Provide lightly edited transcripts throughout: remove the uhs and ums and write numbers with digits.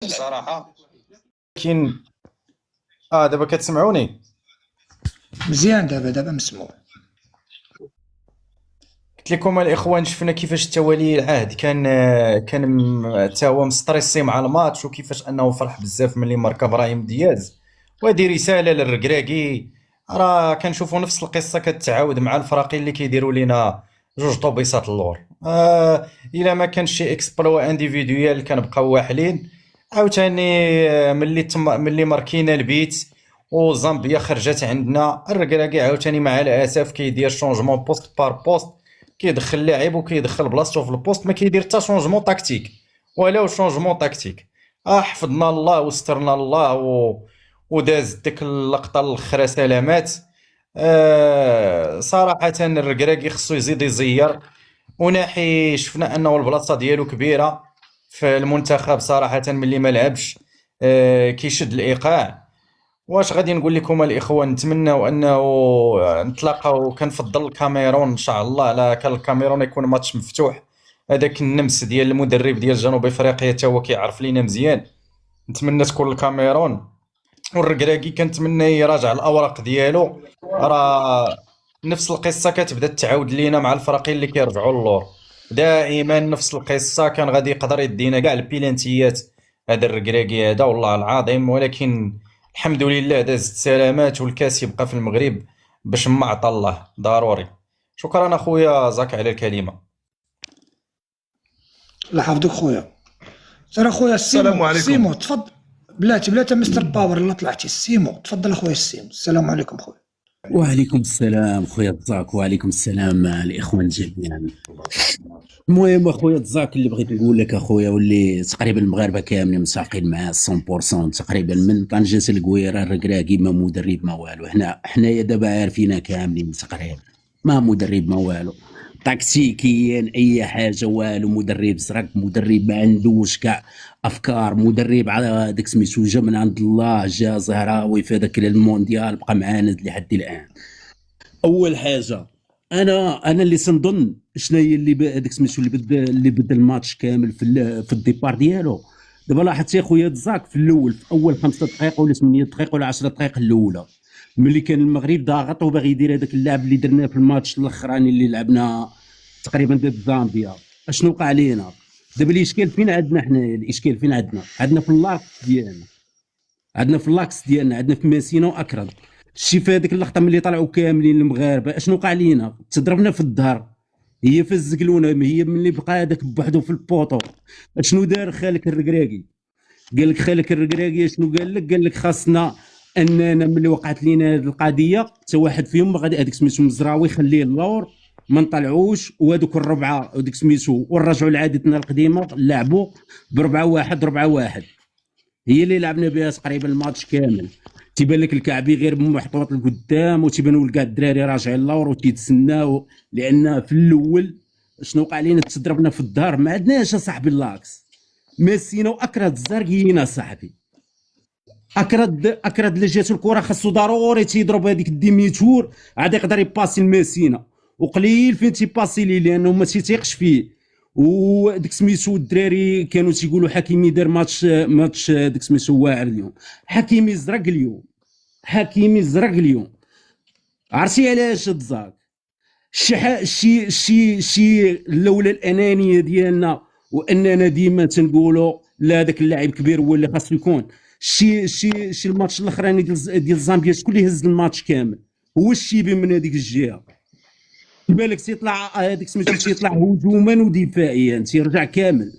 الصراحه. لكن دابا كتسمعوني مزيان. دابا مسموع. قلت لكم الاخوان شفنا كيفاش حتى ولي العهد كان حتى هو مستريسي مع الماتش، وكيفاش انه فرح بزاف ملي ماركا ابراهيم دياز. وهذه رساله للركراكي، راه كنشوفوا نفس القصه كتعاود مع الفراقي اللي كيديروا لينا جوج طوبيسات اللور. الا ما كانش شي اكسبلوا انديفيدويال كنبقاو واحلين. عاوتاني ملي ماركينا البيت وزامبيا خرجت عندنا، الركراكي عاوتاني مع الاسف كيدير شونجمون بوست بار بوست، كيدخل لاعب وكيدخل بلاصتو في البوست، ما كيدير حتى شونجمون تاكتيك ولا شونجمون تاكتيك. حفظنا الله واسترنا الله وداز ديك اللقطه الاخرى سلامات. صراحه الركراكي خصو يزيد يزير، وناحي شفنا انه البلاصه ديالو كبيره في المنتخب صراحه ملي ما لعبش. كيشد الايقاع. واش غادي نقول لكم الاخوان، نتمنوا انه نتلاقاو. كنفضل الكاميرون ان شاء الله، على كان الكاميرون يكون ماتش مفتوح. هذاك النمس ديال المدرب ديال جنوب افريقيا حتى هو كيعرف لينا مزيان. نتمنى تكون الكاميرون. والركراكي كنتمنى يراجع الاوراق ديالو، راه نفس القصه كتبدا تعاود لينا مع الفريقين اللي كيرجعوا للور. دائما نفس القصه، كان غادي يقدر يدينا كاع البيلانتيات هذا الركراكي هذا والله العظيم. ولكن الحمد لله دازت سلامات، والكاس يبقى في المغرب باش ما عطى الله ضروري. شكرا اخويا زاك على الكلمه. الله يحفظك خويا. ترى خويا السلام عليكم. سيمو تفضل. بلاتي مستر باور الله طلعتي. سيمو تفضل اخويا السيمو. السلام عليكم خويا. وعليكم السلام خويا الزاك، وعليكم السلام الاخوان جميعا. المهم اخويا الزاك، اللي بغيت نقول لك اخويا، واللي تقريبا المغاربه كاملين مساقين معاه 100% تقريبا، من طنجة القويره الركراكي ما مدرب ما والو. حنايا دابا عارفين كاملين تقريبا ما مدرب ما والو، تكتيكيا اي حاجه والو. مدرب زرق، مدرب ما عندوش كاع افكار، مدرب على داك سميتو جا من عند الله، جا زهراوي في هذاك المونديال بقى معانا لحد الان. اول حاجه انا اللي سنظن شنو هي اللي داك سميتو اللي بدا الماتش كامل في الديبار ديالو. دابا لاحظت يا خويا الزاك في الاول، في اول 5 دقائق ولا 8 دقائق ولا 10 دقائق الاولى، ملي كان المغرب ضاغط وباغي يدير هذاك اللعب اللي درناه في الماتش الاخراني اللي لعبنا تقريبا ضد زامبيا، اشنو وقع علينا؟ دابا الاشكال فين عندنا حنايا؟ الاشكال فين عندنا في اللاكس ديالنا، عندنا في ماسينا واكرد. شتي في هذيك اللقطه ملي طلعوا كاملين المغاربه اشنو وقع علينا؟ تضربنا في الظهر، هي في الزقلونه، هي ملي بقى هذاك بوحدو في البوطو. اشنو دار خالك الركراكي؟ قال لك خالك الركراكي شنو قال لك خاصنا اننا ملي وقعت لينا هذه القضيه حتى واحد فيهم غادي هذيك سميتو مزراوي خليه اللور ما نطلعوش، وهذوك الربعه وديك سميتو ونرجعوا لعادتنا القديمه، لعبوا ب4-1 هي اللي لعبنا بها تقريبا الماتش كامل. تيبان لك الكعبي غير محطوط لقدام، وتيبانوا كاع الدراري راجعين اللور وتيتسناو، لان في الاول شنو وقع علينا؟ تضربنا في الظهر، ما عندناش اصاحبي اللاكس. ماسينا واكراد الزرقيين اصاحبي. اكرد اللي جاتو الكره خاصو ضروري تيضرب هذيك الديميتور عاد يقدر يباسي الماسينا، وقليل فين تيباسي ليه لانه ما تيثيقش فيه. وديك سميتو الدراري كانوا تيقولوا حكيمي دار ماتش ديك سميتو واعر اليوم. حكيمي زرق اليوم. عرفتي علاش تزاك؟ شي لولا الانانيه ديالنا، واننا ديما تنقولوا لا هذاك اللاعب كبير هو اللي خاصو يكون. شي الماتش الاخراني ديال زامبيا شكون اللي هز الماتش كامل؟ هو الشيبي من هذيك الجهه. بالك تيطلع هذيك سميتو تيطلع هجوما ودفاعيا، تيرجع كامل،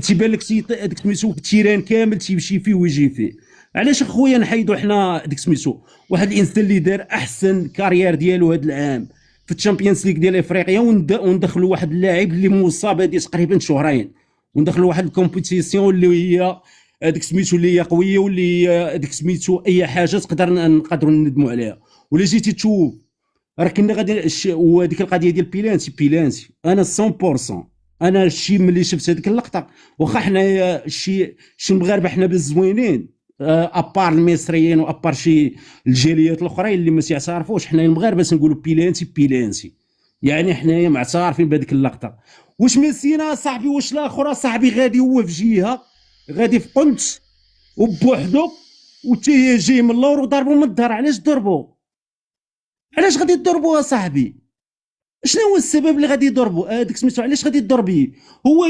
تيبان لك هذيك سميتو التيران كامل تيمشي فيه ويجي فيه. علاش اخويا نحيدوا حنا هذيك سميتو واحد الانسان اللي دار احسن كارير ديالو هذا العام في الشامبيونز ليغ ديال افريقيا، وندخلوا واحد اللاعب اللي مصاب هذه تقريبا شهرين، وندخلوا واحد الكومبيتيسيون اللي هي هذيك سميتو اللي هي قويه، واللي هذيك سميتو اي حاجه نقدروا ندموا عليها. ولا جيتي تشوف راه كنا غادي وهذيك القضيه ديال بيلانتي انا 100%. انا الشيء ملي شفت هذيك اللقطه، واخا حنايا شي المغاربه حنا بالزوينين ابار المصريين وابار شي الجاليات الاخرين اللي ما تيعترفوش، حنا المغاربه تنقولوا بيلانتي يعني حنايا معترفين بهذيك اللقطه. واش ميسينا صاحبي؟ واش الاخر صاحبي غادي هو في جهه غادي في قنت وبوحدو وتيجي من اللور وضربوا من الظهر. علاش ضربوا؟ علاش غادي تضربوا صاحبي؟ شنو هو السبب اللي غادي يضربوا هذاك سميتو؟ علاش غادي يضربي؟ هو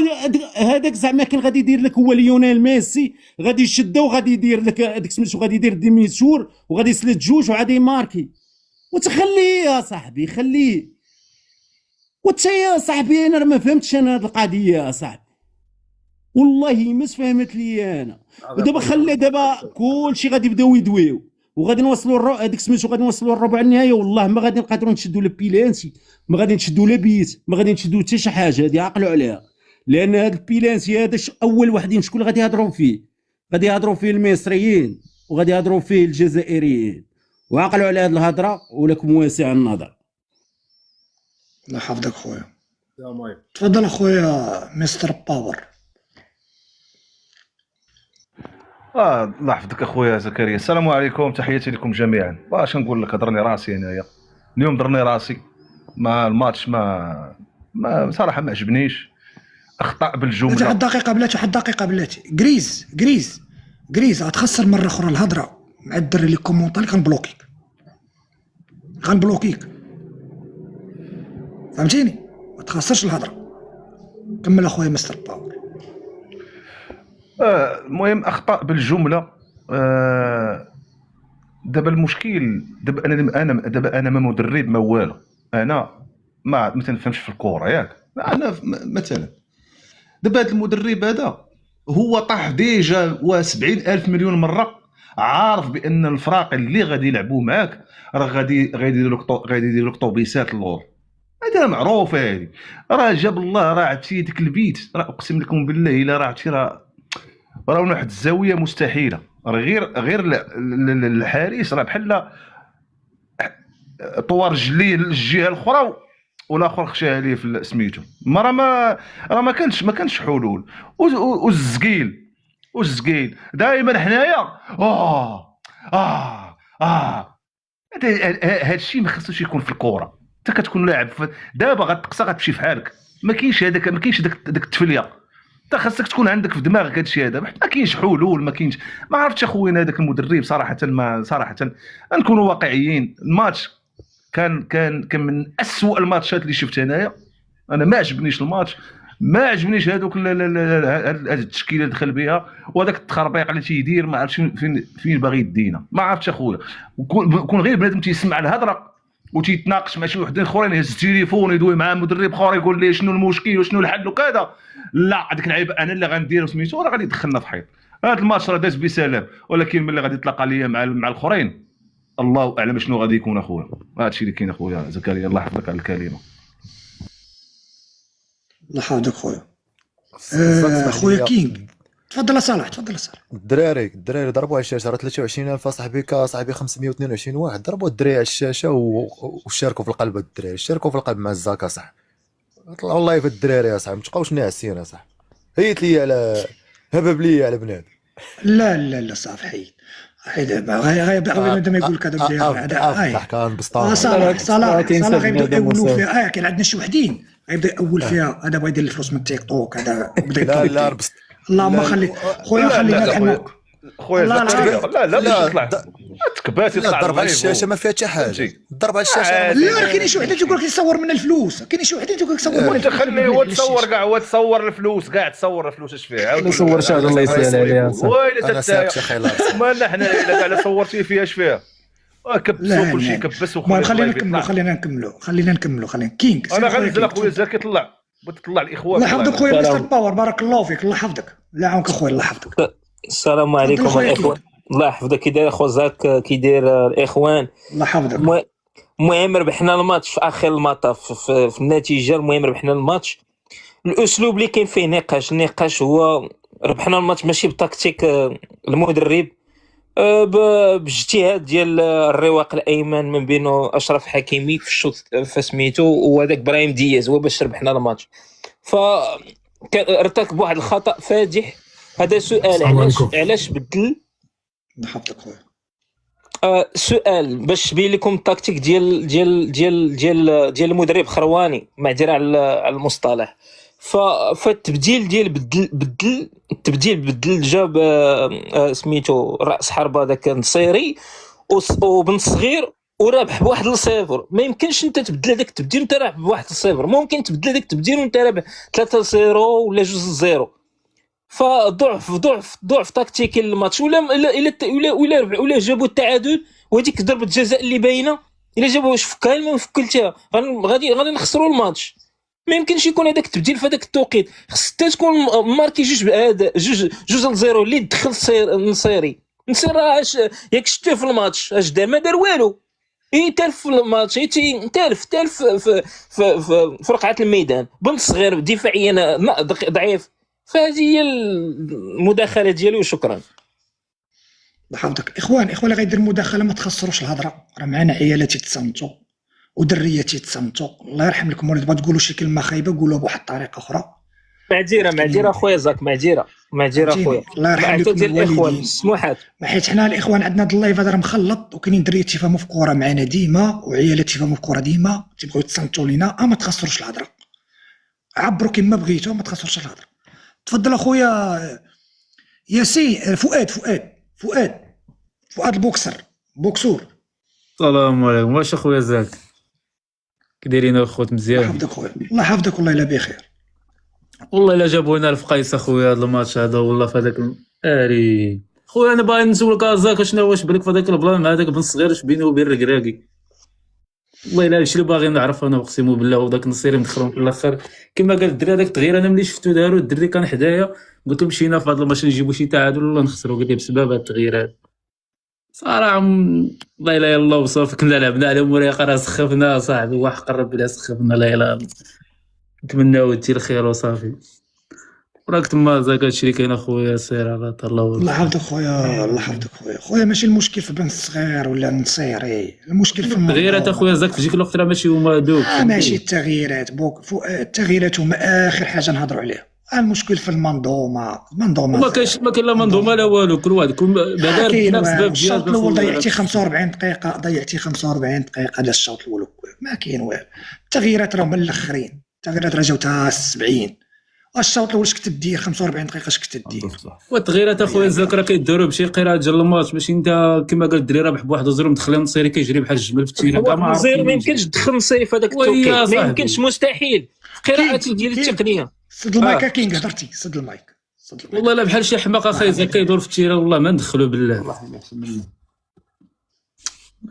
هذاك زعما كان غادي يدير لك هو ليونيل ميسي، غادي يشدو وغادي يدير لك هذاك سميتو، غادي يدير ديميسور وغادي يسلت جوج وعادي يماركي. وتخليه يا صاحبي، خليه. وتا يا صاحبي انا ما فهمتش انا هذه القضيه يا صاحبي، والله ما فهمت لي انا. ودابا خلي دابا كلشي غادي يبداو يدويو وغادي نوصلوا هذيك سميتو، غادي نوصلوا الربع النهائي. والله ما غادي نقدروا نشدوا لا بيلانسي، ما غادي نشدوا لا بيت، ما غادي نشدوا حتى شي حاجه. هذه عقلوا عليها، لان هذا البيلانسي هذا اول واحدين شكون غادي يهضروا فيه؟ غادي يهضروا فيه المصريين وغادي يهضروا فيه الجزائريين. وعقلوا على هذه الهضره ولكم واسع النظر. الله يحفظك خويا. تفضل اخويا مستر باور. الله يحفظك اخويا زكريا. السلام عليكم، تحياتي لكم جميعا. باش نقول لك هضرني راسي انايا اليوم، ضرني راسي. ما الماتش ما صراحه ما عجبنيش. اخطاء بالجمله. واحد دقيقه بلاتي، واحد دقيقه بلاتي. جريز غتخسر مره اخرى الهضره مع الدري اللي كومونطالي. غنبلوكيك فهمتيني؟ ما تخسرش الهضره. كمل اخويا مستر باور. المهم اخطاء بالجمله. دابا المشكل، دابا انا ما مدرب ما والو. انا ما تنفهمش في الكوره ياك. انا مثلا دابا هذا المدرب هذا هو طاح ديجا 70,000 مليون مره، عارف بان الفراق اللي غادي يلعبوا معاك راه غادي يديروا لك طوبيسات اللور. هذا معروفه. هذه راه جاب الله، راه عرفتي ديك البيت، راه اقسم لكم بالله الا راه عرفتي راه واحد الزاويه مستحيله. راه غير الحارس راه بحال طوار رجليه للجهه الاخرى والاخر خشى عليه في سميتو. راه ما كانش حلول. والزقيل دائما حنايا. هذا الشيء ما خصوش يكون في الكره. انت كتكون لاعب دابا غتقصى غتمشي في حالك. ما كاينش داك التفليه. انت خاصك تكون عندك في دماغك هادشي هذا. ما كاينش حلول، ما كاينش. ما عرفتش اخويا هذاك المدرب صراحه. نكونوا واقعيين. الماتش كان من أسوأ الماتشات اللي شفت انايا. انا ما عجبنيش الماتش، ما عجبنيش هذوك هذه التشكيله اللي دخل بها وهذاك التخربيق اللي تيدير. ما عرفتش فين باغي يدينا. ما عرفتش اخويا. كون غير بنادم تيسمع الهضره وتيتناقش مع شي وحدين اخرين، يهز التليفون يدوي مع مدرب اخر يقول لي شنو المشكل وشنو الحل وكذا. لا، هذيك العيب انا اللي غندير سميتو، راه غادي يدخلنا في حيط. هذا الماتش راه داز بسلام، ولكن ملي غادي يطلق عليا مع الاخرين الله اعلم شنو غادي يكون اخويا. هذا الشيء اللي كاين اخويا زكريا. الله يحفظك على الكلمه. الله يحفظك خويا. خويا كينغ. تفضل صالح. الدراري ضربوا على الشاشه. راه 23,000 اصاحبي صاحبي 522 واحد ضربوا الدراري على الشاشه وشاركوا في القلب. الدراري شاركوا في القلب مع الزاكا صح. طلعوا الله في الدراري يا صاحبي، ما تبقاوش ناعسين يا صاحبي. هيت لي على هبب لي على بنادم. لا صافي حيد غير بنادم يقول كذا بدا ضحكان بسطام. صلاح غيبدا يقولوا فيها. كاين عندنا شي وحدين غيبدا يقول فيها هذا بغا يدير الفلوس من تيك توك. هذا لا اللهم خلي خويا خلينا نحنا خويا لا تطلع تكبات يطلع. الضرب على الشاشه ما فيها حتى حاجه. الضرب على الشاشه لا. كاين شي وحده تقول لك يصور من الفلوس. كاين شي وحده تقول لك صور من خليه هو تصور كاع. هو تصور الفلوس كاع. تصور الفلوس اش فيها؟ عاود صور شي حاجه الله يسهل عليها. ويلي تتايا مالنا حنا الا كاع صورتي فيها اش فيها؟ كبسوا كل شيء كبس. وخلينا خلينا نكملوا. كينغ انا غنزل اخويا زكي. طلع الاخوان. الله يحفظك خويا مستر باور. بارك الله فيك. الله يحفظك. الله يعاونك اخويا. الله يحفظك. السلام عليكم الاخوان. الله يحفظك. كي داير اخو زاك؟ كي داير الاخوان؟ الله يحفظك. المهم ربحنا الماتش في اخر المطاف في النتيجه. المهم ربحنا الماتش. الاسلوب اللي كاين فيه النقاش هو ربحنا الماتش ماشي بتكتيك المدرب، باجتهاد ديال الرواق الايمن من بينه اشرف حكيمي في الشوط فسميتو وهذاك ابراهيم دياز هو باش ربحنا الماتش. ف ارتكب واحد الخطا فادح. هذا سؤال علاش بدل. نحطك خويا. سؤال باش تبين لكم التكتيك ديال المدرب خرواني، معذره على المصطلح. فالتبديل ديال بدل جاب سميتو راس حربه داك النصيري وبن صغير ورابح بواحد الصفر. ما يمكنش انت تبدل هذاك التبديل وانت رابح بواحد الصفر، ممكن تبدل هذاك التبديل وانت رابح 3-0 ولا 2-0. فضعف تكتيكي للماتش. ولا جابوا التعادل وهذيك ضربه جزاء اللي باينه، الا جابوها واش فكها ما فكلتها غادي نخسروا الماتش. ما يمكنش يكون هذاك التبديل في هذاك التوقيت. خص حتى تكون ماركي جوج لزيرو اللي دخل النصيري ياك شفتوه في الماتش اش دار؟ ما دار والو. تالف في الماتش، تالف في رقعه الميدان. بنت صغير دفاعيا ضعيف. فهذه هي المداخله ديالي وشكرا. الله يحفظك. اخوان اللي غيدير مداخله ما تخسروش الهضره، راه معنا عيالات تتصنتوا ودريات تتصنتوا. الله يرحم لكم. ولا تبغوا تقولوا شي كلمه خايبه قولوها بواحد الطريقه اخرى. معذره خويا زاك، معذره خويا. الله يرحم لكم الاخوان سموحات. حيت حنا الاخوان عندنا هاد اللايف هذا راه مخلط، وكاينين دريات تيفهموا في الكره معنا ديما وعيالات تيفهموا في الكره ديما تيبغيو يتصنتوا لينا. ما تخسروش الهضره، عبروا كما بغيتوا، ما تخسروش الهضره. تفضل اخويا ياسين. فؤاد بوكسور. السلام عليكم. واش اخويا زاك كدايرين اخوت مزيان؟ الله يحفظك خويا. الله يحفظك والله الا بخير. والله الا جابوا لنا الفقيس اخويا هذا الماتش هذا والله في هذاك اري خويا. انا باغي نسولك زاك شنو واش بالك في هذاك البلان مع هذاك بن صغير اش بينه وبين الركراكي؟ والله الا هادشي اللي باغي نعرف انا، اقسم بالله. وداك النصيري مدخلهم في الاخر كما قال الدري. هذاك التغيير انا ملي شفتو دارو الدري كان حدايا، قلت له مشينا في هذا الماتش نجيبو شي تعادل ولا نخسروا، قال لي بسبب هذا التغيير هذا. صراحه والله الا يلا وصافي. كنا لعبنا على مريقه راه سخفنا صاحبي، واحد قرب بلا سخفنا. لا اله نتمناو تجي الخير وصافي. راك تما زاك هادشي اللي كاين اخويا. سير على الله. الله يحفظك خويا. ماشي المشكل في بن الصغير ولا النصيري، المشكل في التغييرات اخويا زاك في ديك الوقت راه ماشي هما دوك. ماشي التغييرات التغييرات هما اخر حاجه نهضروا عليها. المشكل في المنظومه. ما كاين لا منظومه لا والو. كل واحد بعدا بسبب الشوط الاول ضيعتي 45 دقيقه على الشوط الاول. ما كاين والو. التغييرات راهم من الاخرين. التغييرات راه جاو تا 70. الشوط الاول اش كنت دير 45 دقيقه اش كنت دير؟ والتغييرات اخويا زاك راه كيداروا بشي قراءه ديال الماتش. ماشي انت كما قال الدري رابح بواحد زيرو مدخل النصيري كيجري بحال الجمل في التيران. ما يمكنش تدخل النصيري في هذاك التوقيت، ما يمكنش، مستحيل. قراءه ديال التقنيه. سد المايك كينغ هضرتي. سد المايك. والله لا بحال شي حماق اخي زاك كيدور في التيران. والله ما ندخلوا بالله.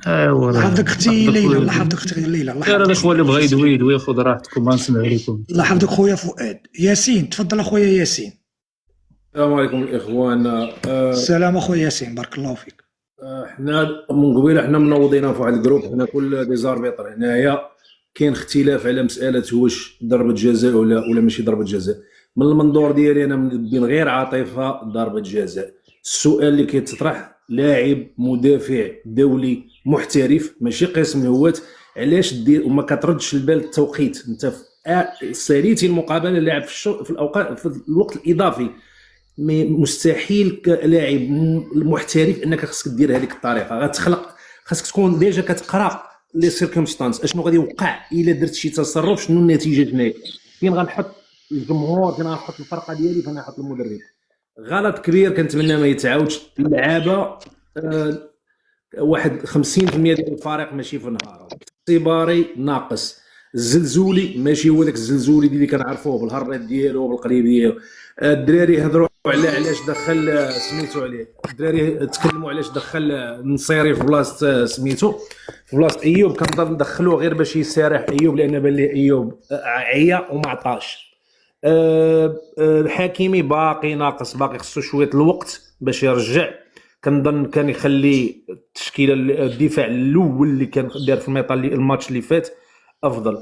الله يحفظك اختي ليلى. الله يحفظك اختي ليلى. الله يحفظك. الاخوه اللي بغا يدوي خذ راحتكم ما نسمع عليكم. الله يحفظك خويا فؤاد. ياسين تفضل اخويا ياسين. السلام عليكم الاخوان. السلام اخويا ياسين بارك الله فيك. حنا من قبيله حنا منوضين في واحد الجروب. حنا كل دي زاربيطر هنايا كاين اختلاف على مساله واش ضربه جزاء ولا ماشي ضربه جزاء. من المنظور ديالي انا بين غير عاطفه ضربه جزاء. السؤال اللي كيتطرح لاعب مدافع دولي محترف ماشي قسم هوات، علاش دير وما كتردش البال التوقيت؟ انت ساليتي المقابله لاعب في الاوقات في الوقت الاضافي. مستحيل كلاعب محترف انك خاصك دير هذيك الطريقه. غتخلق خاصك تكون ديجا كتقرا لي سيركمستانس اشنو غادي يوقع الا درت شي تصرف، شنو النتيجه هنايا، فين غنحط الجمهور، فين غنحط الفرقه ديالي، فين غنحط المدرب. غلط كبير كنتمنى ما يتعاودش. اللعابه واحد 50% ديال الفريق ماشي في نهار. الصباري ناقص، الزلزولي ماشي هو داك الزلزولي اللي كنعرفوه بالهرات ديالو وبالقريب ديالو. الدراري هضروا على علاش دخل سميتو عليه، الدراري تكلموا علاش دخل النصيري في بلاصه سميتو في بلاصه ايوب. كنظن ندخلوه غير باش يسارح ايوب لان بان لي ايوب عيا وما عطاش. الحكيمي باقي ناقص، باقي خصو شويه الوقت باش يرجع. كنظن كان يخلي التشكيله الدفاع الاول اللي كان دار في الماتش اللي فات افضل.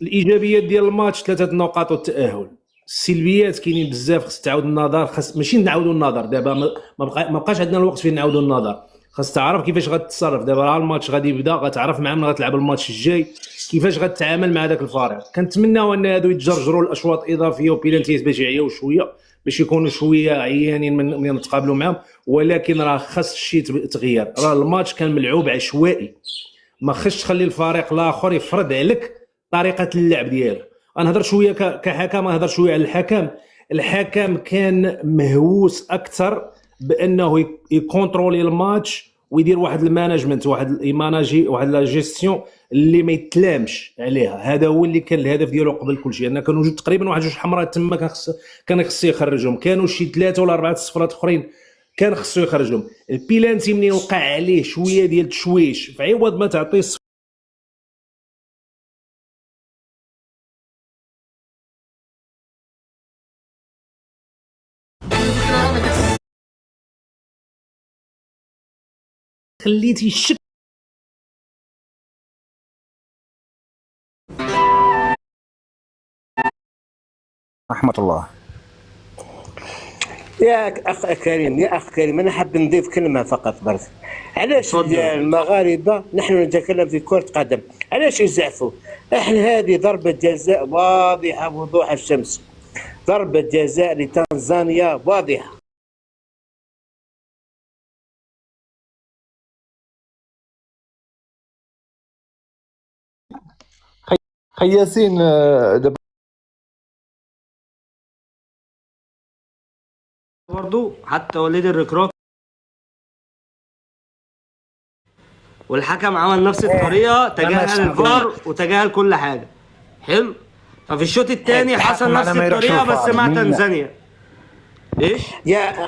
الايجابيات ديال الماتش 3 نقاط والتاهل. السلبيات كاينين بزاف، خص تعاود النظر. خاص ماشي نعاودوا النظر دابا، ما بقاش عندنا الوقت فين نعاودوا النظر. خاص تعرف كيفاش غتتصرف دابا. راه الماتش غادي يبدا، غتعرف مع من غتلعب الماتش الجاي كيفاش غتعامل مع داك الفريق. كنتمناو ان هادو يتجرجروا الاشواط اضافيه وبينالتيات باش يعياو شويه، باش يكونوا شويه عيانين من نتقابلوا معهم. ولكن راه خاص شي تغيير. راه الماتش كان ملعوب عشوائي، ما خصش تخلي الفريق الاخر يفرض عليك طريقه اللعب ديالو. غنهضر شويه كحكم، غنهضر شويه على الحكم. الحكم كان مهووس اكثر بانه يكونترولي الماتش ويدير واحد المانجمنت، واحد يماناجي، واحد لا جيستيون اللي ما يتلامش عليها. هذا هو اللي كان الهدف ديالو قبل كل شيء، انه كانوا جوج تقريبا واحد جوج حمرات تما كان خصو يخرجهم، كانوا شي 3 ولا 4 صفرات اخرين كان خصو يخرجهم. البيلانتي منين وقع عليه شويه ديال التشويش، في عوض ما تعطيه خليتي الشك رحمة الله. يا اخ كريم، يا اخ كريم، انا حاب نضيف كلمه فقط برك. علاش المغاربه نحن نتكلم في كره قدم، علاش يزعفوا؟ احنا هذه ضربه جزاء واضحه بوضوح الشمس، ضربه جزاء لتنزانيا واضحه. خي ياسين دابا برضو حتى وليد الركراك والحكم عمل نفس الطريقه، تجاهل الفار وتجاهل كل حاجه. حلو. ففي الشوط الثاني حصل نفس الطريقه بس مع تنزانيا. ايش يا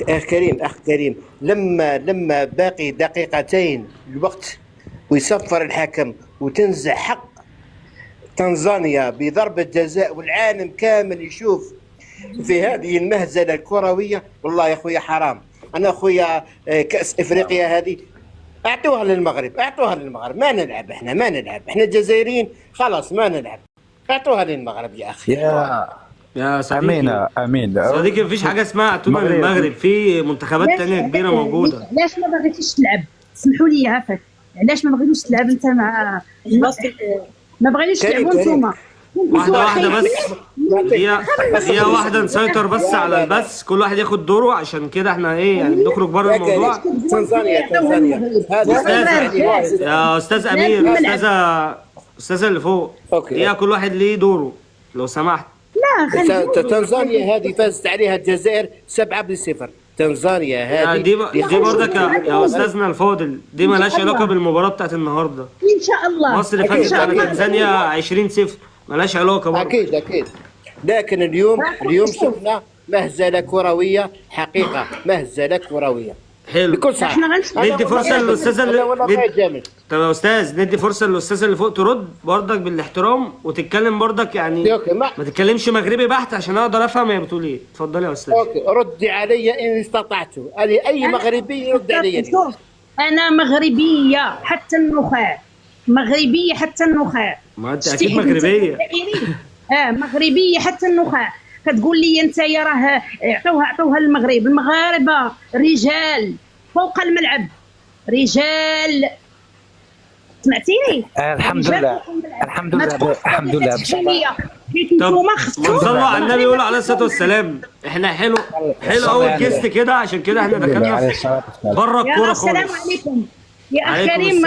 اخ كريم، اخ كريم، لما باقي دقيقتين الوقت ويصفر الحكم وتنزع حق تنزانيا بضربة جزاء والعالم كامل يشوف في هذه المهزلة الكروية، والله يا اخويا حرام. انا اخويا كأس افريقيا هذه اعطوها للمغرب، اعطوها للمغرب، ما نلعب احنا، ما نلعب احنا الجزائريين، خلاص ما نلعب، اعطوها للمغرب يا اخي. يا صديقي؟ امين صديقي مفيش حاجه اسمها اعطونا للمغرب، في منتخبات تانية كبيره موجوده. علاش ما بغيتيش تلعب؟ سمحوا لي عافاك، علاش ما بغيتوش تلعب انت مع ما بغيتوش تلعبوا نتوما؟ واحده بس، هي واحده نسيطر بس على البث، كل واحد ياخد دوره، عشان كده احنا ايه يعني بنخرج بره الموضوع. تنزانيا يا استاذ امير، استاذه اللي فوق، هي كل واحد ليه دوره لو سمحت. لا تنزانيا هذه فازت عليها الجزائر 7-0. تنزانيا هذه دي برضك يا استاذنا الفاضل، دي مالهاش علاقه بالمباراه بتاعت النهارده. ان شاء الله مصر فازت على تنزانيا 20-0، مالهاش علاقه برضه. اكيد. لكن اليوم شفنا مهزله كرويه حقيقه، مهزله كرويه. حلو. بكل صراحه ندي فرصه للاستاذه طب يا استاذ، ندي فرصه للاستاذه اللي فوق ترد برضك بالاحترام وتتكلم برضك، يعني ما تتكلمش مغربي بحت عشان اقدر افهم هي بتقول ايه. اتفضلي يا استاذ. اوكي، ردي علي ان استطعت. اي مغربي يرد علي. شوف، انا مغربيه حتى النخاع، مغربيه حتى النخاع. ما انت اكيد مغربيه. مغربيه حتى النخاع. كتقول لي انت يا راه عطوها للمغرب. المغاربه رجال فوق الملعب، رجال. سمعتيني؟ الحمد لله الحمد لله. طب صلوا على النبي وقولوا عليه الصلاه والسلام. احنا حلو قوي الجست كده، عشان كده احنا دخلنا بره الكوره خالص. السلام عليكم يا اخ كريم،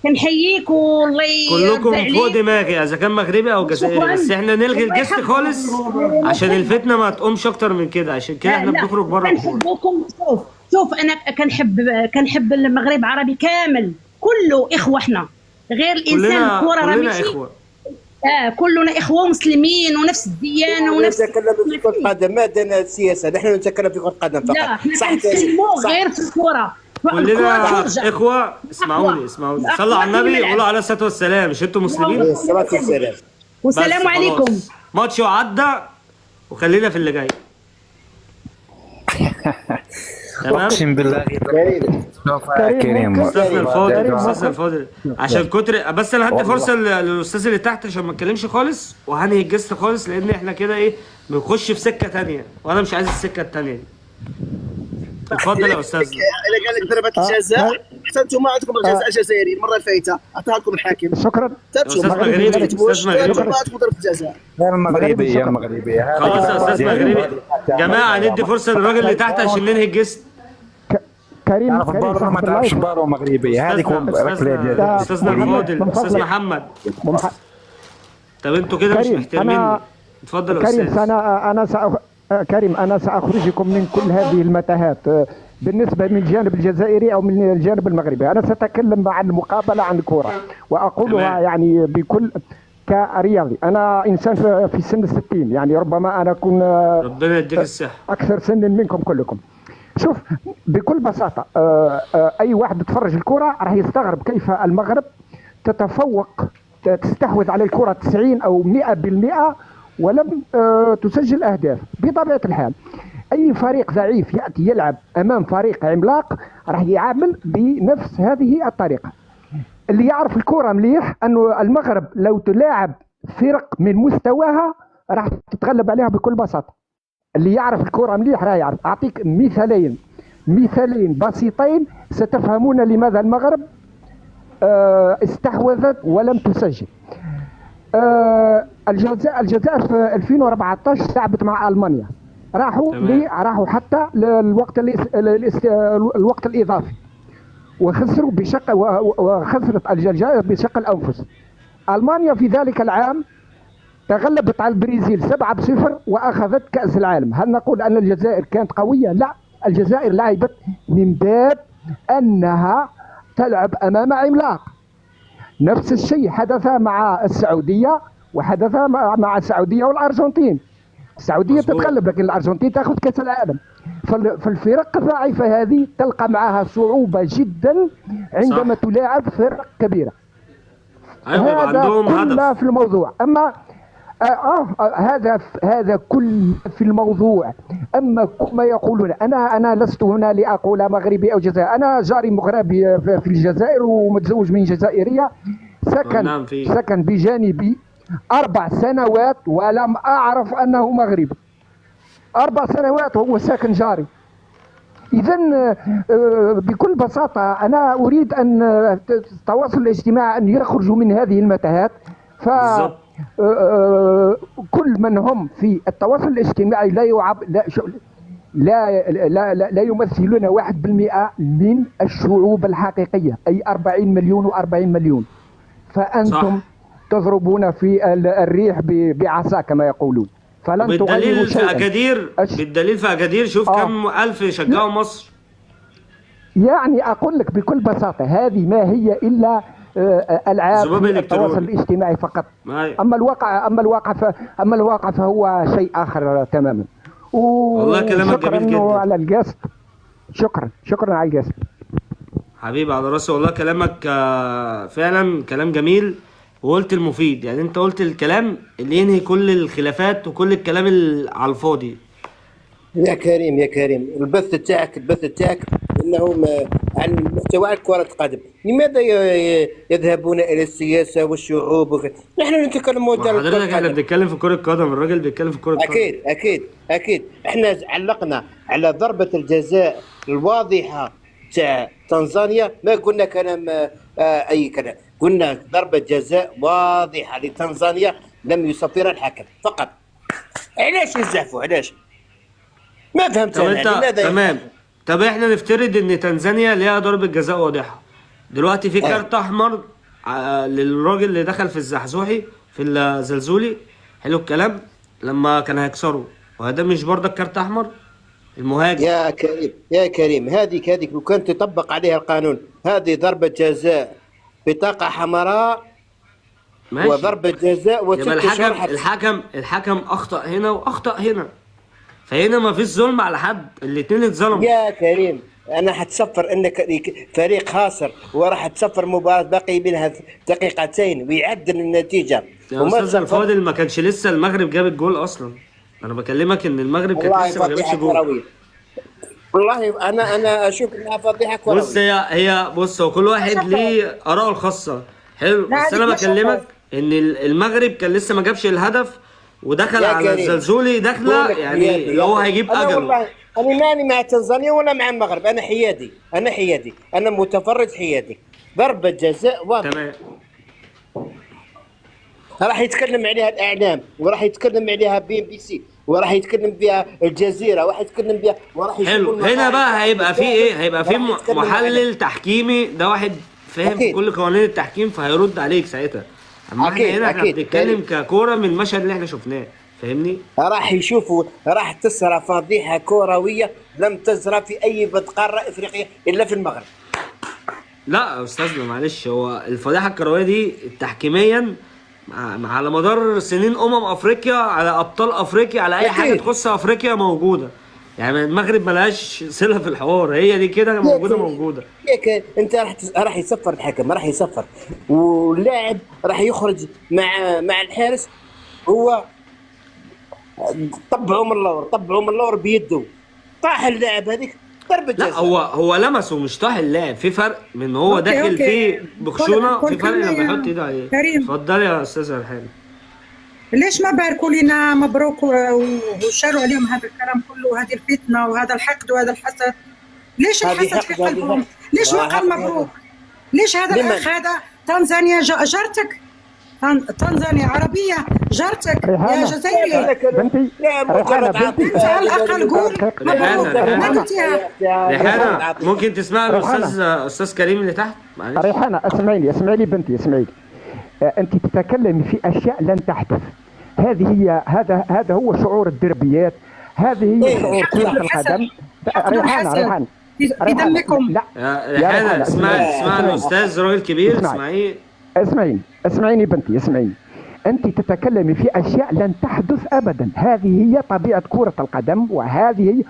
كنحييك والله كلكم فوق دماغي اذا كان مغربي او جزائري، بس احنا نلغي الجست خالص عشان الفتنه ما تقومش اكتر من كده، عشان كده احنا بنخرج بره الكوره. شوف انا كنحب المغرب عربي كامل، كله اخوه احنا، غير الانسان الكره راه ماشي. كلنا اخوه مسلمين ونفس الديانه ونفس. نتكلم في كره قدم، ما عندنا السياسه، نحن نتكلم في كره قدم فقط. لا صح غير في الكره، كلنا اخوه. اسمعوني صلوا على النبي وقولوا عليه الصلاه والسلام. مش انتوا مسلمين؟ الصلاه والسلام. والسلام عليكم. ماتش وعدى وخلينا في اللي جاي. تمام. اقسم بالله كريم استاذنا الفاضل عشان كتر، بس انا هدي فرصه للاستاذ اللي تحت عشان ما اتكلمش خالص، وهنهي الجست خالص، لان احنا كده ايه بنخش في سكه ثانيه، وانا مش عايز السكه الثانيه دي. اتفضل يا استاذ. اللي قال لك ضربه الجزاء، احسنتم ما عندكم الجزاء الجزائري المره الفايته، اعطاها لكم الحاكم. شكرا. استاذ مغربي، استاذ مغربي. ما عندكم ضربه الجزاء. المغربيه خلاص يا استاذ مغربي. جماعه ندي فرصه للراجل اللي تحت عشان ننهي الجست. كريم ما تعرفش بارو مغربيه هذيك استاذنا الفاضل، استاذ محمد. طب انتوا كده مش كريم، محترمين. اتفضل يا كريم استاذ. كريم انا ساخرجكم من كل هذه المتاهات بالنسبه من الجانب الجزائري او من الجانب المغربي. انا ساتكلم عن المقابله عن الكره واقولها تمام. يعني بكل كرياضي. انا انسان في سن 60، يعني ربما انا اكون ربنا يديك الصحه. اكثر سنا منكم كلكم. شوف بكل بساطه اي واحد يتفرج الكره راح يستغرب كيف المغرب تتفوق، تستحوذ على الكره 90 او 100% ولم تسجل اهداف. بطبيعه الحال اي فريق ضعيف ياتي يلعب امام فريق عملاق راح يعامل بنفس هذه الطريقه. اللي يعرف الكره مليح انه المغرب لو تلاعب فرق من مستواها راح تتغلب عليها بكل بساطه. اللي يعرف الكره مليح راه يعرف. اعطيك مثالين بسيطين ستفهمون لماذا المغرب استحوذت ولم تسجل. الجزائر في 2014 لعبت مع المانيا، راحوا حتى الوقت الاضافي وخسروا وخسرت الجزائر بشق الانفس. المانيا في ذلك العام تغلبت على البرازيل 7-0 واخذت كاس العالم. هل نقول ان الجزائر كانت قويه؟ لا، الجزائر لعبت من باب انها تلعب امام عملاق. نفس الشيء حدث مع السعوديه وحدث مع السعوديه والارجنتين. السعوديه تتغلب لكن الارجنتين تاخذ كاس العالم. فالفرق الضعيفه هذه تلقى معها صعوبه جدا عندما تلاعب فرق كبيره. ايوه هذا عندهم كل هدف. في الموضوع. اما هذا كل في الموضوع. اما كما يقولون انا لست هنا لاقول مغربي او جزائري. انا جاري مغربي في الجزائر ومتزوج من جزائريه، سكن بجانبي 4 سنوات ولم اعرف انه مغربي. 4 سنوات وهو ساكن جاري. إذا بكل بساطة أنا أريد أن التواصل الاجتماعي أن يخرجوا من هذه المتاهات. كل من هم في التواصل الاجتماعي لا يمثلون 1% من الشعوب الحقيقية، أي 40 مليون و40 مليون. فأنتم تضربون في الريح بعصا كما يقولون. فلن تغيروا شيئا. بالدليل في أكادير شوف كم ألف يشجعوا مصر. يعني أقول لك بكل بساطة هذه ما هي إلا ألعاب التواصل الاجتماعي فقط. أما الواقع فهو شيء آخر تماما. والله كلامك جميل جدا على الجسد. شكرا على الجسد حبيبي، على راسي والله. كلامك فعلا كلام جميل، وقلت المفيد. يعني انت قلت الكلام اللي ينهي كل الخلافات وكل الكلام على الفاضي. يا كريم البث تاعك انهم عن محتوى كرة القدم. لماذا يذهبون الى السياسة والشعوب نحن نتكلم حضرتك احنا بنتكلم في كرة قدم، الراجل بيتكلم في كرة قدم. اكيد احنا علقنا على ضربة الجزاء الواضحة تاع تنزانيا، ما قلنا كلام اي كلام، قلنا ضربة جزاء واضحة لتنزانيا لم يصفرها الحكم فقط. علاش يزعفوا؟ علاش؟ ما فهمت انا. تمام. طب احنا نفترض ان تنزانيا ليها ضربة جزاء واضحة. دلوقتي في كارت احمر للراجل اللي دخل في الزحزوحي في الزلزولي، حلو الكلام، لما كان هيكسره، وهذا مش برضك كارت احمر المهاجم؟ يا كريم هذيك لو كان تطبق عليها القانون هذه ضربة جزاء بطاقة حمراء ماشي. وضربة جزاء يبقى الحكم اخطأ هنا واخطأ هنا، فهنا ما فيش ظلم على حد، الاثنين اتظلموا. يا كريم انا حتصفر انك فريق خاسر وراح تصفر مباراة باقي منها دقيقتين ويعدل النتيجة. يا استاذ الفاضل ما كانش لسه المغرب جاب الجول اصلا. انا بكلمك ان المغرب كانت لسه ما جابتش جول. والله انا اشوف انها فضيحه كرويه. بص هو كل واحد ليه اراءه الخاصه، حلو، بس انا بكلمك ان المغرب كان لسه ما جابش الهدف ودخل على الزلزولي داخله، يعني اللي هو هيجيب اجله. انا ماني مع تنزانيا ولا مع المغرب، انا حيادي، انا متفرج حيادي. ضربه جزاء واضحه تمام، راح يتكلم عليها الاعلام وراح يتكلم عليها BBC وراح يتكلم بها الجزيره وراح يتكلم بها وراح حلو. هنا بقى هيبقى في ايه؟ هيبقى في محلل تحكيمي، ده واحد فاهم في كل قوانين التحكيم، فهيرد عليك ساعتها. اما احنا اكيد هنا احنا اكيد بنتكلم ككوره من المشهد اللي احنا شفناه، فاهمني؟ راح يشوفوا، راح تسرى فضيحه كرويه لم تسرى في اي قاره افريقيه الا في المغرب. لا يا استاذنا معلش، هو الفضيحه الكرويه دي تحكيميا على مدار سنين افريقيا، على ابطال افريقيا، على اي حاجه تخص افريقيا موجوده. يعني المغرب ملهاش صله في الحوار، هي دي كده موجوده. انت راح يصفر الحكم، راح يصفر، واللاعب راح يخرج مع الحارس، هو طبعوا من اللور بيده، طاح اللاعب هذيك ضربه جزاء. لا هو لمسه، مش طاح اللاعب. في فرق من هو داخل فيه بخشونه، في فرق لما يحط ايده عليه. كريم اتفضلي يا استاذه ريحانه. ليش ما باركوا لنا مبروك وشالوا عليهم هذا الكلام كله وهذه الفتنه وهذا الحقد وهذا الحسد؟ ليش الحسد في قلبهم؟ ليش ما قال مبروك؟ ليش هذا الاخ هذا تنزانيا جارتك، تنزانيا عربيه جارتك يا جزائري بنتي انت على الاقل قول مبروك. ما قلتيها. ريحانه ممكن تسمع الاستاذ كريم اللي تحت؟ معلش ريحانه اسمعيني بنتي، اسمعيني. انت تتكلمي في اشياء لن تحدث. هذا هو شعور الدربيات، هذه هي شعور كرة القدم. ريحانه في دمكم. لا ريحانه اسمع الاستاذ راجل كبير، اسمعيني بنتي، اسمعيني. انت تتكلمي في اشياء لن تحدث ابدا. هذه هي طبيعه كرة القدم، وهذه هي.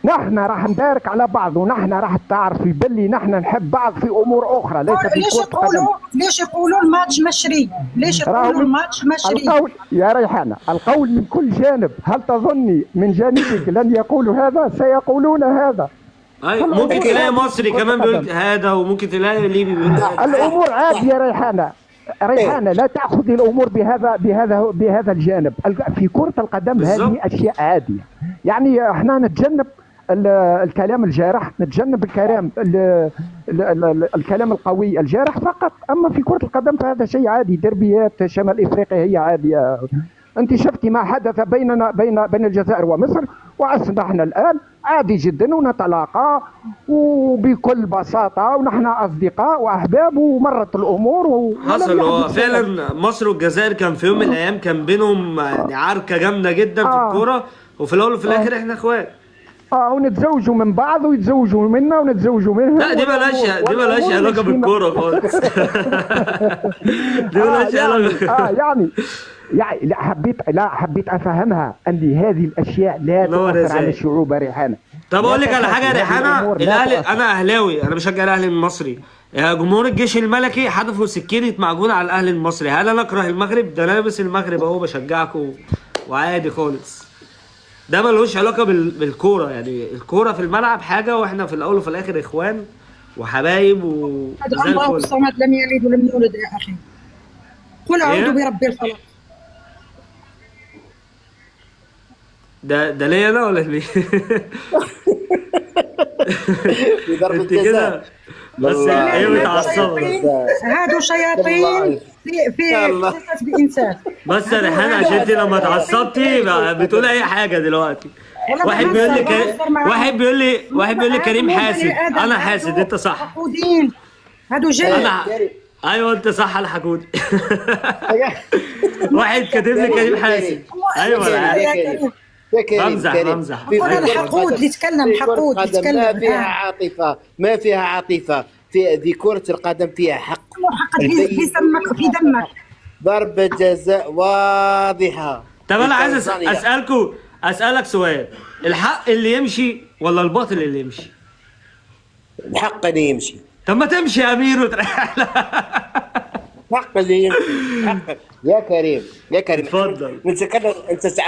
نحن راح ندارك على بعض، ونحن راح تعرفي باللي نحن نحب بعض في امور اخرى ليس في كرة القدم. ليش يقولوا الماتش مشري؟ ليش يقولوا الماتش مشري؟ القول يا ريحانه، القول من كل جانب. هل تظني من جانبك لن يقولوا هذا؟ سيقولون هذا. ممكن تلاقي مصري كمان بيقول هذا، وممكن تلاقي ليبي بيقول هذا. الامور عاديه يا ريحانه، لا تاخذي الامور بهذا الجانب. في كرة القدم هذه اشياء عاديه. يعني احنا نتجنب الكلام الجارح، نتجنب الكلام القوي الجارح فقط. اما في كرة القدم فهذا شيء عادي. دربيات شمال افريقيا هي عاديه. انت شفتي ما حدث بين الجزائر ومصر، واصبحنا الان عادي جدا ونتلاقى وبكل بساطه، ونحن اصدقاء واحباب، ومرت الامور حصل. هو فعلا مصر والجزائر كان في يوم من الايام كان بينهم يعني عركه جامده جدا في الكوره، وفي الاول وفي الاخر احنا اخوات. ونتزوجوا من بعض ويتزوجوا منا ونتزوجوا منهم. لا دي مالهاش علاقه بالكوره خالص. دي مالهاش علاقه. يعني حبيت افهمها ان هذه الاشياء لا تؤثر على الشعوب يا ريحانه. طب اقول لك على حاجه يا ريحانه، الاهلي، انا اهلاوي، انا بشجع الاهلي المصري. جمهور الجيش الملكي حدفوا سكينه معجون على الاهلي المصري. هل انا اكره المغرب؟ ده انا لابس المغرب اهو بشجعكم وعادي خالص. ده ملوش علاقه بالكوره. يعني الكوره في الملعب حاجه، واحنا في الاول وفي الاخر اخوان وحبايب وزي الله الصمد لم يلد ولم يولد يا اخي. قل اعوذ برب الفلق. ده ليه انا ولا ليه؟ انت كده بس ايه متعصبه. هادو شياطين في بانسان. بس يا ريحانه عشان انت لما اتعصبتي بتقول اي حاجه دلوقتي. واحد بيقول لي كريم حاسد. انا حاسد، انت صح. حقودين هادو ايوه انت صح على حقودي. واحد كاتب لي كريم حاسد. ايوه بمزح. الحقود اللي يتكلم، حقود يتكلم. ما فيها عاطفه في كرة القدم، فيها حق. في دمك ضربة جزاء واضحة. طب انا عايز اسالك سؤال، الحق اللي يمشي ولا الباطل اللي يمشي؟ الحق اللي يمشي. طب ما تمشي يا امير وتريح. حق اللي يمشي. حق يا كريم اتفضل.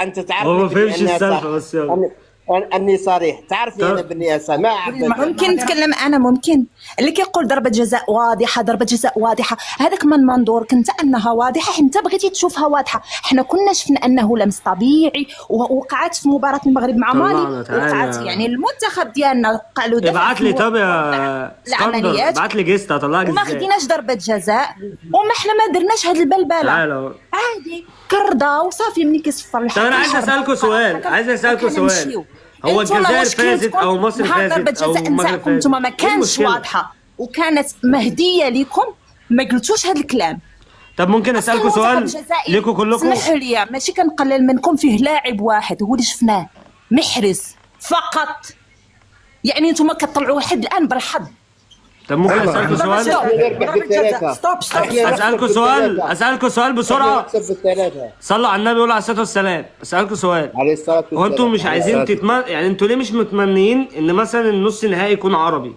انت تعرف هو ما فهمش السالفه بس يلا. اني صريح، تعرفني انا بالنية ما ممكن نتكلم انا؟ ممكن اللي كيقول ضربه جزاء واضحه، ضربه جزاء واضحه، هذاك من منظور كنت انها واضحه، انت بغيتي تشوفها واضحه. احنا كنا شفنا انه لمس طبيعي، ووقعت في مباراه المغرب مع مالي، وقعت يعني المنتخب ديالنا قالوا ابعت لي. طب يا اسكندر ابعت لي جيست اطلعك ازاي. ما خديناش ضربه جزاء، وما احنا ما درناش هاد البلبله. عادي كرده وصافي. ملي كيصفر الحق. طب انا عايز اسالكم سؤال، هو الجزائر فازت او مصر فازت او المغرب فازت، انتم ما كانش واضحه وكانت مهديه لكم، ما قلتوش هذا الكلام. طب ممكن اسالكم سؤال ليكم كلكم؟ اسمحوا لي، ماشي كنقلل منكم، فيه لاعب واحد هو اللي شفناه محرز فقط، يعني انتم كتطلعوا واحد الان بالحظ. طب ممكن اسالكم سؤال؟ اسالكم سؤال بسرعه. صلوا على النبي وعليه الصلاه والسلام. اسالكم سؤال، هو انتم مش عايزين يعني انتوا ليه مش متمنيين ان مثلا النص النهائي يكون عربي؟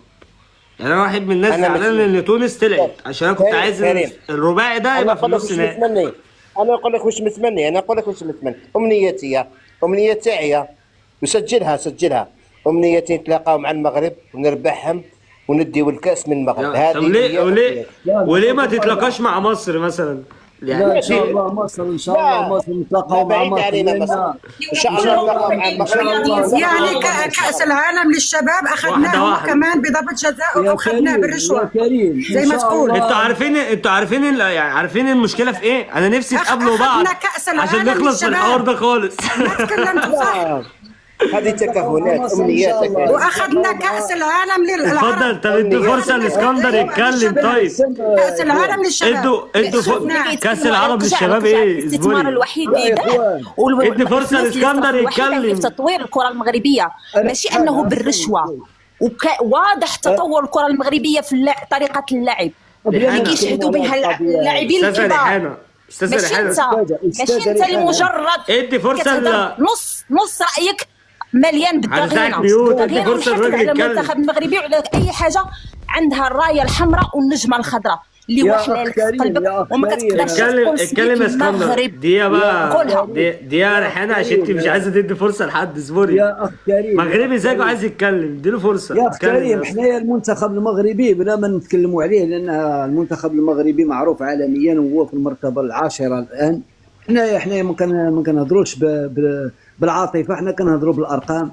يعني انا واحد من الناس زعلان ان تونس طلعت، عشان انا كنت عايز الرباعي ده يبقى في النص النهائي. انا اقول لك مش متمني، امنيتي هي وسجلها امنيتي نتلاقاو مع المغرب ونربحهم ونديو الكاس من المغرب. هذه وليه ما تتلاقاش مع مصر مثلا؟ يعني لا ان شاء الله مصر نتلاقاو مع مصر ان شاء الله نتلاقاو مع المغرب. يعني كاس العالم للشباب اخذناه كمان بضربه جزاء واخذناه بالرشوه زي ما تقول. انتوا عارفين المشكله في ايه؟ انا نفسي تقابلوا بعض عشان نخلص من الحوار ده خالص. ما تكلمتوا صح. هذه تكهنات امنياتك واخذنا كاس العالم للعرب. اتفضل. طب ادوا فرصه لاسكندر يتكلم. طيب كاس العالم للشباب ادوا كاس العالم للشباب ايه؟ الاستثمار الوحيد ادي فرصه لاسكندر يتكلم. في تطوير الكره المغربيه، ماشي انه بالرشوه، واضح تطور الكره المغربيه في طريقه اللعب اللي كيشهدوا بها اللاعبين الكبار. ماشي انت لمجرد ادي فرصه نص رايك مليان بالدغينه. ادي فرصه الراجل يتكلم. المنتخب المغربي وعلى اي حاجه عندها الرايه الحمراء والنجمه الخضراء اللي واحله قلبك وما كتقدرش اتكلم يا اسكندر. دي بقى دي ريحانه عشان انت مش عايزه تدي فرصه لحد. اصبري يا اخ كريم، مغربي زيك عايز يتكلم، اديله فرصه يا اخ كريم. حنايا المنتخب المغربي بلا ما نتكلموا عليه، لان المنتخب المغربي معروف عالميا وهو في المرتبه 10 الان. حنايا ما كنهضروش بالعاطفه، حنا كنهضروا بالارقام.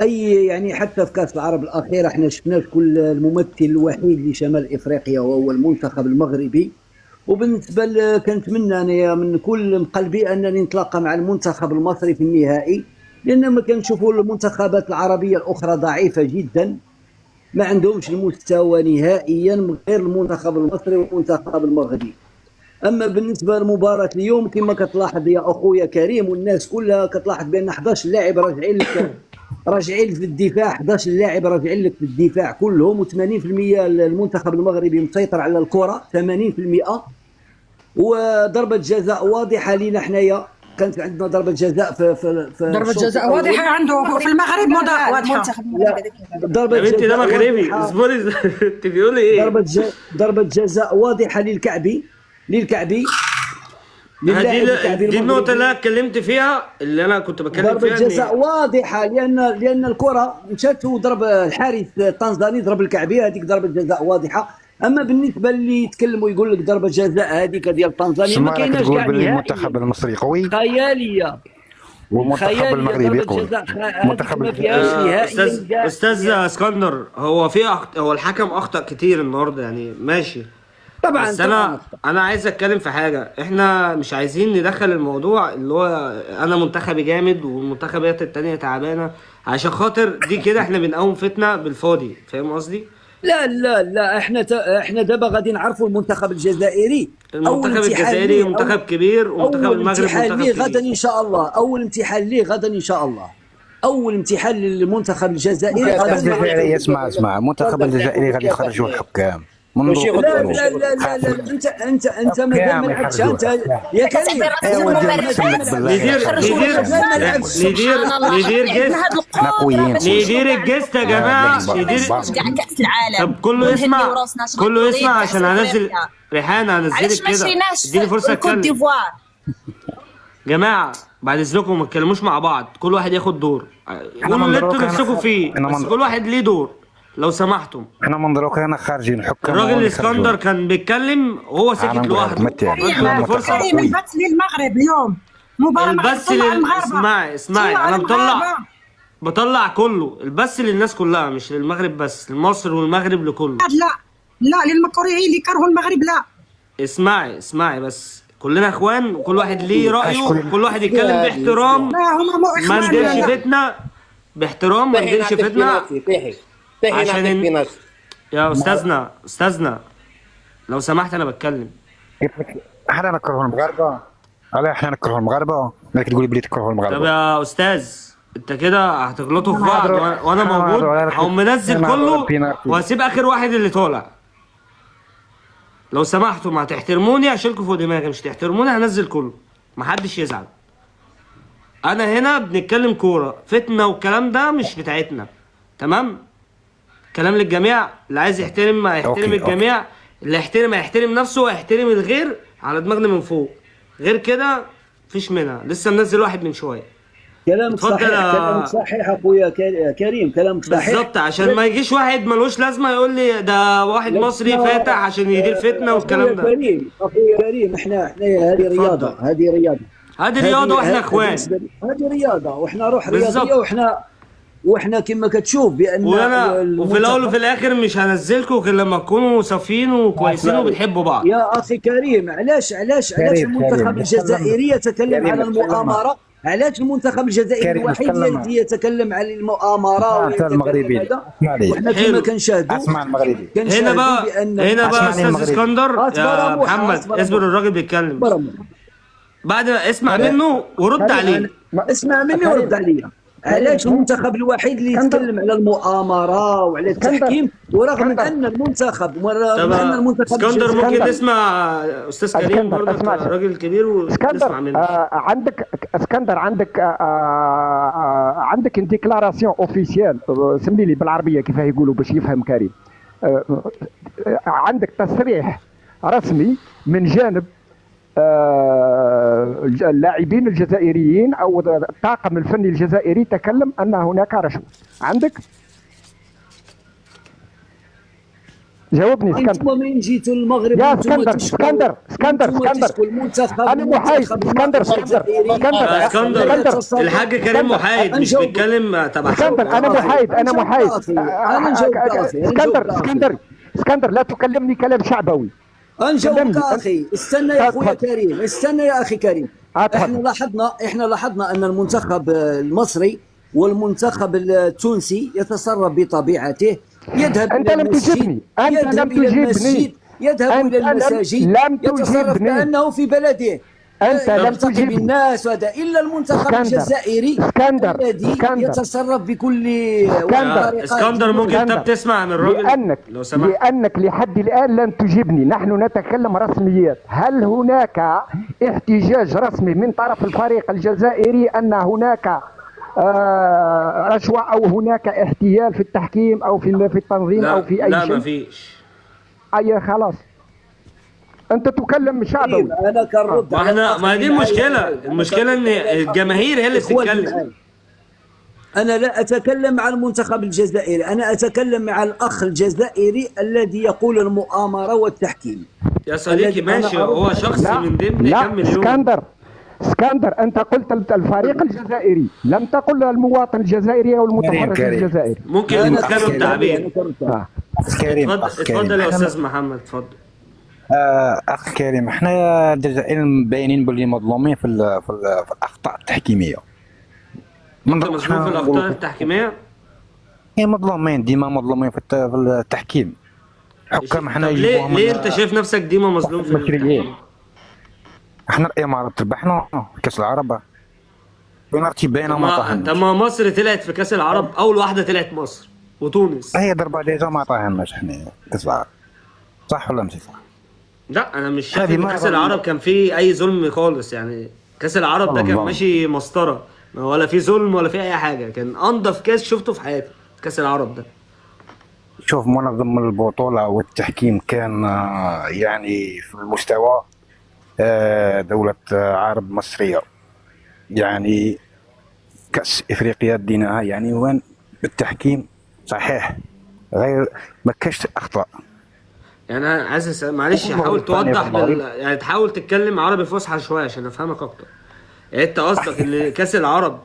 يعني حتى في كاس العرب الاخيره احنا شفنا كل الممثل الوحيد لشمال افريقيا وهو المنتخب المغربي. وبالنسبه كنتمنى انا من كل قلبي انني نتلاقى مع المنتخب المصري في النهائي، لان ما كنشوفوا المنتخبات العربيه الاخرى ضعيفه جدا، ما عندهمش المستوى نهائيا غير المنتخب المصري والمنتخب المغربي. اما بالنسبه لمباراه اليوم كما كتلاحظ يا اخويا كريم والناس كلها كتلاحظ بان 11 لاعب راجعين في الدفاع، 11 لاعب راجعين لك في الدفاع كلهم، و80% المنتخب المغربي مسيطر على الكره 80%. وضربه جزاء واضحه لينا حنايا، كانت عندنا ضربه جزاء في ضربه جزاء واضحه عنده في المغرب واضحه. ضربه جزاء انت ده مغربي. اصبري انت بيقولي ايه؟ ضربه جزاء واضحه للكعبي دي النقطة اللي أنا اتكلمت فيها، اللي أنا كنت بتكلم فيها. ضربة جزاء واضحة لأن الكرة مشات وضرب الحارس التنزاني ضرب الكعبي، هذيك ضربة جزاء واضحة. أما بالنسبة اللي يتكلموا يقول لك ضربة جزاء هذيك ديال تنزانيا ما كايناش كاع. المنتخب المصري قوي خيالية والمنتخب المغربي قوي. المنتخب أستاذ اسكندر، هو الحكم أخطأ كتير النهارده، يعني ماشي طبعا. بس انا عايز اتكلم في حاجه. احنا مش عايزين ندخل الموضوع اللي هو انا منتخبي جامد والمنتخبات التانية تعبانه، عشان خاطر دي كده احنا بنقوم فتنه بالفاضي. فاهم قصدي؟ لا احنا دابا غادي نعرفوا المنتخب الجزائري. المنتخب الجزائري منتخب كبير، ومنتخب المغرب منتخب كبير. غدا ان شاء الله اول امتحان ليه غدا ان شاء الله، اول امتحان للمنتخب الجزائري غدا. اسمع المنتخب الجزائري غادي يخرجوا الحكام. لا انت مازال ما لعبتش انت يا كريم. ندير الجست يا جماعه. طب كله يسمع عشان هنزل ريحانه، هنزلك كده. اديني فرصه اتكلم. جماعه بعد اذنكم ما تتكلموش مع بعض، كل واحد ياخد دور. قولوا اللي انتوا نفسكم فيه، بس كل واحد ليه دور لو سمحتم. احنا من دروكنا خارجين الحكام. الراجل الاسكندر كان بيتكلم وهو ساكت لوحده. كريم البث للمغرب اليوم مباراة المغرب. اسمعي انا بطلع كله البث للناس كلها، مش للمغرب بس، لمصر والمغرب لكله. لا للمكروهين اللي كرهوا المغرب. لا اسمعي بس، كلنا اخوان وكل واحد ليه رايه، وكل واحد يتكلم باحترام. ما نديرش فتنه، باحترام ما نديرش فتنه. عشان يا استاذنا لو سمحت انا بتكلم. حنا نكرهوا المغاربه، علاه حنا نكرهوا المغاربه؟ مالك تقولي بلي تكرهوا المغاربه؟ طب يا استاذ انت كده هتغلطوا في بعض وانا أنا موجود، هضرب- هقوم منزل أنا كله هضرب بينارتي. وهسيب اخر واحد اللي طالع. لو سمحتوا ما تحترموني اشيلكوا فوق دماغي، مش تحترموني هنزل كله، محدش يزعل. انا هنا بنتكلم كوره، فتنه والكلام ده مش بتاعتنا، تمام؟ كلام للجميع، اللي عايز يحترم ما يحترم أوكي، الجميع، اللي يحترم هيحترم نفسه ويحترم الغير على دماغنا من فوق. غير كده مفيش منها، لسه منزل واحد من شويه. كلامك اتفضل صحيح، يا- كلامك صحيح اخويا كريم، كلامك صحيح بالظبط، عشان ما يجيش واحد ملوش لازمه يقول لي ده واحد مصري فاتح عشان يدير فتنه والكلام ده. اخويا كريم، احنا هذه رياضه، هذه رياضه، هذه رياضه واحنا اخوان. هذه رياضه واحنا روح بالظبط. رياضيه، واحنا كما كتشوف بان وفي الاول وفي الاخر مش هنزلكم غير لما تكونوا صافيين وكويسين وبتحبوا بعض. يا اخي كريم، علاش المنتخب الجزائري يتكلم على المؤامره؟ علاش المنتخب الجزائري الوحيد الذي يتكلم على المؤامره المغربي اسمع لي، وحنا كما كنشاهدوا اسمع المغربي. هنا بقى استاذ اسكندر يا محمد، اصبر الراجل بيتكلم. بعد ما اسمع منه ورد عليه. اسمع مني ورد عليا. علاش المنتخب الوحيد اللي يتكلم على المؤامره وعلى التحكيم، ورغم ان المنتخب اسكندر ممكن تسمع استاذ كريم برضه راجل كبير ونسمع منه. عندك اسكندر، عندك ان ديكلاراسيون اوفيسيال، سمي لي بالعربيه كيف يقولوا باش يفهم كريم. عندك تصريح رسمي من جانب اللاعبين الجزائريين او الطاقم الفني الجزائري تكلم ان هناك رشوه. عندك؟ جاوبني اسكندر. انتم من جيتوا المغرب يا اسكندر انا محايد. اسكندر الحاج كريم محايد، مش بيتكلم تبع اسكندر. انا محايد. اسكندر لا تكلمني كلام شعبوي. انجوك اخي، استنى يا اخويا كريم، استنى يا اخي كريم. احنا لاحظنا ان المنتخب المصري والمنتخب التونسي يتصرف بطبيعته، يذهب انت لم تجبني، يذهب الى المساجد، يتصرف كانه في بلده، انت لم تجبني بالناس وهذا، الا المنتخب الجزائري الذي يتصرف بكل اسكندر. ممكن انت بتسمع من الراجل لو سمحت؟ لانك لحد الان لن تجيبني. نحن نتكلم رسميات. هل هناك احتجاج رسمي من طرف الفريق الجزائري ان هناك رشوه او هناك احتيال في التحكيم او في التنظيم او في اي لا شيء؟ ما فيش. اي خلاص، انت تكلم شعبوي. انا كنرد. ما دي المشكله ان الجماهير هي اللي بتتكلم. انا لا اتكلم عن المنتخب الجزائري، انا اتكلم مع الاخ الجزائري الذي يقول المؤامره والتحكيم. يا صديقي ماشي، هو شخص من ضمن كم مليون. اسكندر انت قلت الفريق الجزائري، لم تقل المواطن الجزائري او المتفرج الجزائري. ممكن نتكلم التعبير. اتفضل يا استاذ محمد، اتفضل. اخ كريم، احنا الجزائريين باينين باللي مظلومين في الاخطاء التحكيميه. انت مظلوم في الاخطاء التحكيميه؟ هي مظلومين، ديما مظلومين في التحكيم. حكام احنا ليه انت شايف نفسك ديما مظلوم في التحكيم؟ احنا الامارات ربحنا كاس العرب، بنارتي باينه ما طاهناش. طب ما مصر طلعت في كاس العرب، اول واحده طلعت مصر وتونس. هي ضربه جزاء ما طاهناش احنا كاس العرب، صح ولا مش صح؟ لا انا مش شايف ان كاس العرب كان فيه اي ظلم خالص، يعني كاس العرب ده كان ماشي مسطره، ولا في ظلم ولا في اي حاجه، كان انضف كاس شفته في حياتي كاس العرب ده. شوف، منظم البطوله والتحكيم كان يعني في المستوى دولة عرب مصرية، يعني كأس إفريقيا ديناها يعني وين بالتحكيم صحيح، غير ما كاش أخطاء. يعني أنا عايز معلش حاول توضح يعني تحاول تتكلم عربي فصحى شوية عشان أفهمك أكتر. يعني أنت قصدك إن كأس العرب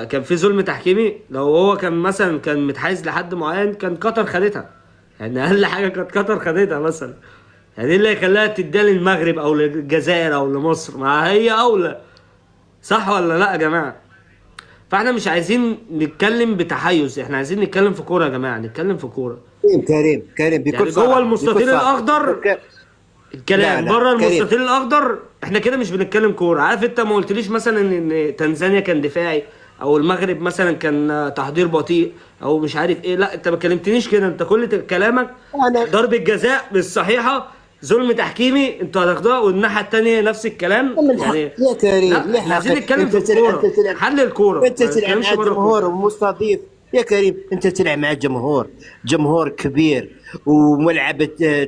كان في ظلم تحكيمي؟ لو هو كان مثلا كان متحيز لحد معين كان قطر خدتها، يعني أقل حاجة كانت قطر خدتها مثلا، يعني ايه اللي يخليها تديها للمغرب او للجزائر او لمصر؟ ما هي اولى، صح ولا لا يا جماعه؟ فاحنا مش عايزين نتكلم بتحيز، احنا عايزين نتكلم في كوره يا جماعه، نتكلم في كوره. كريم بكل يعني جوه المستطيل الاخضر الكلام بره المستطيل الاخضر احنا كده مش بنتكلم كوره. عارف انت ما قلتليش مثلا ان تنزانيا كان دفاعي او المغرب مثلا كان تحضير بطيء او مش عارف ايه، لا انت ما كلمتنيش كده. انت كل كلامك ضربه جزاء مش صحيحه، ظلم تحكيمي انتوا هتاخدوها، والناحيه الثانيه نفس الكلام. يعني يا كريم لا احنا عايزين نتكلم في الكوره، حل الكوره. انت تلعب مع جمهور ومستضيف يا كريم، انت تلعب مع جمهور كبير وملعب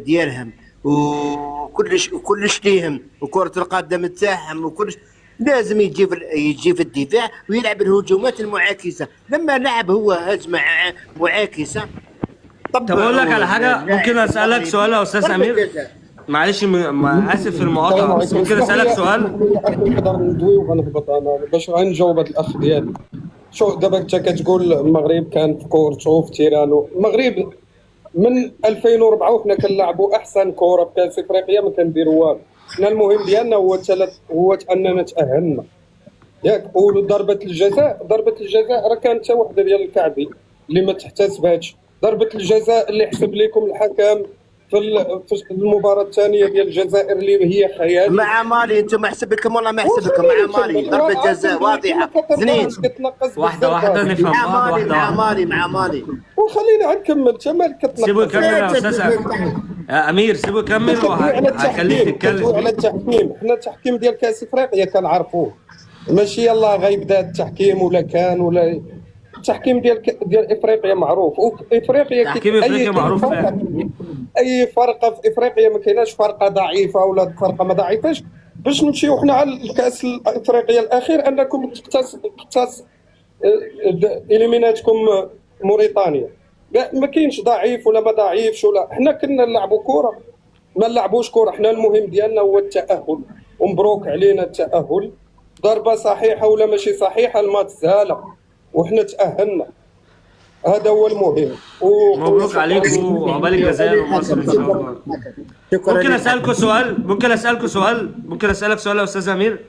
ديالهم وكلش ليهم وكرة القدم تاعهم وكلش، لازم يجي في الدفاع ويلعب الهجومات المعاكسة. لما لعب هو هجمة معاكسة. طب اقول لك على حاجه، ممكن اسالك سؤال يا استاذ امير؟ معلش اسف في المقاطعه، بس ممكن اسالك سؤال؟ نقدر ندوي وغنهبط انا باش غنجاوب هذا الاخ ديالي. شوف دابا انت كتقول المغرب كان في كورتو في تيرانو. المغرب من 2004 وحنا كنلعبوا احسن كره في كاس افريقيا، ما كنديروا والو. حنا المهم ديالنا هو اننا تاهلنا ياك. وضربه الجزاء راه كانت حتى وحده ديال الكعبي اللي ما تحتسباتش. ضربه الجزاء اللي حسب لكم الحكم في المباراه الثانيه ديال الجزائر اللي هي خيال مع مالي، انتم ما حسبكم والله ما حسبكم. مع مالي ضربه جزاء واضحه اثنين واحده نفهم. مع مالي وخلينا نكمل. انت مالك كتنقص؟ سيبوا يكمل يا استاذ امير، سيبوا يكمل وهخليك تتكلم. على التحكيم، حنا التحكيم ديال كاس افريقيا كنعرفوه، ماشي يلاه غيبدا التحكيم ولا كان ولا التحكيم ديال افريقيا معروف. تحكيم افريقيا معروف فعلا. اي فرقه في افريقيا ما كايناش فرقه ضعيفه ولا فرقه ما ضعيفاش. باش نمشيو حنا على الكاس الافريقيا الاخير انكم تقتص اليميناتكم موريتانيا. ما كاينش ضعيف ولا ما ضعيفش ولا. حنا كنا نلعبوا كره، ما نلعبوش كره. حنا المهم ديالنا هو التاهل، ومبروك علينا التاهل. ضربه صحيحه ولا ماشي صحيحه، الماتش سهله وحنا تاهلنا، هذا هو المهم. مبروك عليكم وعقبال الجزائر ومصر ان شاء الله. ممكن اسالك سؤال يا استاذ امير؟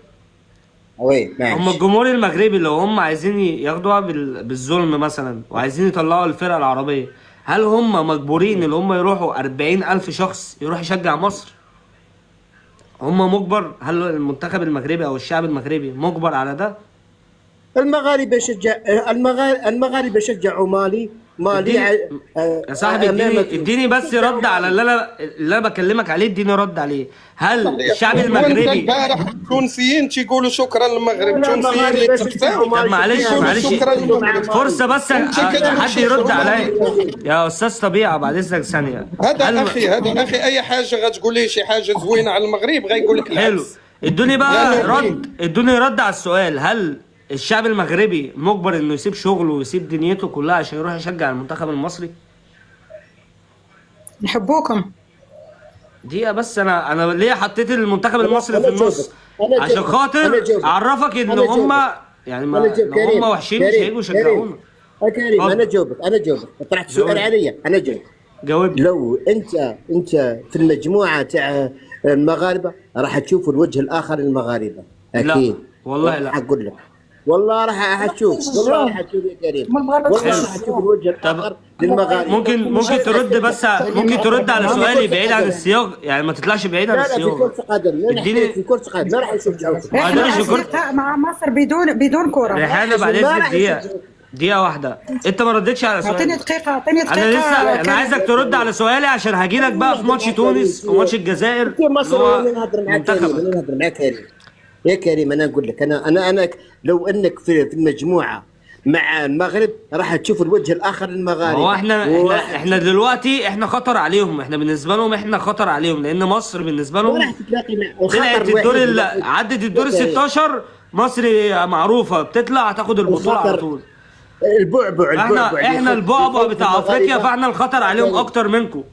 وي هم الجمهور المغربي لو هم عايزين ياخدوها بالظلم مثلا وعايزين يطلعوا الفرقه العربيه، هل هم مجبورين ان هم يروحوا 40,000 شخص يروح يشجع مصر؟ هم مجبر؟ هل المنتخب المغربي او الشعب المغربي مجبر على ده؟ المغاربه شجعوا مالي يا صاحبي اديني بس رد على اللي انا بكلمك عليه. اديني رد عليه. هل الشعب المغربي امبارح التونسيين تيقولوا شكرا للمغرب، التونسيين اللي تفتحوا. طب معلش فرصه بس حد يرد عليا يا استاذ طبيعه بعد اذنك ثانيه. هذا اخي اي حاجه غتقول لي شي حاجه زوينه على المغرب غيقول لك حلو. ادوني بقى رد على السؤال. هل الشعب المغربي مجبر انه يسيب شغله ويسيب دنيته كلها عشان يروح يشجع المنتخب المصري؟ نحبوكم. دقيقة بس، انا ليه حطيت المنتخب المصري في النص؟ عشان خاطر اعرفك ان هم يعني لو هم وحشين مش هيجوا يشجعونا. يا كريم انا جاوبك طرحت سؤال عليا، انا جاوب. لو انت في المجموعة تاع المغاربة راح تشوف الوجه الاخر للمغاربة اكيد. لا والله لا، اقول لك والله راح تشوف يا كريم، والله راح تشوف الوجه الاخر للمغاربه. ممكن ترد بس، ممكن ترد على سؤالي بعيد عن السياق، يعني ما تطلعش بعيد عن السياق. لا في كرة قدم، في كرة قدم ما راح نشوف مع مصر بدون كرة. ريحانة بعد اذنك دقيقة واحدة، انت ما ردتش على سؤالي. اعطيني دقيقة انا عايزك ترد على سؤالي عشان هجيلك بقى في ماتش تونس وماتش الجزائر. مصر نهضر معاك يا كريم. انا اقول لك انا لو انك في المجموعه مع المغرب راح تشوف الوجه الاخر للمغاربه. هو احنا دلوقتي احنا خطر عليهم، احنا بالنسبه لهم احنا خطر عليهم، لان مصر بالنسبه لهم طلعت الدور عدت الدور 16. مصر معروفه بتطلع تاخد البطوله على طول. البعبع احنا البعبع بتاع افريقيا، فاحنا الخطر عليهم اكتر منكم.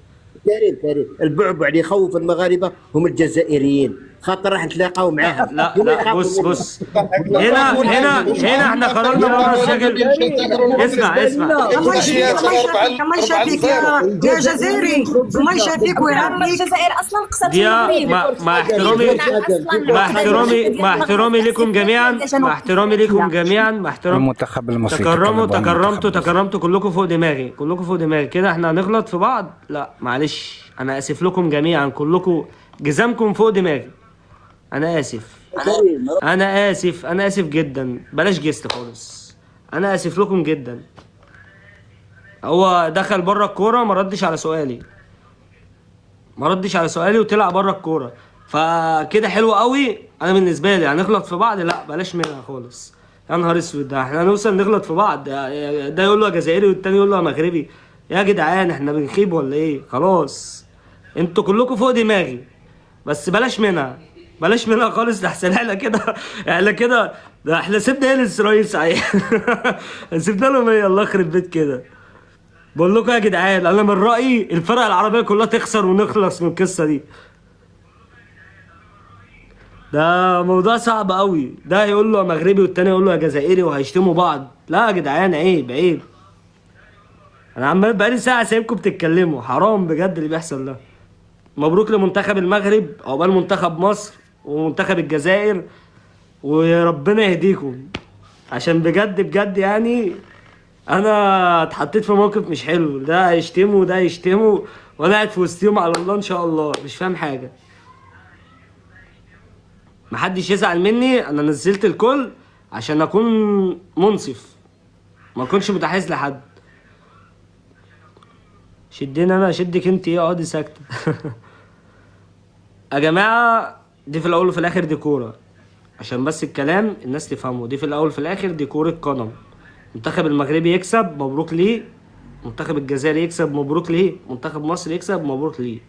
كريم البعبع اللي يخوف المغاربه هم الجزائريين، خاطر راح نتلاقاو معاهم. لا بص هنا احنا خرجنا بره السجل. اسمع الله يشافيك يا جزائري، الله يشافيك ويعافيك. الجزائر اصلا قصت مع احترامي لكم جميعا، المنتخب المصري تكرمتوا كلكم فوق دماغي كده. احنا هنغلط في بعض، لا معلش انا اسف لكم جميعا كلكم. جزامكم فوق دماغي. انا اسف، انا اسف جدا، بلاش جست خالص، انا اسف لكم جدا. هو دخل بره الكوره، ما ردش على سؤالي وطلع بره الكوره، فكده حلو قوي. انا بالنسبه لي هنغلط في بعض، لا بلاش منها خالص. يا نهار اسود، ده احنا هنوصل نغلط في بعض، ده يقول له يا جزائري والتاني يقول له يا مغربي. يا جدعان احنا بنخيب ولا ايه؟ خلاص انتوا كلكم فوق دماغي، بس بلاش منها خالص. ده احسن احنا كده ده احنا سيبنا ايه لاسرائيل صحيح. سيبنا لهم ايه؟ الله يخرب بيت كده. بقول لكم يا جدعان، انا من رايي الفرق العربيه كلها تخسر ونخلص من القصه دي. ده موضوع صعب قوي، ده يقول له يا مغربي والتاني يقول له يا جزائري وهيشتموا بعض. لا يا جدعان، عيب. انا عمال بقالي ساعه سايبكم بتتكلموا، حرام بجد اللي بيحصل ده. مبروك لمنتخب المغرب، عقبال منتخب مصر ومنتخب الجزائر، وربنا يهديكم، عشان بجد يعني انا اتحطيت في موقف مش حلو. ده هيشتموا وده يشتموا، وانا قاعد في وسطهم على الله ان شاء الله، مش فاهم حاجه. محدش يزعل مني، انا نزلت الكل عشان اكون منصف، ما اكونش متحيز لحد. شدني انا اشدك انت، ايه اقعدي ساكته. يا جماعه دي في الاول وفي الاخر دي كوره، عشان بس الكلام الناس تفهمه. دي في الاول وفي الاخر دي كوره قدم. منتخب المغربي يكسب مبروك ليه، منتخب الجزائر يكسب مبروك ليه، منتخب مصر يكسب مبروك ليه.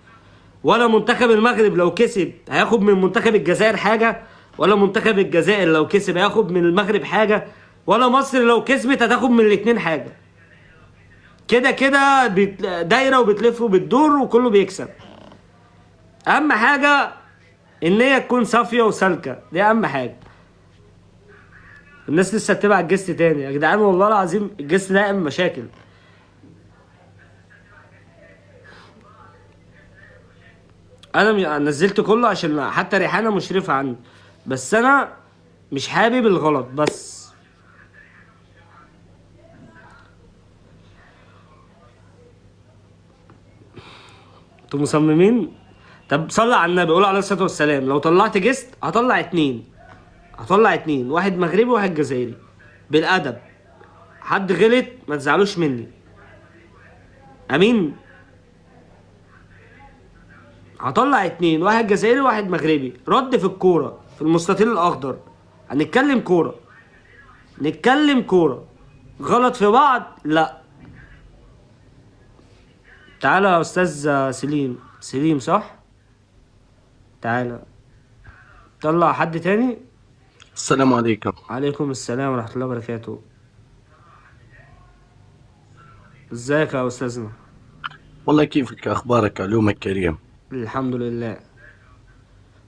ولا منتخب المغرب لو كسب هياخد من منتخب الجزائر حاجه، ولا منتخب الجزائر لو كسب هياخد من المغرب حاجه، ولا مصر لو كسبت هتاخد من الاتنين حاجه. كده دايره وبتلف وبتدور وكله بيكسب. اهم حاجه ان هي تكون صافيه وسالكه، دي اهم حاجه. الناس لسه تتابع الجست تاني يا جدعان، والله العظيم الجست ده يعمل مشاكل. انا نزلت كله عشان حتى ريحانه مشرفه عني، بس انا مش حابب الغلط بس. انتوا مصممين؟ طب صلي على النبي، قول عليه الصلاه والسلام. لو طلعت جست هطلع اتنين، واحد مغربي وواحد جزائري، بالادب. حد غلط ما تزعلوش مني، امين. هطلع اتنين، واحد جزائري وواحد مغربي. رد في الكوره في المستطيل الاخضر، هنتكلم كوره. غلط في بعض لا. تعالى يا استاذ سليم صح؟ تعالى طلع حد تاني. السلام عليكم. عليكم السلام ورحمة الله وبركاته. ازيك يا استاذنا؟ والله كيفك، اخبارك؟ علومك كريم؟ الحمد لله.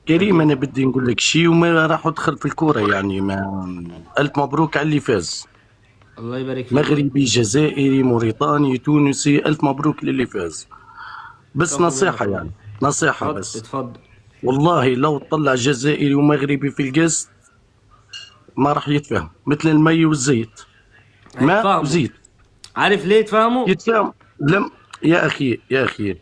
كريم انا بدي نقول لك شيء وما راح ادخل في الكوره، يعني ما الف مبروك على اللي فاز. الله يبارك فيك. مغربي، جزائري، موريتاني، تونسي، الف مبروك للي فاز. بس نصيحه، يعني نصيحه بس. اتفضل. والله لو طلع جزائري ومغربي في القسط ما راح يتفهم، مثل المي والزيت. ماء وزيت. عارف ليه يتفهموا؟ لم يا اخي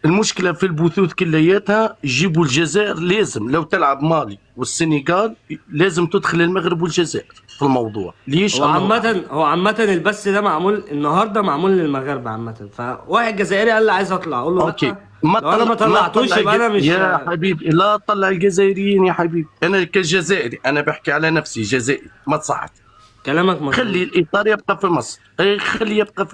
المشكله في البثوث كلياتها يجيبوا الجزائر. لازم لو تلعب مالي والسنغال لازم تدخل المغرب والجزائر في الموضوع. ليش؟ هو عامة البث ده معمول النهارده، معمول للمغاربه عامة. فواحد جزائري قال لي عايز اطلع، اقول له اوكي. لو انا ما طلعتوش يبقى انا مش. يا حبيبي لا تطلع الجزائريين يا حبيبي. انا كجزائري انا بحكي على نفسي جزائري، ما تصحت كلامك مظبوط. خلي الاطار يبقى في مصر، خلي يبقى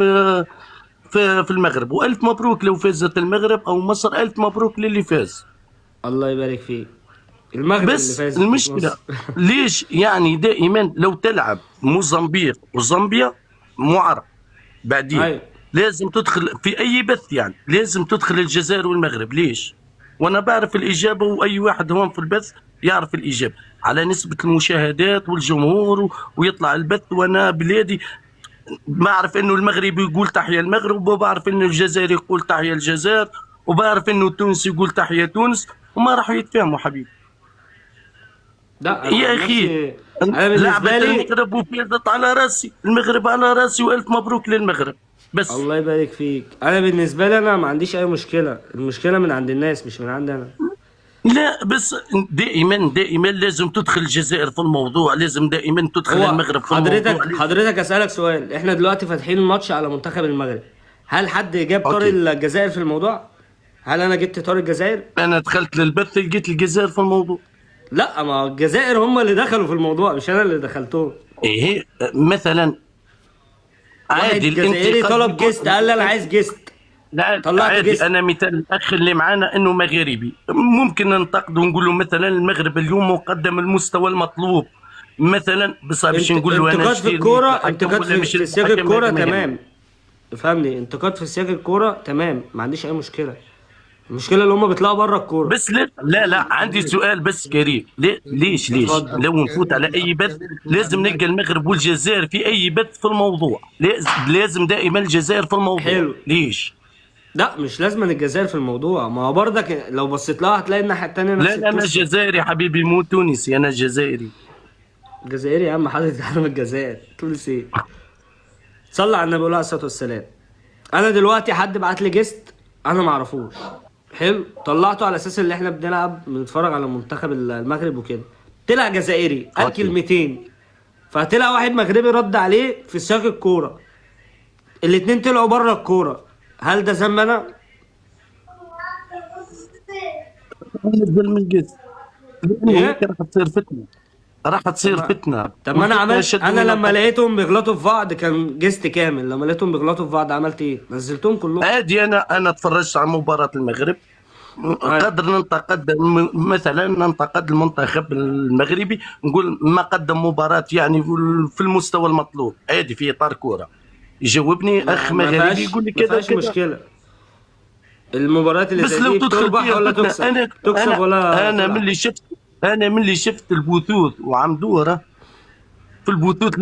في المغرب. والف مبروك لو فازت المغرب او مصر، الف مبروك للي فاز. الله يبارك فيك. المغرب بس اللي فاز. المشكله ليش يعني دائما لو تلعب موزمبيق وزامبيا معرب بعدين لازم تدخل في اي بث، يعني لازم تدخل الجزائر والمغرب. ليش؟ وانا بعرف الاجابه، واي واحد هون في البث يعرف الاجابه على نسبه المشاهدات والجمهور ويطلع البث. وانا بلادي بعرف انه المغربي يقول تحيا المغرب، وبعرف انه الجزائري يقول تحيا الجزائر، وبعرف انه التونسي يقول تحيا تونس، وما راح يتفاهموا حبيبي. لا يا اخي انا بالنسبه لعبة لي المغرب وفازت على راسي، المغرب على راسي، والف مبروك للمغرب. بس الله يبارك فيك. انا بالنسبه لي انا ما عنديش اي مشكله، المشكله من عند الناس مش من عندي انا. لا بس دائما لازم تدخل الجزائر في الموضوع، لازم دائما تدخل المغرب في الموضوع. حضرتك اسالك سؤال، احنا دلوقتي فاتحين الماتش على منتخب المغرب، هل حد جاب طارق الجزائر في الموضوع؟ هل انا جبت طارق الجزائر؟ انا دخلت للبث لقيت الجزائر في الموضوع. لا، ما الجزائر هم اللي دخلوا في الموضوع مش انا اللي دخلتهم. ايه مثلا عادي الجزائري طلب جيست، قال لي انا عايز جيست. لا عادي جيست. انا مثال الاخ اللي معانا انه مغربي، ممكن ننتقد ونقول له مثلا المغرب اليوم مقدم المستوى المطلوب مثلا، بس باش نقول له انا انتقاد في الكوره، انتقاد في سياق الكوره تمام، فهمني، انتقاد في سياق الكوره تمام، ما عنديش اي مشكله. المشكله اللي هم بيطلعوا بره الكوره. بس لا عندي سؤال بس كريم، ليش لو نفوت على اي بث لازم نلقى المغرب والجزائر في اي بث في الموضوع، لازم دائما الجزائر في الموضوع. حلو. ليش؟ لا مش لازم الجزائر في الموضوع، ما هو برضك لو بصيت لها هتلاقي الناحيه الثانيه نفس لا انا جزائري حبيبي، مو تونسي، انا جزائري. جزائري يا عم، حضرتك عارف الجزائر تونسي. صلى على النبي عليه الصلاه والسلام. انا دلوقتي حد بعت لي جيست انا ما اعرفوش، حلو، طلعته على اساس ان احنا بنتفرج على منتخب المغرب وكده، طلع جزائري قال كلمتين، فطلع واحد مغربي رد عليه في سياق الكوره، الاتنين طلعوا بره الكوره، هل ده ذنب انا؟ نزل من جد إيه؟ راح تصير فتنه. طب ما انا عملت، انا لما لقيتهم بيغلطوا في بعض كان جيست كامل، لما لقيتهم بيغلطوا في بعض عملت ايه؟ نزلتهم كلهم عادي. انا اتفرجت على مباراه المغرب، قدر ننتقد مثلا ننتقد المنتخب المغربي، نقول ما قدم مباراه يعني في المستوى المطلوب، عادي في اطار كوره. يجاوبني اخ مغربي يقول لي كذا كذا، مشكله. المباريات اللي زي دي تربح ولا تكسب؟ تكسب ولا انا من اللي شفت البثوث وعم دوره في البثوث،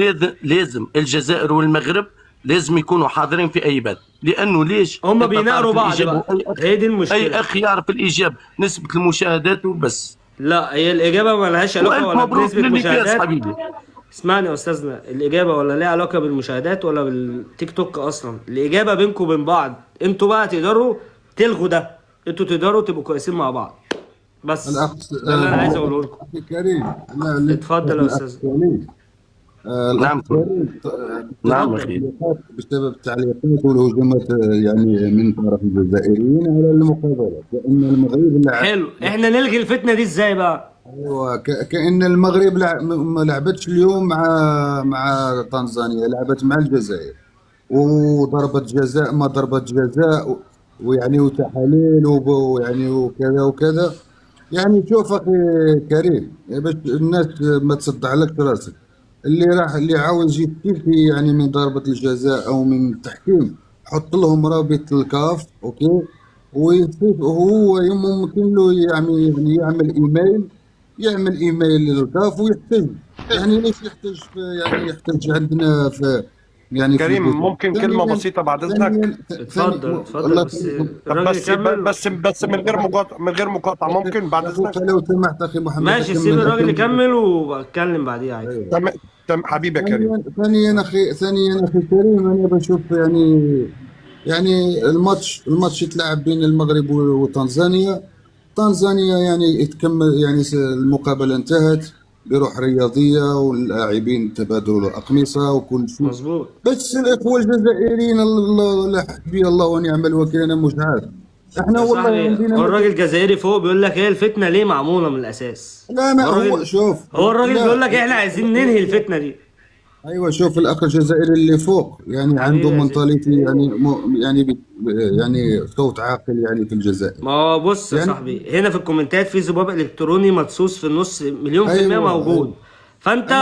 لازم الجزائر والمغرب لازم يكونوا حاضرين في اي بث، لانه ليش؟ هم بيناقروا بعض بقى، هي دي المشكله. اي اخ يعرف الاجابه، نسبه المشاهدات وبس. لا هي الاجابه ما لهاش علاقه ولا بنسبه المشاهدات. اسمعني يا استاذنا، الاجابه ولا ليها علاقه بالمشاهدات ولا بالتيك توك اصلا، الاجابه بينكم وبين بعض، انتوا بقى تقدروا تلغوا ده، انتوا تقدروا تبقوا كويسين مع بعض بس. ده اللي انا عايز اقوله لكم. اخي كريم، اتفضل يا استاذ. نعم نعم اخي. بسبب التعليقات والهجمات يعني من طرف الجزائريين على المقابلات، لان المغرب حلو، احنا نلغي الفتنه دي ازاي بقى؟ ايوه، كان المغرب ما لعبتش اليوم مع تنزانيا، لعبت مع الجزائر وضربت جزاء ما ضربت جزاء، ويعني وتحاليل ويعني وكذا وكذا. يعني شوف اخي كريم، باش الناس ما تصدعلكش راسك، اللي عاوز يستفي يعني من ضربة الجزاء او من التحكيم، حط لهم رابط الكاف، اوكي، وهو ممكن له يعمل ايميل للكاف ويحتج. يعني ليش يحتج يعني يحتج عندنا في يعني كريم في ممكن كلمة بسيطة بعد اذنك؟ اتفضل بس من غير مقاطعة ممكن بعد اذنك؟ لو سمحت اخي محمد. ماشي، سيب الراجل يكمل واتكلم بعديه عادي. تمام حبيبي يا كريم. ثانيا اخي كريم، انا بشوف يعني الماتش يتلعب بين المغرب وتنزانيا. تنزانيا يعني يتكمل، يعني المقابلة انتهت بروح رياضيه واللاعبين تبادلوا الاقمصه وكل شيء مظبوط. بس الاخوه الجزائريين الله حسبي الله ونعم الوكيل، انا مش عارف. احنا والله عندنا الراجل الجزائري فوق بيقول لك هي الفتنه ليه معموله من الاساس. لا ما هو شوف، هو الراجل بيقول لك احنا عايزين ننهي الفتنه دي. ايوه شوف الاخ الجزائري اللي فوق يعني عنده منطاليتي يعني صوت عاقل يعني في الجزائر. ما هو بص يا صاحبي، هنا في الكومنتات في ذباب الكتروني مدسوس في النص مليون في المية موجود. فانت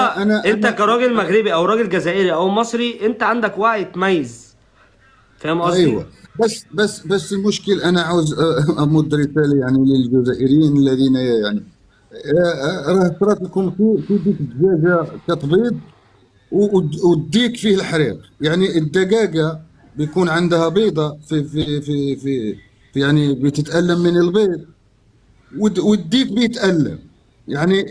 انت كراجل مغربي او راجل جزائري او مصري، انت عندك وعي تميز، فاهم قصدي؟ ايوه بس المشكل انا عاوز امد رساله يعني للجزائريين الذين يعني راه صرات لكم في ديك الدجاجه كتبيض والديك فيه الحريق. يعني الدجاجه بيكون عندها بيضه في يعني بتتألم من البيض، والديك بيتألم. يعني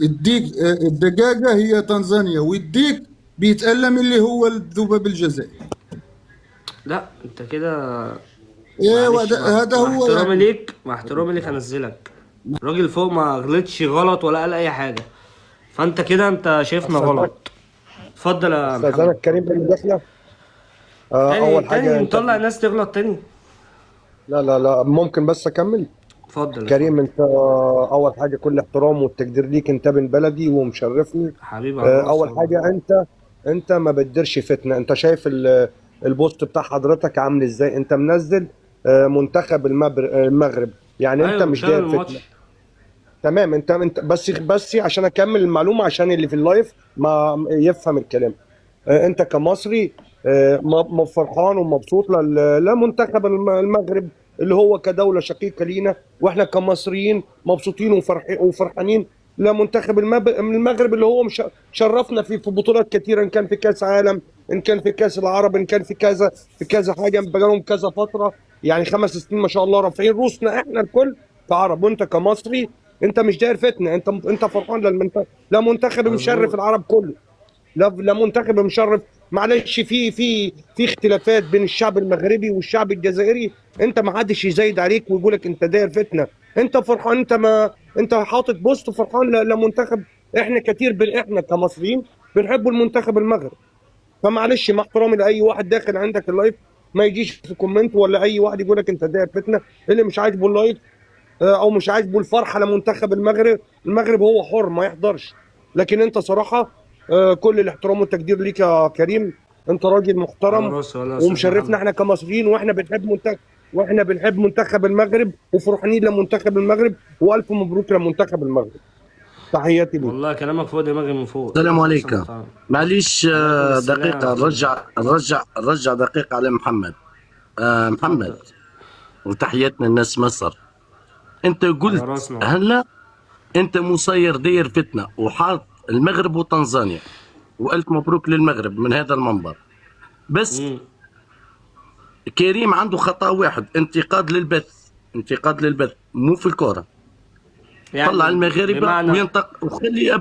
يديك الدقاقه هي تنزانيا، ويديك بيتألم اللي هو الذباب الجزائري. لا انت كده ايوه معلش، هذا مع هو احترامي يعني. ليك، مع احترامي ليك هنزلك. الراجل فوق ما غلطش غلط ولا قال اي حاجه، فانت كده انت شايفنا غلط. اتفضل يا محمد. استاذنك كريم بالمداخله. اول حاجه تاني نطلع الناس تغلط تاني. لا ممكن بس اكمل. اتفضل كريم انت اول حاجه كل احترام والتقدير ليك، انت ابن بلدي ومشرفني حبيبي. اول حاجه انت ما بتديرش فتنه. انت شايف البوست بتاع حضرتك عامل ازاي؟ انت منزل منتخب المغرب، يعني انت مش داير فتنه. تمام. انت بس عشان اكمل المعلومه عشان اللي في اللايف ما يفهم الكلام. انت كمصري فرحان ومبسوط لمنتخب المغرب اللي هو كدوله شقيقه لينا، واحنا كمصريين مبسوطين وفرحانين لمنتخب المغرب اللي هو شرفنا في بطولات كثيره، ان كان في كاس عالم، ان كان في كاس العرب، ان كان في كذا حاجه بقالهم كذا فتره، يعني 5 سنين ما شاء الله رافعين روسنا احنا الكل كعرب. وانت كمصري انت مش داير فتنه، انت فرحان لمنتخب مشرف العرب كله، لمنتخب مشرف. معلش في اختلافات بين الشعب المغربي والشعب الجزائري، انت ما حدش يزايد عليك ويقول لك انت داير فتنه. انت فرحان، انت حاطط بوست فرحان لمنتخب. احنا كتير احنا كمصريين بنحبوا المنتخب المغرب. فمعلش مع احترامي لاي واحد داخل عندك اللايف ما يجيش في كومنت ولا اي واحد يقول لك انت داير فتنه. اللي مش عاجبه اللايف او مش عاجبه الفرحه لمنتخب المغرب هو حر ما يحضرش. لكن انت صراحه كل الاحترام والتقدير ليك يا كريم، انت راجل محترم ومشرفنا احنا كمصريين، واحنا بنحب منتخب المغرب وفرحانين لمنتخب المغرب، والف مبروك لمنتخب المغرب. تحياتي ليك. والله كلامك فوق دماغي من فوق. السلام عليكم. معليش دقيقة، رجع دقيقة على محمد. محمد وتحياتنا لناس مصر. انت قلت هلا انت مسير داير فتنة وحاط المغرب وتنزانيا، والف مبروك للمغرب من هذا المنبر. بس كريم عنده خطأ واحد، انتقاد للبث مو في الكرة. يعني طلع المغاربة وينطق وخلي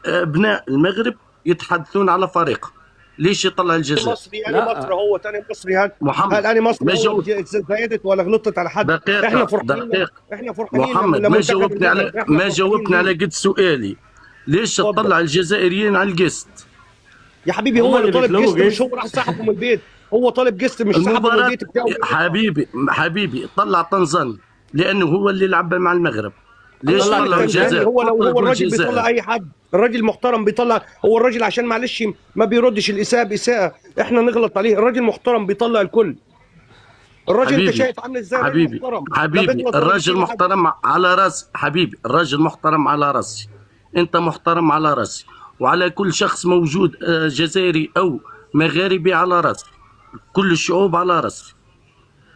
ابناء المغرب يتحدثون على فريق. ليش يطلع الجزائر؟ مصري انا مصري هو ثاني مصري. هل انا مصري زايدت ولا غلطت على حد؟ احنا فرحانين محمد ما جاوبتني على قد سؤالي. ليش تطلع الجزائريين على القسط؟ يا حبيبي هو اللي طالب قسط، مش هو راح سحبه من البيت. هو طالب قسط مش سحبه من البيت بتاعه. حبيبي طلع طنزاني لانه هو اللي لعب مع المغرب. ليش طلع الجزائر؟ هو الراجل بيطلع اي حد، الراجل محترم بيطلع. هو الراجل عشان معلش ما بيردش الاساءه باساءه احنا نغلط عليه. الراجل محترم بيطلع الكل. الراجل انت شايف عامل ازاي؟ حبيبي الراجل محترم على راسي. حبيبي الراجل محترم على راسي، انت محترم على راسي، وعلى كل شخص موجود جزائري او مغاربي على راسي، كل الشعوب على راسي.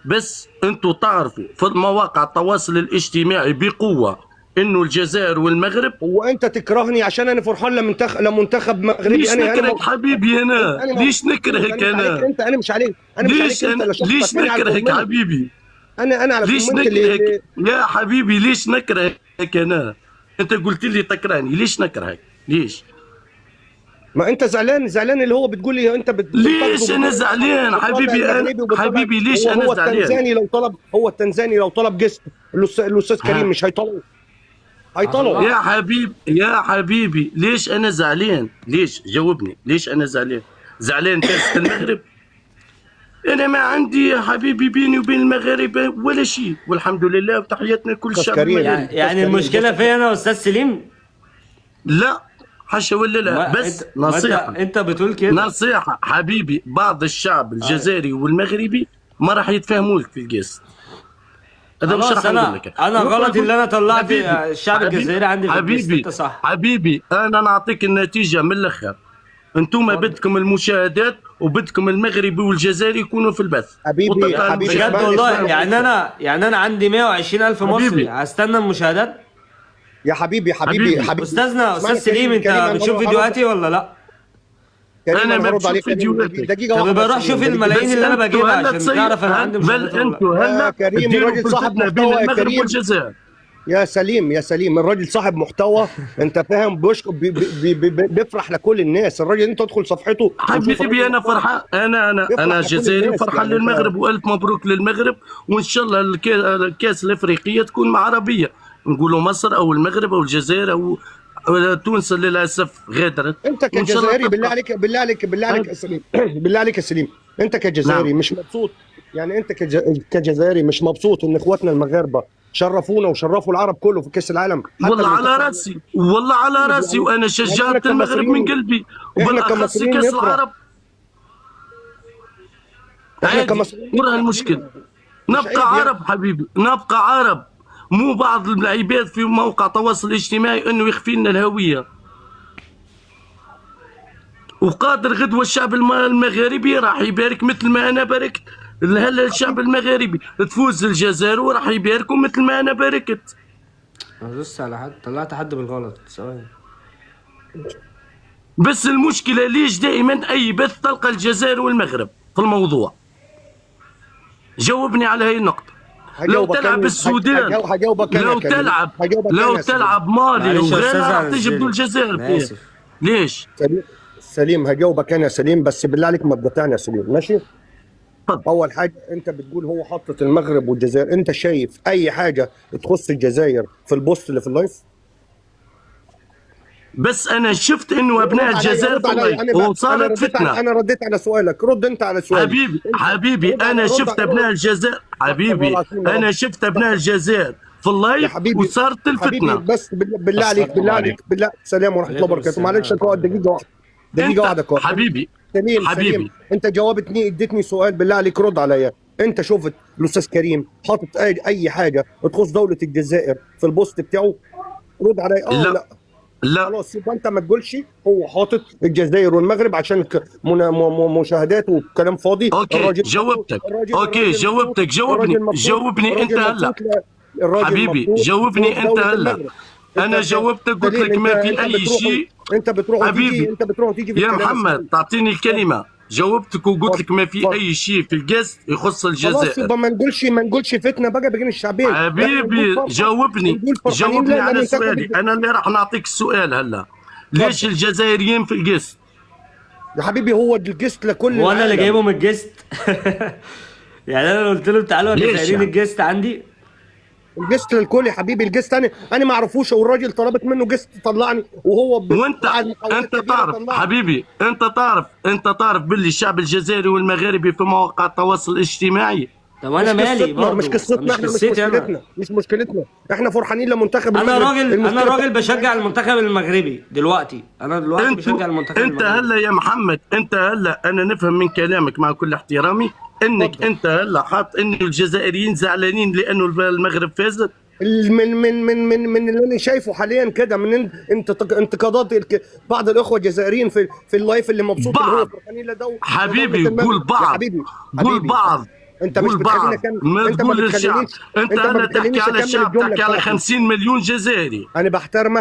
بس انتوا تعرفوا في مواقع التواصل الاجتماعي بقوه انه الجزائر والمغرب. هو انت تكرهني عشان انا فرحان لمنتخب مغربي؟ ليش نكرهك حبيبي؟ ليش نكرهك انا مش عليك. ليش نكرهك حبيبي؟ انا على ليش نكرهك يا حبيبي؟ ليش نكرهك انا؟ انت قلت لي تكرهني، ليش نكرهك؟ ليش؟ ما انت زعلان اللي هو بتقول لي انت ليش انا زعلان حبيبي ليش انا زعلان؟ هو التنزاني لو طلب قسط الاستاذ كريم مش هيطلعوا يا حبيبي ليش انا زعلان؟ ليش؟ جاوبني ليش انا زعلان؟ زعلان كاس المغرب؟ انا ما عندي يا حبيبي بيني وبين المغاربه ولا شيء، والحمد لله وتحياتنا لكل الشعب المغربي. يعني المشكله فيا انا استاذ سليم؟ لا حاشا ولا لا، بس نصيحة. انت بتقول كده نصيحة حبيبي، بعض الشعب الجزائري والمغربي ما راح يتفاهموا لك في القسط. هذا مش راح اقول لك انا غلط اللي انا طلعت الشعب الجزائري عندي في القسط. انت صح حبيبي، انا نعطيك النتيجة من الاخر. انتم بدكم المشاهدات وبدكم المغربي والجزائري يكونوا في البث. حبيبي بجد والله. يعني انا عندي 120,000 مصري هستنى المشاهدات. يا حبيبي استاذنا استاذ سليم، انت بتشوف فيديوهاتي ولا لا؟ انا برد عليك دقيقه واحده. طب بروح شوف الملايين اللي انا بجيبها عشان تعرف انا عندي مشاهدات ولا لا. هلا كريم الراجل صاحب محتوى يا كريم. يا سليم يا سليم، الراجل صاحب محتوى انت فاهم، بيفرح لكل الناس. الراجل انت تدخل صفحته حبيبي انا فرحان، انا جزائري فرحان للمغرب، والف مبروك للمغرب، وان شاء الله الكاس الافريقيه تكون مع عربيه، نقولوا مصر او المغرب او الجزائر او تونس للاسف غادرت. انت كجزائري بالله عليك يا سليم بالله عليك يا سليم، انت كجزائري مش مبسوط؟ يعني انت كجزائري مش مبسوط ان اخواتنا المغاربه شرفونا وشرفوا العرب كله في كاس العالم؟ والله على راسي، والله على راسي، وانا شجعت المغرب من قلبي، وبالاخص كاس العرب. وراها المشكل نبقى عرب حبيبي، نبقى عرب، مو بعض العباد في موقع التواصل الاجتماعي انه يخفي لنا الهويه. وقادر غدوه الشعب المغاربي راح يبارك مثل ما انا باركت. هلا الشعب المغاربي تفوز الجزائر وراح يباركوا مثل ما انا باركت. بص على حد طلعت حد بالغلط ثواني. بس المشكله ليش دائما اي بث تلقى الجزائر والمغرب في الموضوع؟ جاوبني على هاي النقطه. لو تلعب السودان، لو تلعب مالي وغيرها راح تجبدوا الجزائر. ليش؟ سليم هجاوبك انا سليم، بس بالله عليك ما تقطعني يا سليم ماشي؟ اول حاجه انت بتقول هو حطت المغرب والجزائر، انت شايف اي حاجه تخص الجزائر في البوست اللي في اللايف؟ بس انا شفت انه ابناء الجزائر في اللايف وصارت فتنه. انا رديت على سؤالك، رد انت على سؤالي. حبيبي انا شفت ابناء الجزائر، حبيبي انا شفت ابناء الجزائر في اللايف وصارت الفتنه. بس بالله عليك بالله السلام ورحمه الله وبركاته. معلش دقيقه واحده حبيبي سليم. انت جاوبتني اديتني سؤال، بالله عليك رد عليا. انت شفت الاستاذ كريم حاطط اي حاجه تخص دوله الجزائر في البوست بتاعه؟ رد عليا. لا خلاص يبقى انت ما تقولش هو حاطط الجزائر والمغرب عشان مشاهدات وكلام فاضي. جاوبتك. اوكي جاوبني انت هلا حبيبي، جاوبني انت هلا. انا جاوبتك قلت لك ما في اي شيء. انت بتروح وتيجي يا محمد تعطيني الكلمه. جاوبتك وقلت لك ما في اي شيء في القست يخص الجزائر. خلاص يبقى ما نقولش فتنه بقى بين الشعبين. حبيبي جاوبني على سؤالي. انا اللي راح نعطيك السؤال هلا. ليش الجزائريين في القست؟ يا حبيبي هو القست لكل وانا اللي جايبهم القست يعني انا قلت لهم تعالوا يا جزائريين القست عندي. الجست للكل يا حبيبي. الجست انا ما اعرفوش، والراجل طلبت منه جست طلعني وهو وانت تعرف حبيبي، انت تعرف باللي الشعب الجزائري والمغاربي في مواقع التواصل الاجتماعي. طب انا مالي برضه؟ مش قصتنا، مش مشكلتنا. احنا فرحانين لمنتخب المغرب. انا راجل بشجع المنتخب المغربي دلوقتي. بشجع المنتخب انت هلا يا محمد، انت هلا انا نفهم من كلامك مع كل احترامي انك انت هلا حاط انه الجزائريين زعلانين لانه المغرب فازت. من اللي انا شايفه حاليا كده، من انتقادات بعض الاخوه الجزائريين في اللايف اللي مبسوط اللي هو فرحانين لدو. حبيبي قول بعض، قول بعض. انت مش بتخليني ما تقول الشعب. انت هلا تحكي على الشعب، تحكي على 50 مليون جزائري. انا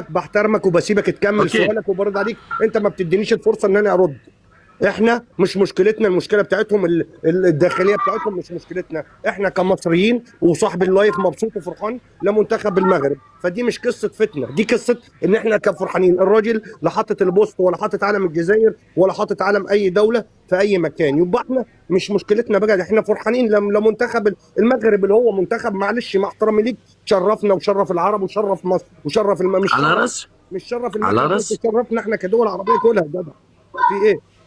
بحترمك وبسيبك تكمل سؤالك وبرد عليك. انت ما بتدينيش الفرصه ان انا ارد. احنا مش مشكلتنا المشكله بتاعتهم الداخليه بتاعتهم، مش مشكلتنا. احنا كمصريين وصاحب اللايف مبسوط وفرحان لمنتخب المغرب، فدي مش قصه فتنه، دي قصه ان احنا كفرحانين. الراجل لا حاطط البوست ولا حاطط علم الجزائر ولا حاطط علم اي دوله في اي مكان، يبقى احنا مش مشكلتنا بقى. احنا فرحانين لمنتخب المغرب اللي هو منتخب، معلش مع احترامي ليك، شرفنا وشرف العرب وشرف مصر وشرف مش على راس، مش شرف المغرب، شرفنا احنا كدول عربيه كلها. جدع في ايه؟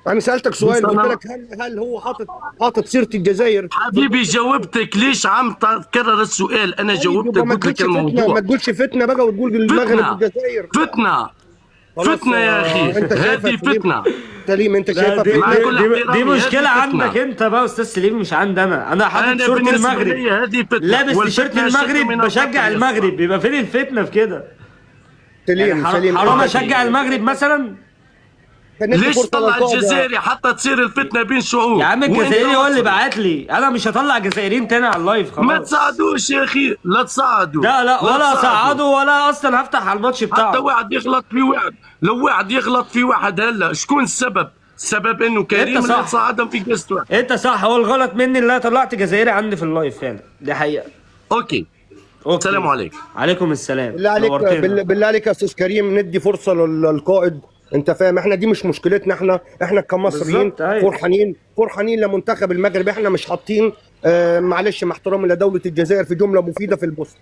أنا سألتك سؤال قلت لك هل هو حاطط سيرة الجزائر؟ حبيبي جاوبتك، ليش عم تكرر السؤال؟ أنا جاوبتك قلت لك الموضوع. ما تقولش فتنة بقى وتقول المغرب والجزائر. فتنة يا أخي، هذه فتنة. سليم أنت شايفها دي مشكلة عندك أنت بقى أستاذ سليم، مش عند أنا حاطط صورة المغرب، لابس تيشيرت المغرب، بشجع المغرب، بيبقى فين الفتنة في كده؟ سليم حرام أشجع المغرب مثلا؟ ليش طلع الجزائري حتى تصير الفتنه بين شعوب؟ يا عم الجزائري هو اللي بعت لي، انا مش هطلع جزائريين تاني على اللايف خلاص. ما تصعدوش يا اخي، لا تصعدوا. لا ولا صعدوا ولا اصلا هفتح على الماتش بتاعه. حتى واحد يغلط في واحد، لو واحد يغلط في واحد هلا شكون السبب؟ السبب انه كريم انت صح. صعدهم في جست واحد. انت صح، هو الغلط مني اللي انا طلعت جزائري عندي في اللايف فعلا، دي حقيقه. اوكي السلام عليكم. عليكم السلام. بالله عليك بالله عليك يا استاذ كريم ندي فرصه للقائد. انت فاهم احنا دي مش مشكلتنا، احنا كمصريين فرحانين لمنتخب المغرب. احنا مش حاطين معلش مع احترامي لدوله الجزائر في جمله مفيده في البوست،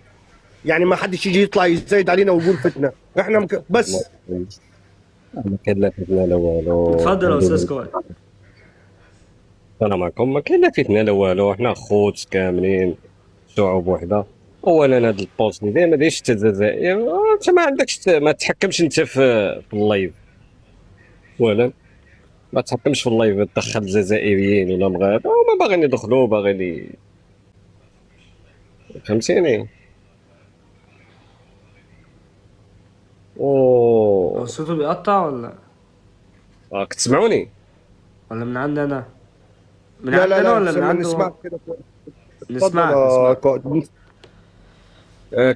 يعني ما حدش يجي يطلع يزايد علينا ويقول فتنه. احنا بس ما كان لا فتنه لا والو. اتفضل يا استاذ قائد. السلام عليكم. ما كاين لا فتنه لا والو، حنا خوت كاملين شعوب وحده. اولا هذا البوست اللي ما دايرش حتى الجزائر، انت ما عندكش ما تحكمش انت في اللايف، اولا ما تحكمش في اللايف تدخل الجزائريين ولا مغاربه هما باغيين يدخلوا باغيين فهمتيني. هو صوته بيقطع ولا كتسمعوني ولا من عندي انا؟ من لا عندنا لا ولا من عنده؟ نسمعك كده. نسمعك.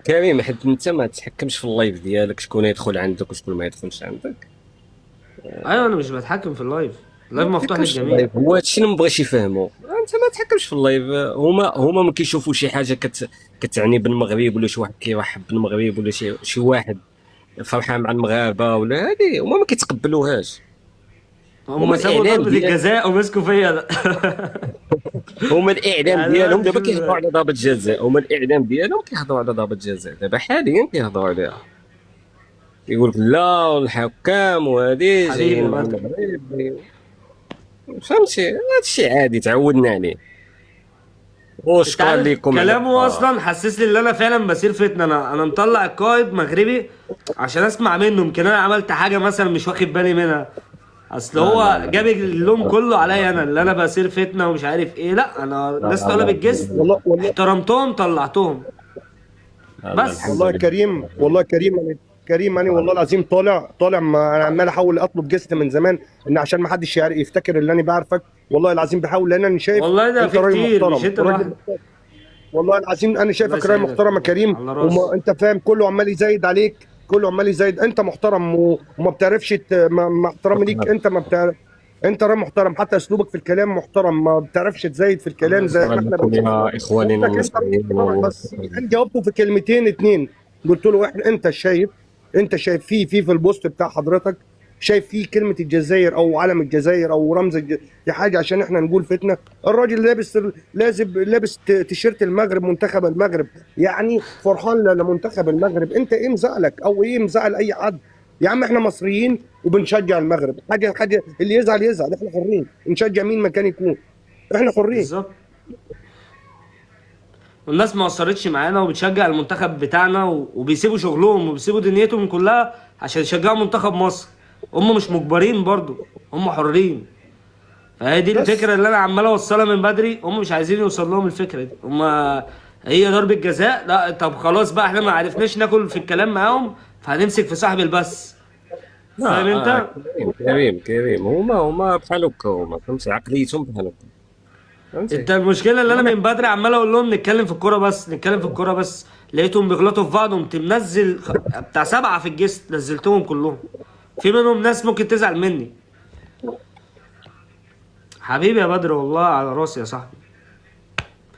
كريم، حيت انت ما تحكمش في اللايف ديالك شكون يدخل عندك وشكون ما يدخلش عندك. ايوه انا مش بتحكم في اللايف، اللايف مفتوح للجميع. هو هادشي اللي مبغاش يفهموا، انت ما تحكمش في اللايف. هما ما كيشوفوا شي حاجه كتعني بالمغرب ولا شي واحد كيرحب بالمغرب ولا شي واحد فرحان مع المغاربه ولا هادي، هما ما كيتقبلوهاش. هما سابوا ضربة الجزاء ومسكوا فيا. هما الاعلام ديالهم دابا كيهضروا على ضربة جزاء، هما الاعلام ديالهم كيهضروا على ضربة جزاء دابا حاليا كيهضروا عليها. يقول لك لا الحكام وهادي جايين مع المغرب، فهمتي؟ هادشي عادي تعودنا عليه. وشكرا لكم. كلامه اصلا حسس لي ان انا فعلا بصير فتنه. انا مطلع القائد مغربي عشان اسمع منه، يمكن انا عملت حاجه مثلا مش واخد بالي منها. اصل هو جاب اللوم كله عليا انا، اللي انا بصير فتنه ومش عارف ايه. لا انا الناس طالبه الجسم احترمتهم طلعتهم بس. والله كريم انا والله العظيم طالع ما انا عمال احاول اطلب جست من زمان، ان عشان ما حدش يفتكر ان انا بعرفك. والله العظيم بحاول، لان انا شايف والله ده انت راجل محترم. والله العظيم انا شايفك راجل محترم يا كريم، انت فاهم كله عمال يزايد عليك، كله عمال يزايد. انت محترم وما بتعرفش مع احترامي ليك، انت ما بتعرف، انت راجل محترم، حتى اسلوبك في الكلام محترم، ما بتعرفش تزايد في الكلام زي ما احنا بنقول يا اخواننا المصريين. بس انا جاوبته في كلمتين اتنين، قلت له انت شايف في البوست بتاع حضرتك شايف فيه كلمه الجزائر او علم الجزائر او رمز دي حاجه عشان احنا نقول فتنه. الراجل لابس تيشيرت المغرب، منتخب المغرب، يعني فرحان لمنتخب المغرب. انت ايه مزعلك او ايه مزعل اي حد؟ يا عم احنا مصريين وبنشجع المغرب، حاجه اللي يزعل، احنا حرين نشجع مين ما كان يكون، احنا حرين بالظبط. والناس ما قصرتش معانا وبتشجع المنتخب بتاعنا وبيسيبوا شغلهم وبيسيبوا دنيتهم كلها عشان يشجعوا منتخب مصر. هم مش مجبرين برضو، هم حرين. فهي دي الفكره اللي انا عمال اوصلها من بدري. هم مش عايزين يوصل لهم الفكره دي. هم هي ضربه جزاء، لا طب خلاص بقى احنا ما عرفناش ناكل في الكلام معاهم فهنمسك في صاحب البث. فاهم انت؟ كريم هما بحال هكا، هما فهمتي عقليتهم بحال هكا. انت المشكله اللي انا من بدري عمال اقول لهم نتكلم في الكوره بس، لقيتهم بيغلطوا في بعض. قمت منزل بتاع 7 في الجست، نزلتهم كلهم. في منهم ناس ممكن تزعل مني. حبيبي يا بدر والله على راسي يا صاحبي.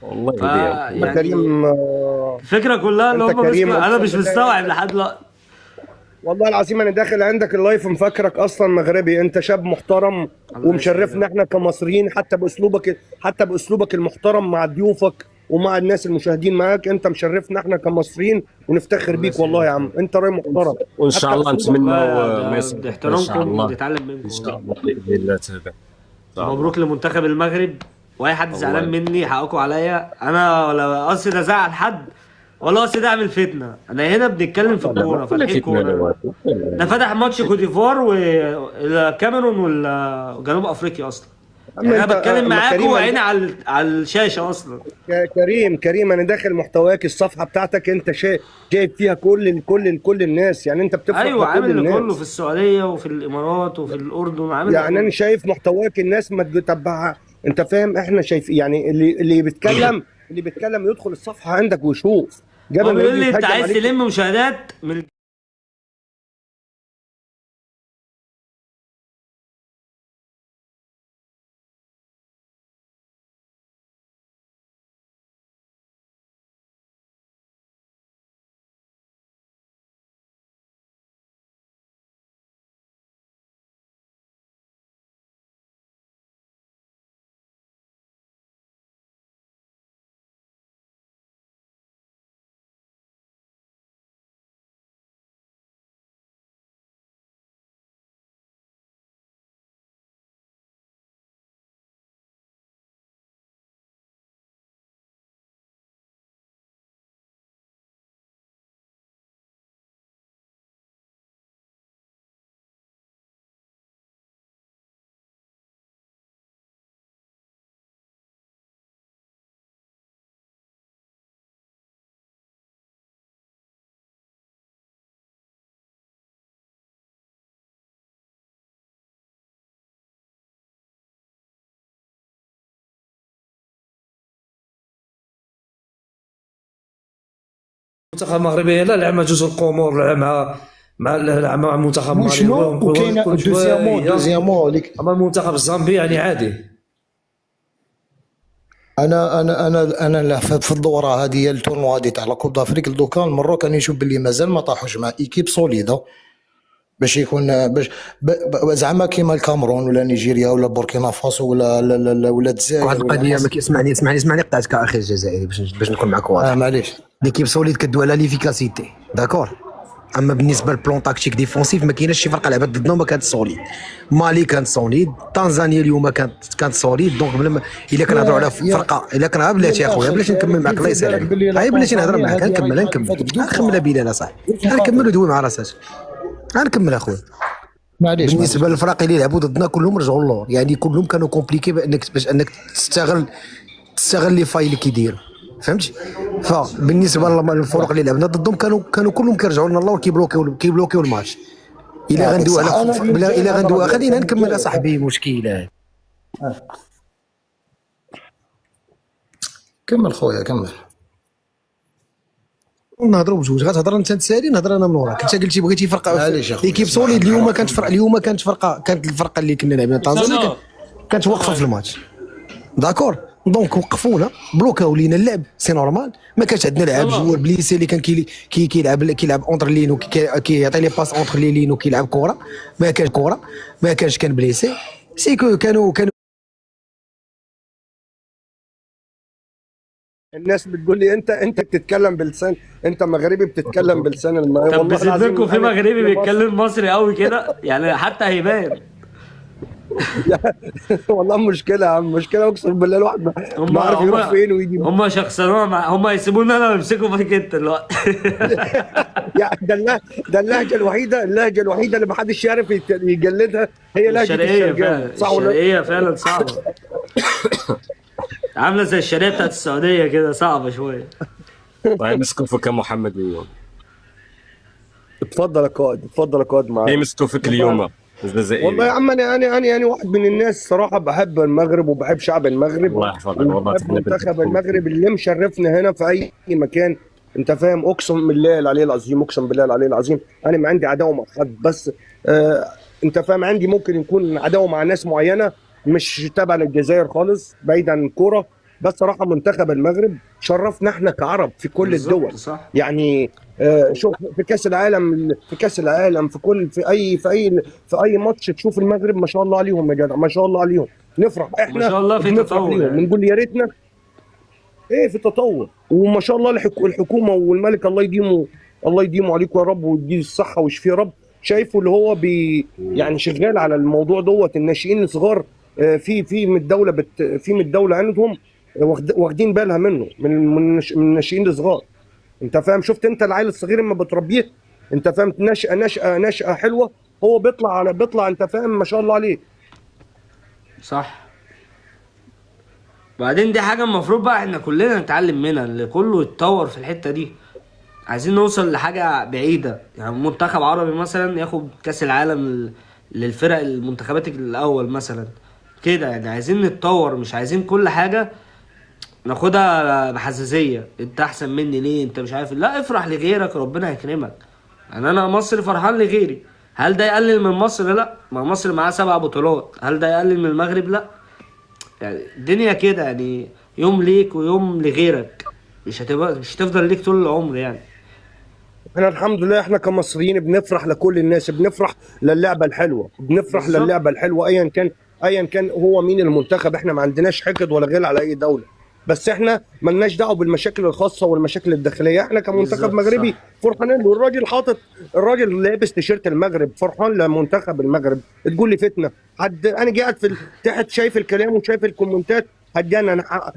والله يعني كريم الفكره كلها اللي هم انا مش مستوعب لحد دلوقتي. والله العظيم انا داخل عندك اللايف مفكرك اصلا مغربي. انت شاب محترم ومشرفنا احنا كمصريين، حتى باسلوبك المحترم مع ضيوفك ومع الناس المشاهدين معاك. انت مشرفنا احنا كمصريين ونفتخر بيك والله يا عم. انت راجل محترم، وان شاء الله نتمنى احترامكم ونتعلم منكم ان شاء الله باذن الله تعالى. مبروك لمنتخب المغرب. واي حد زعلان مني حقكم عليا، انا ولا قصدي ازعل حد ولا قصدي اعمل فتنه. انا هنا بنتكلم في الكوره، فاتحين كوره. ده فتح ماتش كوت ديفوار والكاميرون وجنوب افريقيا اصلا. يعني انا بتكلم معاكم وعيني على الشاشه اصلا. كريم انا داخل محتواك الصفحه بتاعتك، انت جايب فيها كل الناس، يعني انت بتفرح ايوه عامل كله في السعوديه وفي الامارات وفي الاردن، عامل يعني انا شايف محتواك الناس ما تتبعها. انت فاهم احنا شايف يعني اللي بيتكلم يدخل الصفحه عندك ويشوف. هو بيقول لي انت عايز تلم مشاهدات من المنتخب المغربي لا لعب مع جزر القمر، لعب مع منتخب مالي وشنو وكاين دوزيامون ليك اما المنتخب الزامبي يعني عادي. انا في الدوره هذه التورنوا هذه تاع لا كوب دافريك دوكا المروك راني نشوف باللي مازال ما طاحوش مع ايكيب سوليده باش يكون زعما كيما الكاميرون ولا نيجيريا ولا بوركينا فاسو ولا الجزائر. واحد القضيه اسمعني قطعتك اخي الجزائري باش نكون معك واضح. معليش ليكيب سوليد كدوي على ليفيكاسيتي داكور، اما بالنسبه للبلون تاكتيك ديفونسيف ما كايناش شي فرقه لعبت ضدنا وما كانت سوليد. مالي كانت سوليد، تنزانيا اليوم كانت سوليد. دونك الا كنهضروا على فرقه، الا كنهضر بلاتي اخويا بلاش نكمل معك الله يسهل عليك. بلاتي نهضر معك نكمل نكمل بلال اصاحبي نكمل ودوي مع راسك غنكمل اخويا. معليش بالنسبه للفرق اللي لعبوا ضدنا كلهم رجعوا اللور، يعني كلهم كانوا كومبليكي باش انك تستغل لي فاي اللي كيديروا فهمتي. فبالنسبه للفرق اللي لعبنا ضدهم كانوا كلهم كيرجعوا لنا اللور كيبلوكيو الماتش. الا غندوي على الا غندوي خلينا نكمل اصاحبي مشكله. كمل خويا كمل. نهضروا بجوج، غتهضر انت تسالي نهضر انا من وراك. انت قلتي بغيتي فرقه ليكيب سوليد. اليوم كانت الفرقه اللي كنا لعبنا تنزانيا كانت واقفه في الماتش داكور. دونك وقفونا بلوكاو لينا اللعب سي نورمال. ما كانش عندنا لاعب جوار بليسي اللي كان كيلعب اونتر لين وكيعطي لي باس اونتر لي لين وكيلعب كره. ما كانش كان بليسي سي كانوا الناس بتقول لي انت بتتكلم بلسان، انت مغربي بتتكلم بلسان المغرب. طب بيزيد لكم في مغربي بيتكلم مصري قوي كده يعني حتى هيبان. والله مشكله يا عم، مشكله اقسم بالله. الواحد ما عارف يروح فين ويجي. هم شخصنوها هم يسيبونا انا ويمسكوا فيك انت دلوقتي. ده اللهجه الوحيده اللي ما حدش يعرف يجلدها هي لهجه الشرقيه. صح ولا الشرقيه فعلا صعبه. عامله زي الشرقيه بتاعت السعوديه كده، صعبه شويه. طيب مسكوا فيك يا محمد اليوم. اتفضل يا قائد معاك. ايه مسكوا فيك اليوم الجزائري؟ والله يا عم انا واحد من الناس صراحه بحب المغرب وبحب شعب المغرب. الله يحفظك والله. بحب منتخب المغرب اللي مشرفنا هنا في اي مكان. انت فاهم؟ اقسم بالله العلي العظيم انا ما عندي عداوه مع حد، بس انت فاهم عندي ممكن يكون عداوه مع ناس معينه مش تابعه للجزائر خالص بعيد عن الكوره. بس صراحه منتخب المغرب شرفنا احنا كعرب في كل الدول. صح. يعني شوف في كاس العالم في اي ماتش تشوف المغرب ما شاء الله عليهم يا جدع، ما شاء الله عليهم. نفرح احنا ما شاء الله في تطور يعني. بنقول يا ريتنا في تطور. وما شاء الله الحكومه والملك الله يديمه عليكم يا رب ويديه الصحه ويشفيه يا رب. شايفه اللي هو يعني شغال على الموضوع دوت. الناشئين الصغار في من الدوله عندهم واخدين بالها منه من الناشئين الصغار. انت فاهم؟ شفت انت العيل الصغير لما بتربيه انت فاهم نشأة حلوه، هو بيطلع انت فاهم ما شاء الله عليه. صح. بعدين دي حاجه المفروض بقى احنا كلنا نتعلم منها، اللي كله يتطور في الحته دي. عايزين نوصل لحاجه بعيده، يعني منتخب عربي مثلا ياخد كاس العالم للفرق المنتخبات الاول مثلا كده. يعني عايزين نتطور، مش عايزين كل حاجه ناخدها بحساسيه. انت احسن مني ليه؟ انت مش عارف. لا، افرح لغيرك ربنا يكرمك. يعني انا مصري فرحان لغيري، هل ده يقلل من مصر؟ لا. ما مصر معاه 7 بطولات، هل ده يقلل من المغرب؟ لا. يعني الدنيا كده، يعني يوم ليك ويوم لغيرك، مش هتفضل ليك طول العمر. يعني احنا الحمد لله احنا كمصريين بنفرح لكل الناس، بنفرح للعبه الحلوه، بنفرح للعبه الحلوه ايا كان هو مين المنتخب. احنا ما عندناش حقد ولا غل على اي دوله، بس احنا مالناش دعوه بالمشاكل الخاصه والمشاكل الداخليه. احنا كمنتخب مغربي فرحانين. والراجل لابس تيشيرت المغرب فرحان لمنتخب المغرب. تقول لي فتنه انا قاعد في تحت شايف الكلام وشايف الكومنتات هتجنن. انا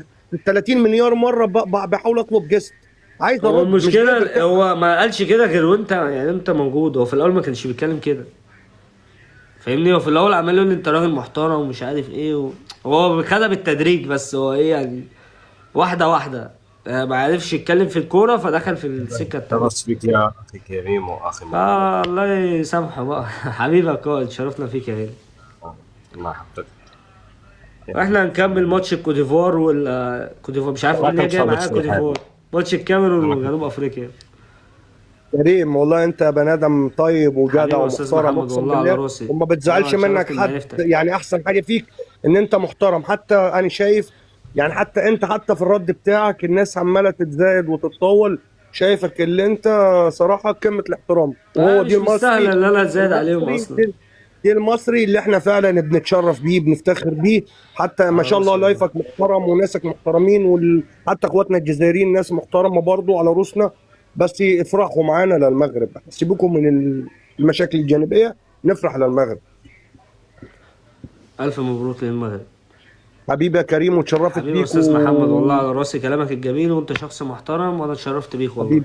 30 مليار مره بحاول اطلب جست. عايز هو المشكله هو ما قالش كده غير وانت يعني انت موجود. هو في الاول ما كانش بيتكلم كده، فاهمني؟ هو في الاول عمال يقول لي انت راجل محترم ومش عارف ايه هو خدها بالتدريج، بس هو ايه يعني واحده ما عرفش يتكلم في الكوره فدخل في السكه التانيه. ترص فيك يا اخي كريم واخي الله يسامحه بقى. حبيبك قائد، شرفنا فيك يا غالي. الله يحفظك. واحنا هنكمل ماتش الكوتيفوار مش عارف مين جاي معايا. كوتيفوار ماتش الكاميرون وجنوب افريقيا. كريم والله انت بني ادم طيب وجدع حبيبي يا استاذ ومحترم محمد اقسم والله على بالله، راسي. وما بتزعلش أنا منك اتشرفت حد. بمعرفتك. يعني احسن حاجه فيك ان انت محترم. حتى انا شايف يعني حتى انت حتى في الرد بتاعك الناس عماله تتزايد وتتطول، شايفك اللي انت صراحه قمه الاحترام. وهو مش دي مستاهل ان انا اتزايد عليهم المصري اصلا. دي المصري اللي احنا فعلا بنتشرف بيه بنفتخر بيه. حتى ما شاء الله لايفك محترم وناسك محترمين، حتى اخواتنا الجزائريين ناس محترمه برضو على روسنا. بس افرحوا معانا للمغرب، سيبكم من المشاكل الجانبيه، نفرح للمغرب. الف مبروك للمغرب حبيبي يا كريم وتشرفت حبيبي بيك يا استاذ محمد والله على راسي. كلامك الجميل وانت شخص محترم وانا اتشرفت بيك والله.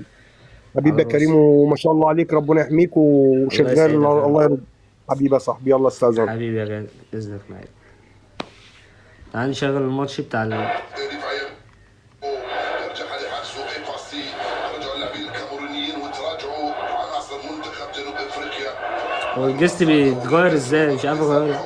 حبيبي يا كريم وما شاء الله عليك، ربنا يحميك وشغال. الله يرضى. حبيبي يا صاحبي يلا استاذن. حبيبي يا غالي اذنك معايا. تعال نشغل الماتش بتاع هو الجست بيتغير ازاي؟ مش عارف اغيره.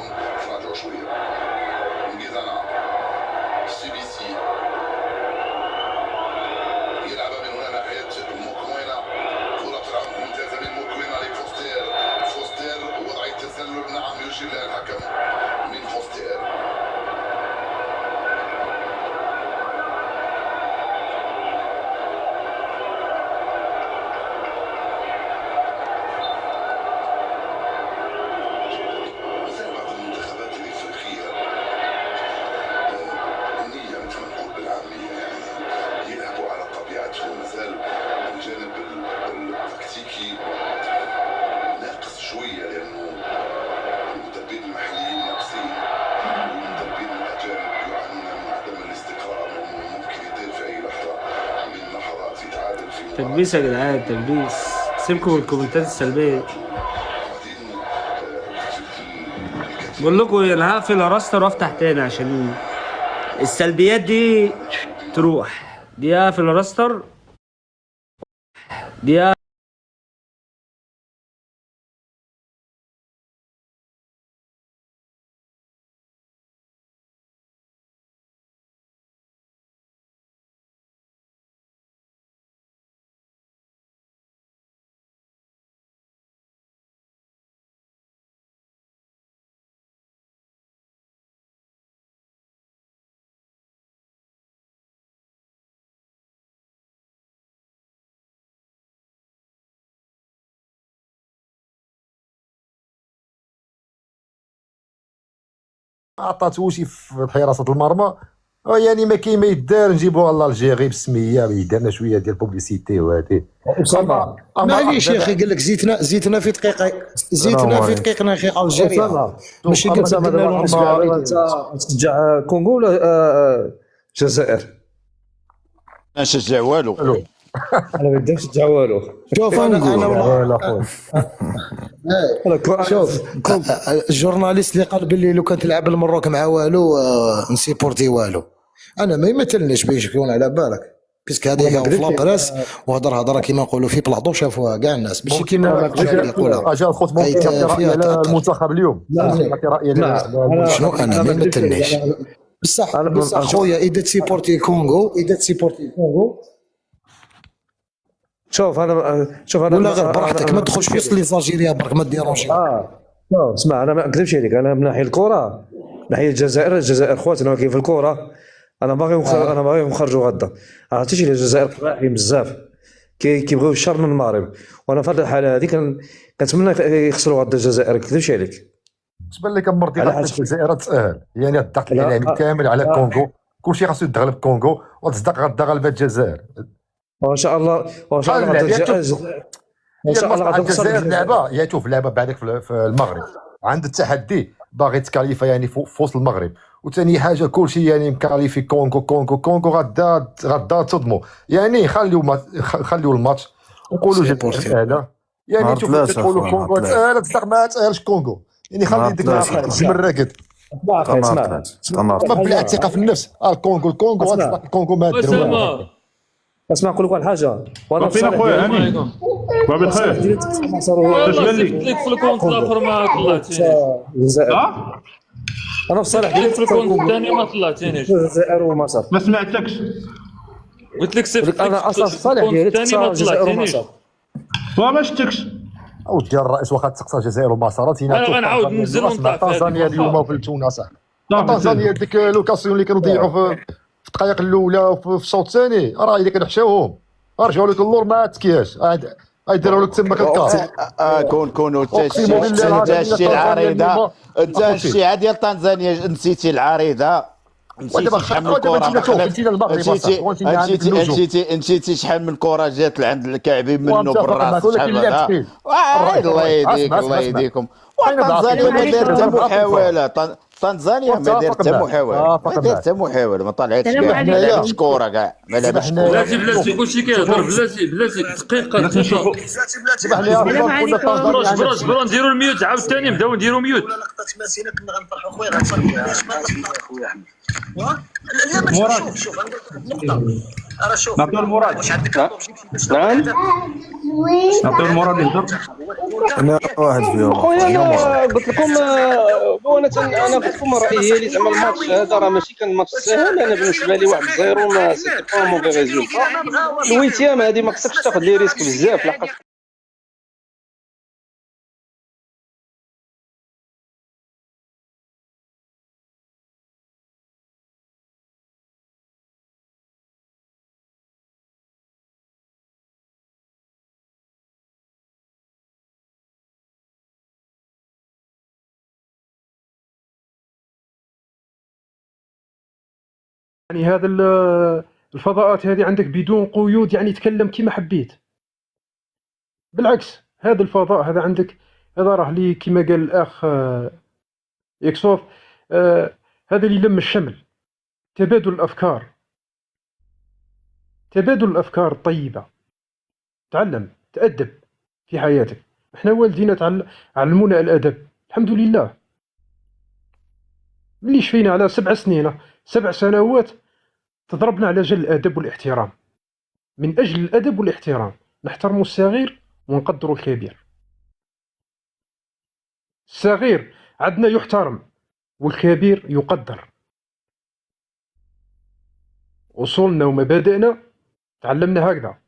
تكبيس يا جدعان تكبيس. سيبكم من الكومنتات السلبيه. بقول لكم انا هقفل راستر وافتح تاني عشان السلبيات دي تروح. دي هقفل راستر دي عطاتوش في حراسه المرمى. يعني ما كاين ما يدار، نجيبوها لالجيري بالسميه يدير شويه ديال بوبليسيتي وهادي. معليش يا اخي قال لك زيتنا في دقيقه، زيتنا في دقيقه يا اخي الجيريا. ماشي قلت تشجع كونغو ولا الجزائر؟ ما نشجع والو. انا ما بديتش نشجع والو. شوف شوف الجورناليست اللي قال باللي لو كان تلعب المروك مع والو نسيبورتي والو، انا ما يمثلنيش باش يكون على بالك، بيسك هذيك في لابريس وهضر كيما نقولوا في بلاطو شافوها كاع الناس ماشي كيما يقولها. اجا الخوت ممكن يعطي راي على المنتخب اليوم. يعطي راي شنو انا ما يمثلنيش بصح خويا اذا تسيبورتي كونغو شوف انا ولا غير براحتك ما تدخلش في وسط لي زالجيريا برك ما ديرونجي. اسمع انا ما نكذبش عليك، انا من ناحيه الكره ناحيه الجزائر خواتنا ولكن في الكره انا باغي نخرجوا غدا. عرفتي شي الجزائر قاعدين بزاف كيبغيو الشر من المغرب، وانا في هذه الحاله هذه كنتمنى يخسروا غدا الجزائر. ما نكذبش عليك تبان لك مرضي الجزائر تسهل، يعني الضغط الاعلامي كامل على كونغو، كلشي خاصو يتغلب كونغو وتصدق غدا غلبه الجزائر وان شاء الله غدا الجزائر لعبه. يعني شوف لعبه بعدك في المغرب عند التحدي باغي تكاليفا يعني في وسط المغرب، وثاني حاجه كلشي يعني مكاليفي كونغو غدا تصدموا. يعني خليو الماتش ونقولوا جد سهله. يعني شوف تقولوا كونغو تسهل تصدق ما تسهلش كونغو، يعني خلي ديك الراكد ما بلا ثقه في النفس. الكونغو ما ديروا. اسمع نقول لك واحد الحاجه، وانا فين اخويا هاني بابي الخير اش قال لك في الكونت الاخر ما طلعتيش. انا في صالح قلت في الكونت الثاني ما طلعتينيش. الجزائر ومصر ما سمعتكش. قلت لك سيف انا اصلا في صالح ديالي الثاني ما طلعتينيش. وما شفتكش. اودي الرئيس واخا تسقسى الجزائر ومسارات هنا انا غنعاود ننزل ونطلع في تنزانيا هذه اليوم في تونس صافي تنزانيا ديك لوكاسيون اللي كانوا ضيعوا في الدقائق الاولى وفي الشوط الثاني راه اذا كنحشاوهم رجعوا لك اللور ما تكياش يديروا لك تما كالكاس كونوا انت الشيء العريضه انت الشيعه ديال تنزانيا نسيتي العريضه نسيتي شحال من كره نسيتي شحال من كره جات لعند الكعبي منه بالراس شحال هذا الله يهديك الله يهديكم. تنزانيا ما دارت حتى محاوله تنزانيا ما دارت حتى محاوله ما دارت حتى محاوله ما طلعتش كاع ما لعبتش كوره كاع ما لعبتش كوره. بلاتي كلشي كيهضر بلاتي دقيقه صبروا نديروا الميوت عاوتاني نبداو نديروا ميوت. مسيره كنا غنفرحوا خويا غنفرحوا خويا احمد لا شوف راه شوف نعطيو المراد واش عندك نعم نعطيو المراد يهضر. انا واحد فيهم خويا انا قلت لكم انا قلت لكم رايي ديالي زعما الماتش هذا راه ماشي كان ماتش ساهل. انا بالنسبه لي 1-0 ما سيتي با موفي ريزولتا. الويتيام هذه ما خصكش تاخذ لي ريسك بزاف لحقاش يعني هذا الفضاءات هذه عندك بدون قيود، يعني تكلم كيما حبيت. بالعكس هذا الفضاء هذا عندك هذا راه لي كيما قال الاخ يكسوف هذا اللي يلم الشمل. تبادل الافكار، تبادل الافكار الطيبه. تعلم تأدب في حياتك. احنا والدينا علمونا الادب الحمد لله. ملي شفينا على 7 سنين 7 سنوات تضربنا على جل الادب والاحترام. من اجل الادب والاحترام نحترم الصغير ونقدر الكبير. الصغير عندنا يحترم والكبير يقدر. أصولنا ومبادئنا تعلمنا هكذا،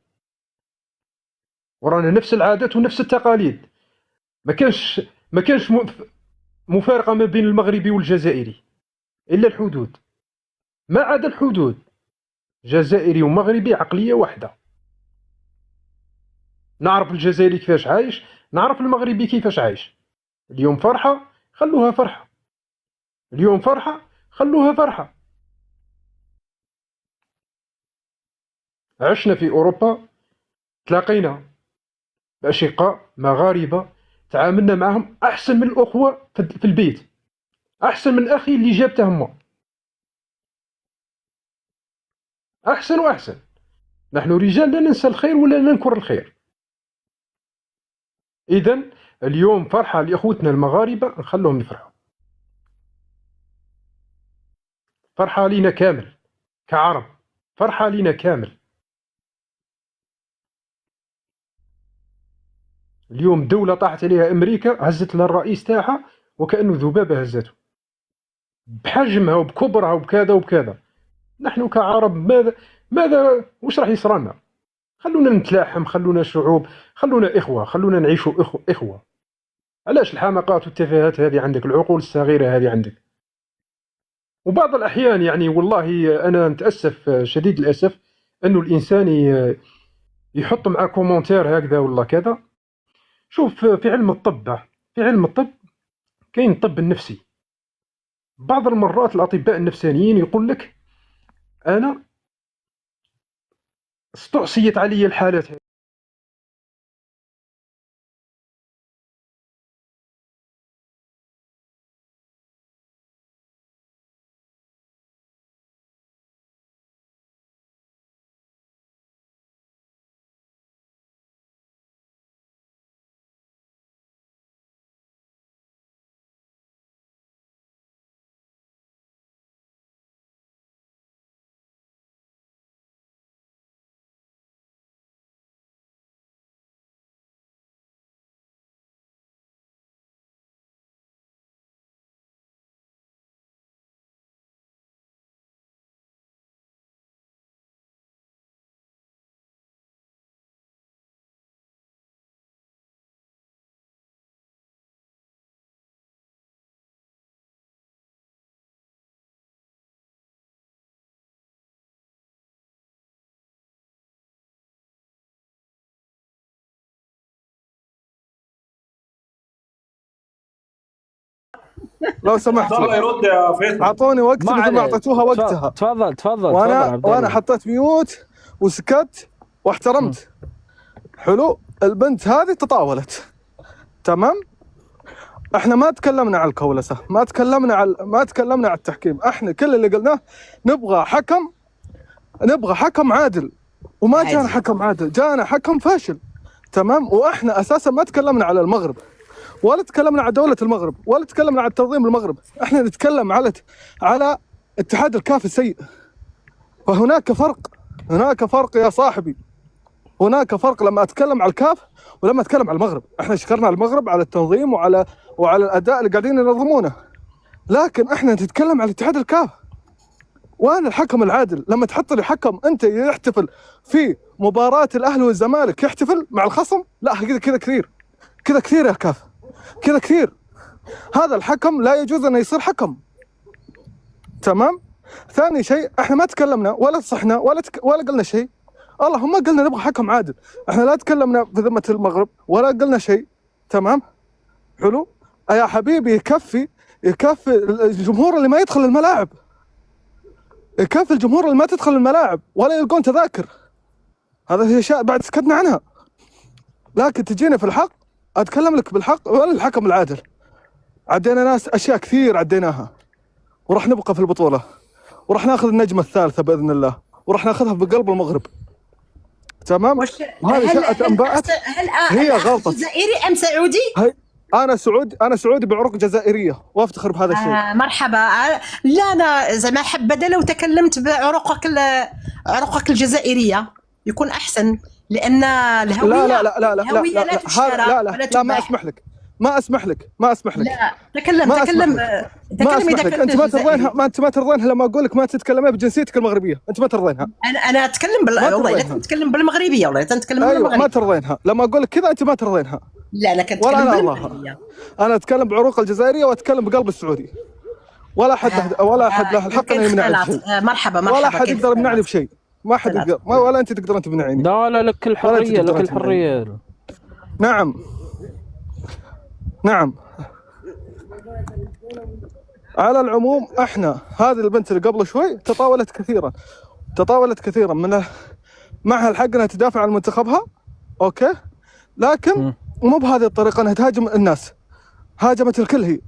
ورانا نفس العادات ونفس التقاليد. ما كانش مفارقة ما بين المغربي والجزائري إلا الحدود. ما عدا الحدود جزائري ومغربي عقلية واحدة. نعرف الجزائري كيفاش عايش، نعرف المغربي كيفاش عايش. اليوم فرحة خلوها فرحة، اليوم فرحة خلوها فرحة. عشنا في أوروبا، تلاقينا بأشقاء مغاربة تعاملنا معهم أحسن من الأخوة في البيت، أحسن من أخي اللي جابته هما، أحسن وأحسن. نحن رجال لا ننسى الخير ولا ننكر الخير. إذن اليوم فرحة لإخوتنا المغاربة نخلوهم يفرحوا، فرحة لينا كامل كعرب، فرحة لينا كامل. اليوم دولة طاحت عليها أمريكا هزت لها الرئيس تاعها وكأنه ذبابة هزته بحجمها وبكبرها وبكذا وبكذا. نحن كعرب ماذا وش راح يصرالنا؟ خلونا نتلاحم، خلونا شعوب، خلونا إخوة، خلونا نعيشوا إخوة. علاش الحماقات والتفاهات هذه عندك، العقول الصغيرة هذه عندك؟ وبعض الأحيان يعني والله أنا نتأسف شديد الأسف أنه الإنسان يحط مع كومنتير هكذا ولا كذا. شوف في علم الطب، في علم الطب كاين الطب النفسي. بعض المرات الأطباء النفسانيين يقول لك أنا استعصيت علي الحالات لو سمحت الله يرد يا فيصل. اعطوني وقت ما مثل ما عليك. اعطيتوها وقتها. تفضل تفضل وانا حطيت ميوت وسكت واحترمت. حلو. البنت هذه تطاولت، تمام. احنا ما تكلمنا على الكولسه، ما تكلمنا على التحكيم. احنا كل اللي قلناه نبغى حكم عادل، وما جانا حكم عادل، جانا حكم فاشل، تمام. واحنا اساسا ما تكلمنا على المغرب، ولا تكلمنا على دولة المغرب، ولا تكلمنا على تنظيم المغرب. احنا نتكلم على اتحاد الكاف السيء. فهناك فرق يا صاحبي، هناك فرق لما اتكلم على الكاف ولما اتكلم على المغرب. احنا شكرنا المغرب على التنظيم وعلى الاداء اللي قاعدين ينظمونه، لكن احنا نتكلم على اتحاد الكاف. وانا الحكم العادل لما تحط لي حكم انت يحتفل في مباراة الاهلي والزمالك، يحتفل مع الخصم، لا كذا كثير يا كاف، كذا كثير. هذا الحكم لا يجوز انه يصير حكم، تمام. ثاني شيء، احنا ما تكلمنا ولا صحنا ولا قلنا شيء. اللهم قلنا نبغى حكم عادل. احنا لا تكلمنا في ذمة المغرب ولا قلنا شيء، تمام. حلو. يا حبيبي يكفي الجمهور اللي ما يدخل الملاعب، يكفي الجمهور اللي ما تدخل الملاعب ولا يلقون تذاكر. هذا اشياء بعد سكتنا عنها، لكن تجينا في الحق اتكلم لك بالحق. ولا الحكم العادل، عدينا ناس اشياء كثير عديناها، وراح نبقى في البطوله، وراح ناخذ النجمه الثالثه باذن الله، وراح ناخذها بقلب المغرب، تمام. وهذه شاءت انباءت هي غلطه. جزائري ام سعودي؟ انا سعودي بعروق جزائريه وافتخر بهذا الشيء. مرحبا. لا انا زعما حبذا لو تكلمت بعروقك الجزائريه يكون احسن، لان الهويه الهويه لا تشترى ولا تباع. ما اسمح لك. لا تكلم اذا كنت انت ما ترضينها لما اقول لك ما تتكلمي بجنسيتك المغربيه، انت ما ترضينها. انا اتكلم والله لا تتكلم بالمغربيه، والله تتكلم بالمغربيه. ما ترضينها لما اقول لك كذا، انت ما ترضينها. لا انا كنتكلم بالمغربيه. انا اتكلم بعروق الجزائريه واتكلم بقلب السعودي. ولا احد له الحق انه يمنعني بشيء. مرحبا. ولا احد يقدر يمنعني بشيء، ما حد يقدر، ولا انت تقدر تمنعني. لا لك الحريه. نعم. على العموم احنا هذه البنت اللي قبل شوي تطاولت كثيرا من معها الحق انها تدافع عن منتخبها، اوكي، لكن مو بهذه الطريقه انها تهاجم الناس. هاجمت الكل، هي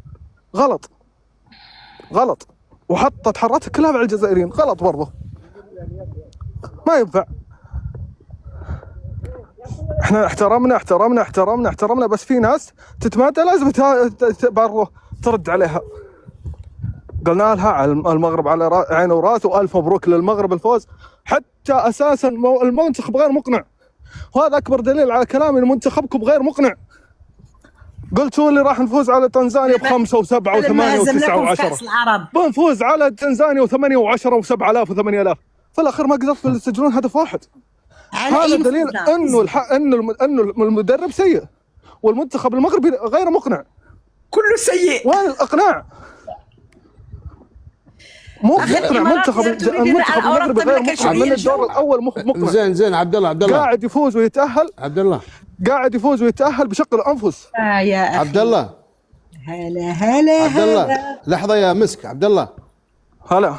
غلط، وحطت حرتها كلها على الجزائريين، غلط برضه، ما ينفع. احنا احترمنا، بس في ناس تتمادى لازم برضه ترد عليها. قلنا لها على المغرب على عينه وراس، والف مبروك للمغرب الفوز. حتى اساسا المنتخب غير مقنع، وهذا اكبر دليل على كلامي ان منتخبكم غير مقنع. قلت شو اللي راح نفوز على تنزانيا ب5 و7 و8 و9 و10، بنفوز على تنزانيا و8 و10 و7000 و8000، في الاخير ما قدرتوا تسجلون هدف واحد. هذا دليل انه المدرب سيء، والمنتخب المغربي غير مقنع، كله سيء. وين الاقناع؟ مو مقنع. المنتخب المغربي غير مقنع من الدور الاول، مقنع. زين عبد الله قاعد يفوز ويتاهل. قاعد يفوز ويتاهل بشق الانفس. يا أخي. عبد الله هلا عبد الله، لحظه يا مسك. عبد الله، هلا.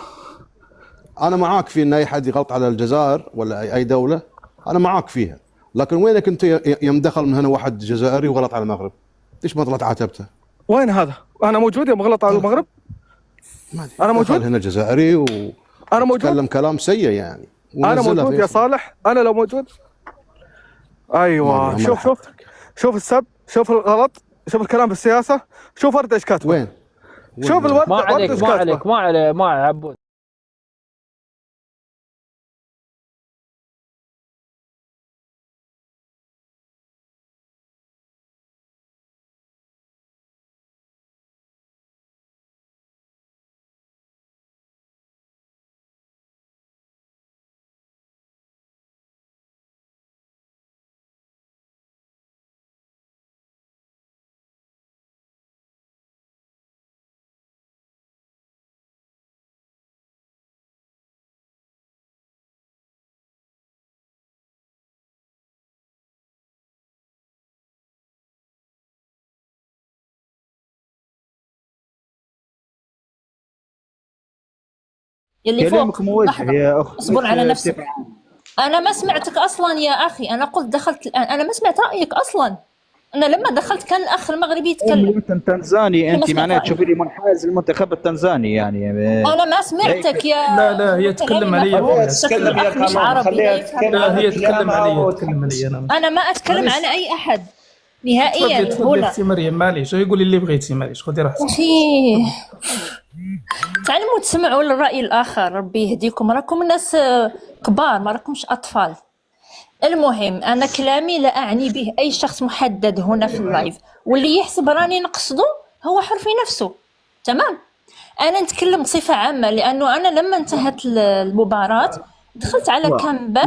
انا معاك في ان اي حد يغلط على الجزائر ولا اي دوله، انا معاك فيها، لكن وينك انت يوم دخل من هنا واحد جزائري وغلط على المغرب؟ ليش ما طلعت عاتبته؟ وين هذا؟ انا موجود يوم غلط على المغرب؟ انا موجود هنا جزائري انا موجود، تكلم كلام سيء يعني. انا موجود يا صالح، انا لو موجود. ايوه، شوف السب، شوف الغلط، شوف الكلام بالسياسه، شوف ورده ايش كاتبه. وين؟ شوف الورده. ما عليك ما عبود. يلي فوق كلامك موجه لحظة. يا اخت. اصبر على نفسك. انا ما سمعتك اصلا يا اخي، انا قلت دخلت الان، انا ما سمعت رايك اصلا. انا لما دخلت كان الاخ المغربي يتكلم. انت تنزاني، انت سمعت معناها رأيك. تشوفي لي منحاز المنتخب التنزاني يعني. انا ما سمعتك يا لا هي تتكلم عليا. مش عربي. لا هي تتكلم عليا. انا ما اتكلم على اي احد نهائيا. تفضلي اختي مريم، معليش قولي اللي بغيتي، معليش خذي راحتك. اخي تعلموا تسمعوا للراي الاخر، ربي يهديكم، راكم ناس كبار ما راكمش اطفال. المهم انا كلامي لا اعني به اي شخص محدد هنا في اللايف، واللي يحسب راني نقصده هو حر في نفسه. تمام. انا نتكلم بصفه عامه، لانه انا لما انتهت المباراه دخلت على كم بث.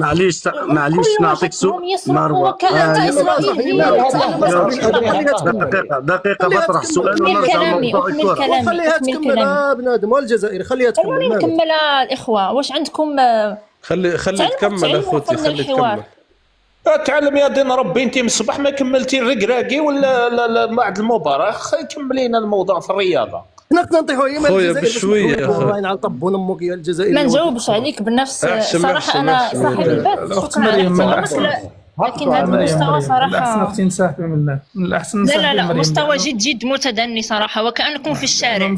معليش نعطيك سؤال مروه. دقيقه بطرح سؤال ونرجع لموضوع الكره. خليها تكمل بنادم والجزائري، خليها تكمل. نكمل الاخوه، واش عندكم؟ خلي تكمل اخوتي، خلي تكمل. تعلم يا دين ربي، انت من الصباح ما كملتي الركراكي ولا بعد المباراه، كملينا الموضوع في الرياضه. حنا كنا نطيحوا هي خويا بشويه. والله نعم طبوا امك يا الجزائري. ما نجاوبش عليك بنفس صراحه. انا صاحب البث لكن هذا المستوى صراحه الاحسن اختي نساحبي من الاحسن. لا مستوى جد متدني صراحه، وكانكم في الشارع.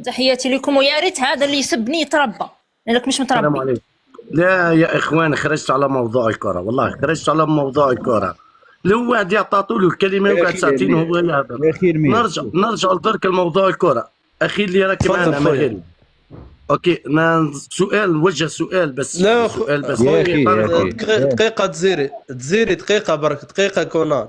تحياتي لكم، ويا ريت هذا اللي يسبني يتربى لانك مش متربي. لا يا اخوان، خرجت على موضوع الكره، والله خرجت على موضوع الكره. لو واحد يعطاتوا له الكلمه وقعد ساعتين وهو يهضر. نرجع لدرك الموضوع الكره. اخي اللي راكب معنا مغربي. اوكي سؤال، نوجه سؤال بس. لا سؤال بس يا اخي دقيقه تزيري دقيقه برك، دقيقه كونان.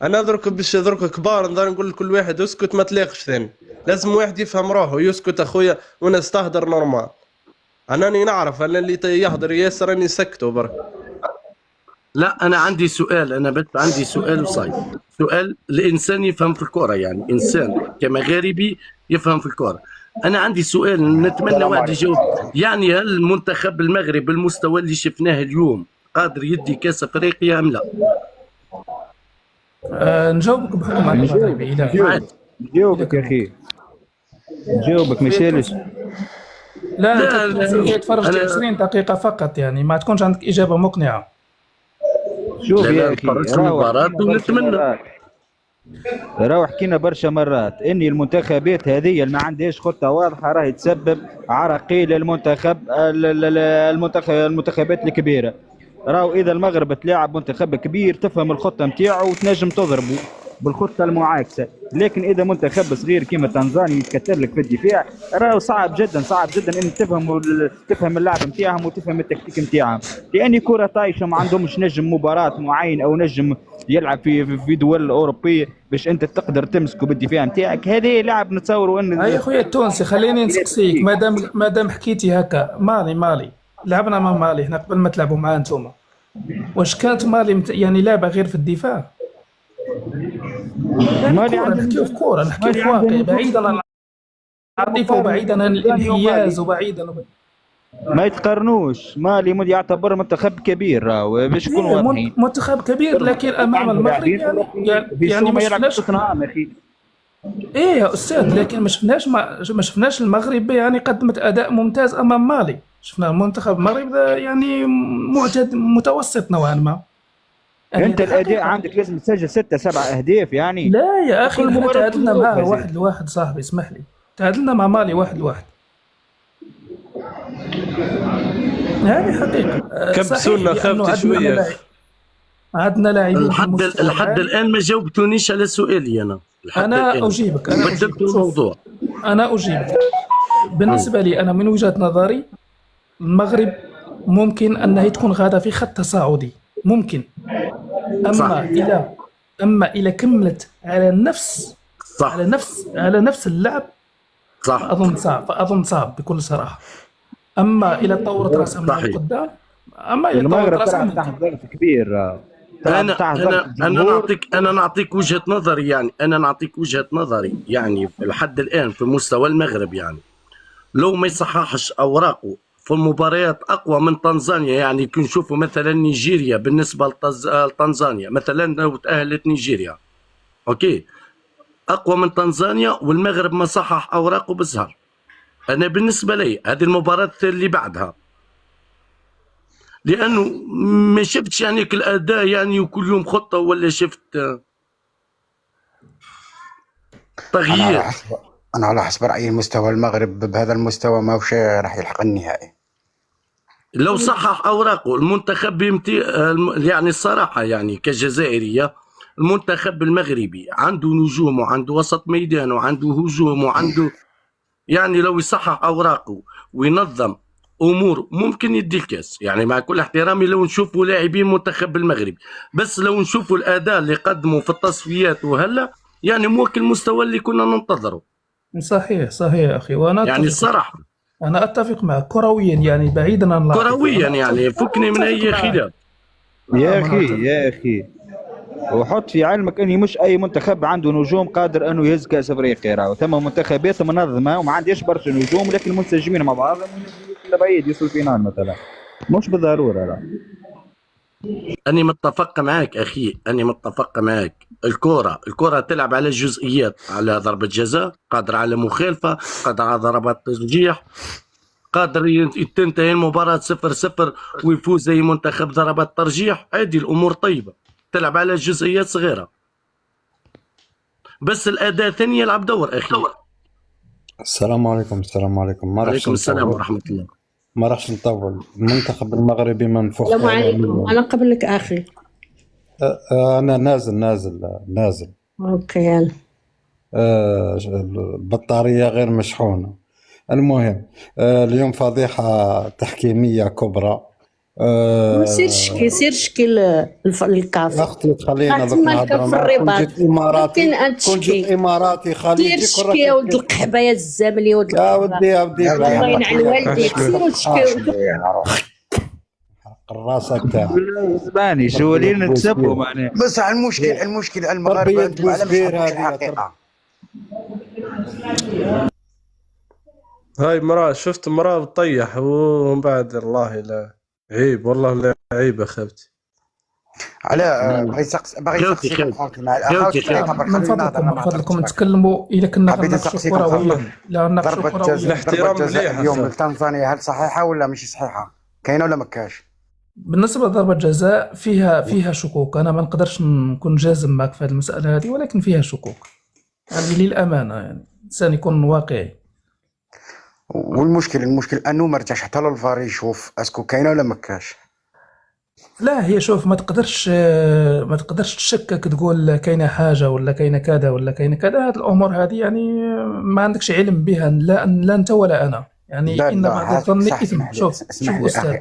انا درك باش درك كبار نقول لكل واحد اسكت، ما تلاقش ثاني. لازم واحد يفهم روحه يسكت اخويا والناس تهدر نورمال. انني نعرف انا اللي يهدر ياسر راني سكته برك. لا انا عندي سؤال، انا بس عندي سؤال وصاير. سؤال الانسان يفهم في الكره، يعني انسان كمغاربي يفهم في الكره. انا عندي سؤال نتمنى واحد يجاوب. يعني هل المنتخب المغرب بالمستوى اللي شفناه اليوم قادر يدي كاس افريقيا ام لا؟ نجاوبك بحكم على المغربي. نجاوبك يا اخي، نجاوبك ما يسالش. لا تفرج 20 دقيقه فقط، يعني ما تكونش عندك اجابه مقنعه. شوف يا اخي، ونتمنى راهو حكينا برشا مرات اني المنتخبات هذه اللي ما عندهاش خطه واضحه راهي تسبب عراقيل المنتخبات الكبيره. راهو اذا المغرب تلاعب منتخب كبير تفهم الخطه نتاعو وتنجم تضربه بالخطه المعاكسه، لكن اذا منتخب صغير كيما تنزانيا يتكتر لك في الدفاع راهو صعب جدا ان تفهم اللعب نتاعهم وتفهم التكتيك نتاعهم، لان كره طايشه ما عندهمش نجم مباراه معين او نجم يلعب في دول اوروبيه باش انت تقدر تمسكه بالدفاع نتاعك. هذا لعب نتصوروا ان يا خويا التونسي خليني نسقسيك، مادام حكيتي هكا. مالي لعبنا مع مالي احنا قبل ما تلعبوا معاه انتوما، واش كانت مالي يعني لعبه غير في الدفاع؟ نحكيو في كورة، نحكيو في واقع، بعيدا عن العاطفة وبعيدا عن الانحياز وبعيدا ما يتقارنوش. مالي يعتبر منتخب كبير راهو باش نكونوا واضحين. منتخب كبير لكن امام المغرب يعني ما شفناش. ايه يا استاذ، لكن ما شفناش المغرب يعني قدمت اداء ممتاز امام مالي. شفنا منتخب المغرب يعني معتدل متوسط نوعا ما. انت الاداء عندك لازم تسجل 6-7 اهداف يعني. لا يا اخي احنا تعادلنا معاه 1-1 صاحبي، اسمح لي، تعادلنا مع مالي 1-1. هذه حقيقه. كبسونا خافت شويه. عندنا لاعبين لحد الان ما جاوبتونيش على سؤالي. انا اجيبك، بدلت الموضوع. انا اجيبك. بالنسبه لي انا من وجهه نظري المغرب ممكن انها تكون غاده في خط تصاعدي، ممكن. اما الى كملت على نفس اللعب صح، اظن صعب بكل صراحه. اما الى طورت راسها من القدام، اما الى المغرب تلعب تحت ضغط كبير. انا نعطيك وجهه نظري، يعني انا نعطيك وجهه نظري يعني لحد الان في مستوى المغرب، يعني لو ما يصححش اوراقه في المباريات اقوى من تنزانيا. يعني كي نشوفوا مثلا نيجيريا بالنسبه لتنزانيا، مثلا لو تاهلت نيجيريا اوكي اقوى من تنزانيا، والمغرب ما صحح اوراقه بالزهر. انا بالنسبه لي هذه المباراه اللي بعدها، لانه ما شفتش يعني الاداء يعني وكل يوم خطه، ولا شفت تغيير. انا على حسب رايي مستوى المغرب بهذا المستوى ما وش راح يلحق النهائي. لو صحح اوراقه المنتخب يعني الصراحه يعني كجزائريه، المنتخب المغربي عنده نجوم وعنده وسط ميدان وعنده هجوم وعنده يعني لو يصحح اوراقه وينظم امور ممكن يدي الكاس. يعني مع كل احترامي لو نشوفوا لاعبين منتخب المغربي، بس لو نشوفوا الاداء اللي قدموا في التصفيات وهلا يعني مو المستوى اللي كنا ننتظره. صحيح صحيح اخي، وانا يعني الصراحه انا اتفق معك كرويا، يعني بعيدا عن كرويا يعني فكني من اي خلاف. يا اخي وحط في علمك اني مش اي منتخب عنده نجوم قادر انه يهز كاس افريقيا، راهو ثم منتخبات منظمه وما عندهاش برشا نجوم لكن منسجمين مع بعض بعيد يوصل فينال مثلا، مش بالضروره راه. أنا متفق معك أخي، أنا متفق معك. الكرة تلعب على جزئيات، على ضربة جزاء، قادر على مخالفة، قادر على ضربات ترجيح، قادر تنتهي المباراة 0-0 ويفوز زي منتخب ضربات ترجيح. هذه الأمور طيبة، تلعب على جزئيات صغيرة، بس الأداء ثاني يلعب دور أخي. السلام عليكم. السلام عليكم. وعليكم السلام ورحمة الله. ما راحش نطول. المنتخب المغربي منفوخ. السلام عليكم. انا قبلك اخي. انا نازل. اوكي يلا. البطاريه غير مشحونه. المهم اليوم فضيحه تحكيميه كبرى. ما سير شكي الكاف اختي خلينا نهضروا معاك. كنت اماراتي خليجي شكي يا ولد القحبه يا الزامل يا ولد يا ودي الله ينعل والديك سيروا شكيو الراسه تاعك زماني شو ولينا نكسبوا معناها. بس المشكل المغاربه انتم على مش الحقيقه. هاي مراه، شفت مراه بتطيح ومن بعد الله لا عيب، والله لا عيب اخوتي. على باغي يسقسي من فضلكم تكلموا الا كنا غنناقشوا كرويا. لا نناقشوا كرويا. الاحترام مليح. اليوم لتنزانيا هل صحيحه ولا مش صحيحه؟ كاينه ولا ما كاش؟ بالنسبه لضربه جزاء فيها شكوك. انا ما نقدرش نكون جازم معك في هذه المساله هذه، ولكن فيها شكوك يعني للامانه، يعني الانسان يكون واقعي. والمشكل انه ما رجعش حتى للفار يشوف اسكو كاينه ولا ما كاش. لا هي شوف، ما تقدرش تشكك تقول كاينه حاجه ولا كاينه كذا ولا كاينه كذا. هذه الامور هذه يعني ما عندكش علم بها، لا انت ولا انا. يعني ان بعض الظن اثم. شوف استاذ،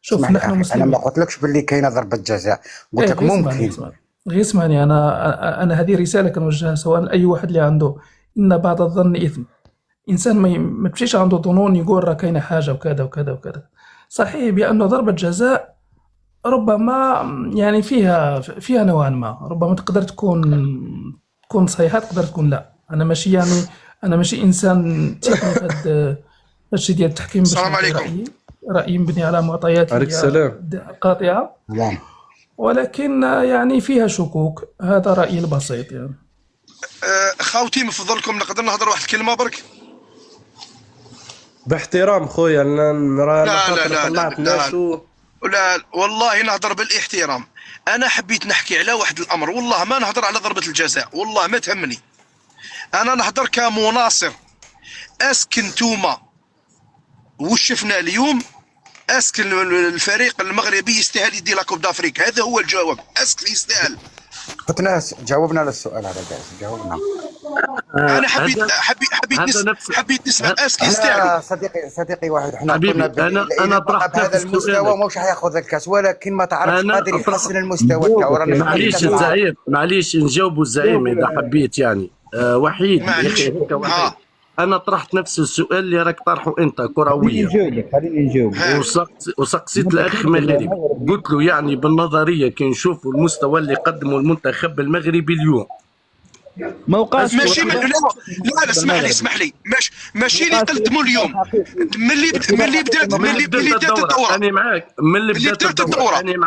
شوف نحن مسلمين. انا ما قلتلكش باللي كاينه ضربه جزاء، قلت لك ممكن. غير اسمعني، انا هذه رساله كنوجهها سواء لاي واحد اللي عنده ان بعض الظن اثم. انسان ما تمشيش عنده ظنون يقول راه كاينه حاجه وكذا وكذا وكذا. صحيح بان ضربه جزاء ربما يعني فيها نوعا ما، ربما تقدر تكون صحيحه، تقدر تكون لا. انا ماشي انسان تقني هذا الشيء ديال التحكيم. السلام عليكم. رايي مبني على معطيات قاطعه، ولكن يعني فيها شكوك. هذا رايي البسيط يعني. خاوتي من فضلكم نقدر نهضر واحد الكلمه برك؟ باحترام خويا. لا والله نهضر بالاحترام. انا حبيت نحكي على واحد الامر، والله ما نهضر على ضربه الجزاء، والله ما تهمني. انا نهضر كمناصر. اسك نتوما وش شفنا اليوم؟ اسك الفريق المغربي يستاهل يدي لا كوب دافريك؟ هذا هو الجواب. اسك يستاهل. قلت ناس جاوبنا على السؤال هذا جاوبنا. انا حبيت نسال اسك يستاهل. صديقي واحد، احنا قلنا انا طرحت هذا المستوى مش حياخذ الكاس، ولكن ما تعرفش قادر يحسن المستوى تاعو. معليش الزعيم، معليش نجاوبوا الزعيم اذا حبيت يعني. وحيد انا طرحت نفس السؤال اللي راك طرحه انت كرويا. خليني نجاوب. وسقسيت الاخ مغربي، قلت له يعني بالنظريه كي نشوفوا المستوى اللي قدمه المنتخب المغربي اليوم ماشي لا اسمح لي ماشي اللي قدموا اليوم. من اللي بدات الدوره انا معاك. من اللي بدات الدوره انا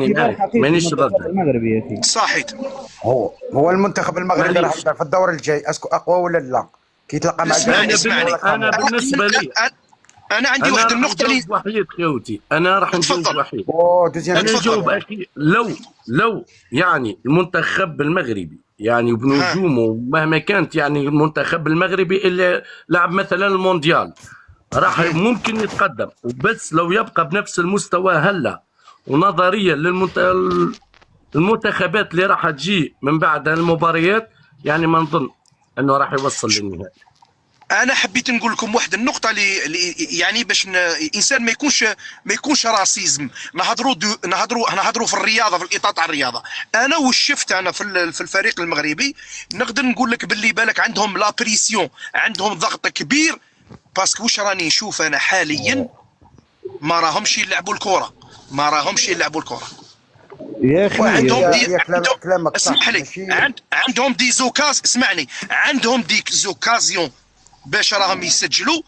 معاك، مانيش ضد المغربي. صحيت. هو المنتخب المغربي راح يبدا في الدور الجاي اسكو اقوى ولا لا؟ كي تلقى مع اسمعني انا بالنسبه لي انا عندي واحد النقطه اللي وحيد خوتي، انا راح نجاوب وحيد. انا نجاوب اخي. لو يعني المنتخب المغربي يعني بنجومه مهما كانت يعني المنتخب المغربي اللي لعب مثلا المونديال راح ممكن يتقدم، وبس لو يبقى بنفس المستوى هلا ونظريا المنتخبات اللي راح تجي من بعد المباريات يعني ما نظن انه راح يوصل للنهائي. انا حبيت نقول لكم واحد النقطه اللي يعني باش الانسان ما يكونش راسيزم. نهضروا في الرياضه، في الاطار تاع الرياضه. انا واش شفت انا في الفريق المغربي نقدر نقول لك باللي بالك عندهم لا بريسيون، عندهم ضغط كبير، باسكو واش راني نشوف انا حاليا ما راهمش يلعبوا الكره، يا اخي اسمح لي، عندهم دي زوكاز، اسمعني، عندهم ديك زوكازيون باش راهم يسجلوا.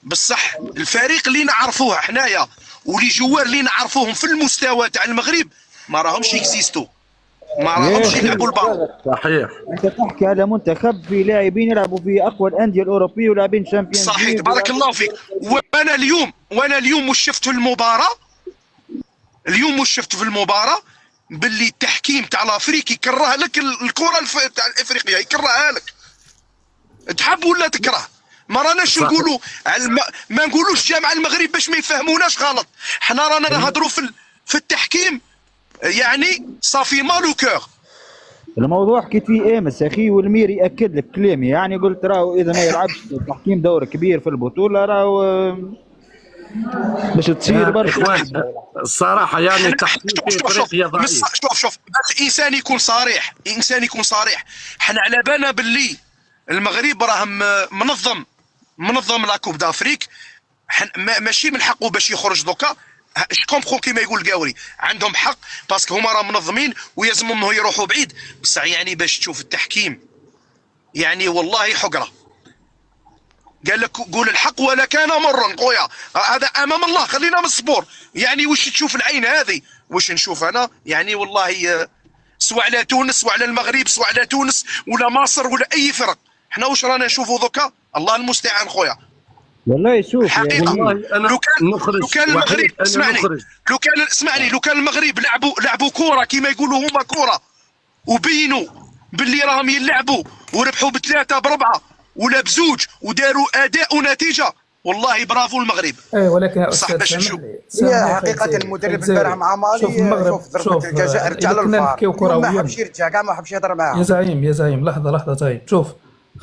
بصح الفريق اللي نعرفوه حنايا ولي جوار اللي نعرفوهم في المستوى تاع المغرب ما راهمش يكزيستو، ما راهمش يلعبوا البال. صحيح. انت تحكي على منتخب في لاعبين يلعبوا في اقوى الانديه الاوروبيه ولاعبين شامبيونز. صحيح، بارك الله فيك. وانا اليوم واش شفت في المباراه، باللي التحكيم تاع الافريقي يكره لك الكره تاع الافريقيه، يكرهها لك تحب ولا تكره. ما راناش نقولوا ما نقولوش جامعه المغرب باش ما يفهموناش غلط. حنا رانا نهضروا في التحكيم يعني صافي مالو كور. الموضوع حكيت فيه امس اخي، والمير ياكد لك كلامي، يعني قلت راهو اذا ما يلعبش التحكيم دور كبير في البطوله راهو باش تصير برشا. الصراحه يعني التحكيم في افريقيا ضعيف. شوف الانسان يكون صريح. حنا على بالنا باللي المغرب راه منظم لا كوب دافريك، ماشي من حقه باش يخرج دوكا. كومبخون كيما يقول القاوري، عندهم حق باسكو هما راه منظمين ويلزمهم يروحوا بعيد. بصح يعني باش تشوف التحكيم يعني والله حقره. قال لك قول الحق ولا كان مرا خويا، هذا امام الله. خلينا من الصبور يعني واش تشوف العين هذه، واش نشوف انا يعني والله سواء على تونس سواء على المغرب سواء على تونس ولا مصر ولا اي فرق، حنا واش رانا نشوفوا دوكا؟ الله المستعان خويا. والله شوف حقيقه لو كان المغرب اسمعني لو كان المغرب لعبوا كوره كيما يقولوا هما كوره وبينوا باللي راهم يلعبوا وربحوا بثلاثه بربعه ولا بزوج وداروا اداء ونتيجه، والله برافو المغرب. ولكن يا استاذ سامح هي حقيقه المدرب البارح مع مالي شوف ضربه الجزاء رجع للفار، ما حبش يرجع كاع، ما حبش يهضر معاه. يا زعيم لحظه طيب. شوف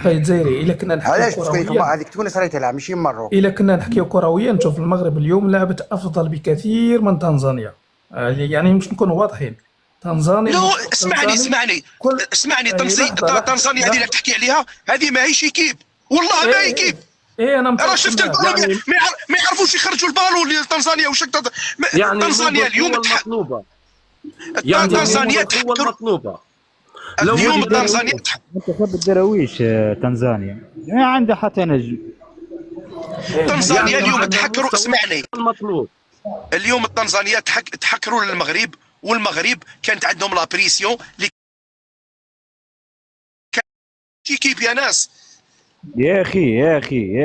خي الجزائري، الا كنا نحكيو كرويا هذيك تونس راهي تلعب ماشي مروك. الا كنا نحكيو كرويا نشوف المغرب اليوم لعبت افضل بكثير من تنزانيا، يعني مش نكونوا واضحين. تنزانيا لا اسمعني تنزانيا هذه اللي تحكي عليها هذه ماهيش ايكيب، والله ما ايكيب. انا راه شفت البالون ما يعرفوش يخرجوا البالون لتنزانيا. واش يعني تنزانيا اليوم المطلوبه تنزانيا المطلوبه اليوم تنزانيا منتخب الدراويش تنزانيا ما عنده حتى نجم. تنزانيا اليوم تحكروا، اسمعني المطلوب اليوم التنزانيا تحكروا للمغرب، والمغرب كانت عندهم لا بريسيون اللي كيف يا ناس. يا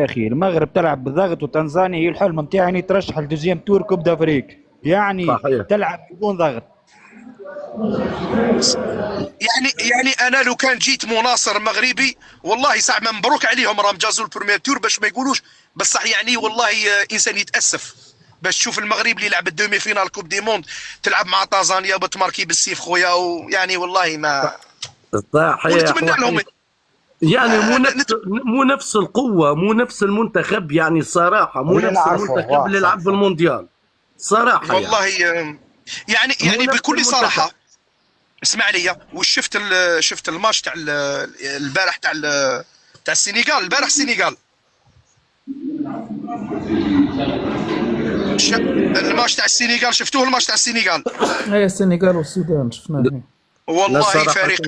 اخي المغرب تلعب بالضغط، وتنزانيا هي الحلم نتاعها اني ترشح لدوزيام تور كوب دافريك، يعني صحيح. تلعب بدون ضغط. يعني انا لو كان جيت مناصر مغربي والله صح مبروك عليهم راهم جازوا البريمير تور باش ما يقولوش، بصح يعني والله انسان يتاسف باش تشوف المغرب اللي لعب الدومي فينال كوب دي موند تلعب مع تنزانيا وبتماركي بالسيف خويا، ويعني والله ما نتمنى لهم يعني مو نفس القوه، مو نفس المنتخب يعني الصراحه، مو نفس المنتخب اللي لعب بالمونديال صراحه والله يعني بكل صراحه. اسمع لي، وش شفت الماتش تاع البارح تاع السنغال، البارح السنغال الماتش تاع السنغال شفتوه؟ الماتش تاع السنغال هي السنغال والسودان شفناه. والله فريق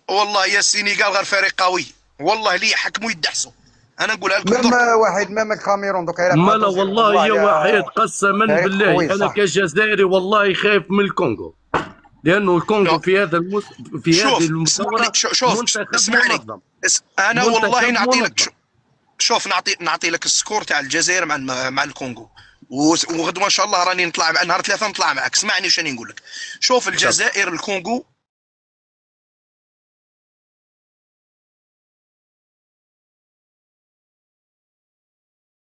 والله يا السنغال غير فريق قوي، والله لي حكموا يدحسوا. انا نقولها لكم مام الكاميرون دوكا يلعب. لا والله يا واحد قسما بالله انا كجزائري والله خايف من الكونغو. لانه الكونغو في هذا في هذه المدورة شوف اسمعني، انا والله نعطي لك، شوف نعطي لك السكور تاع الجزائر مع الكونغو، وغدوه ان شاء الله راني نطلع نهار 3 نطلع معك. اسمعني شنو نقول لك. شوف الجزائر الكونغو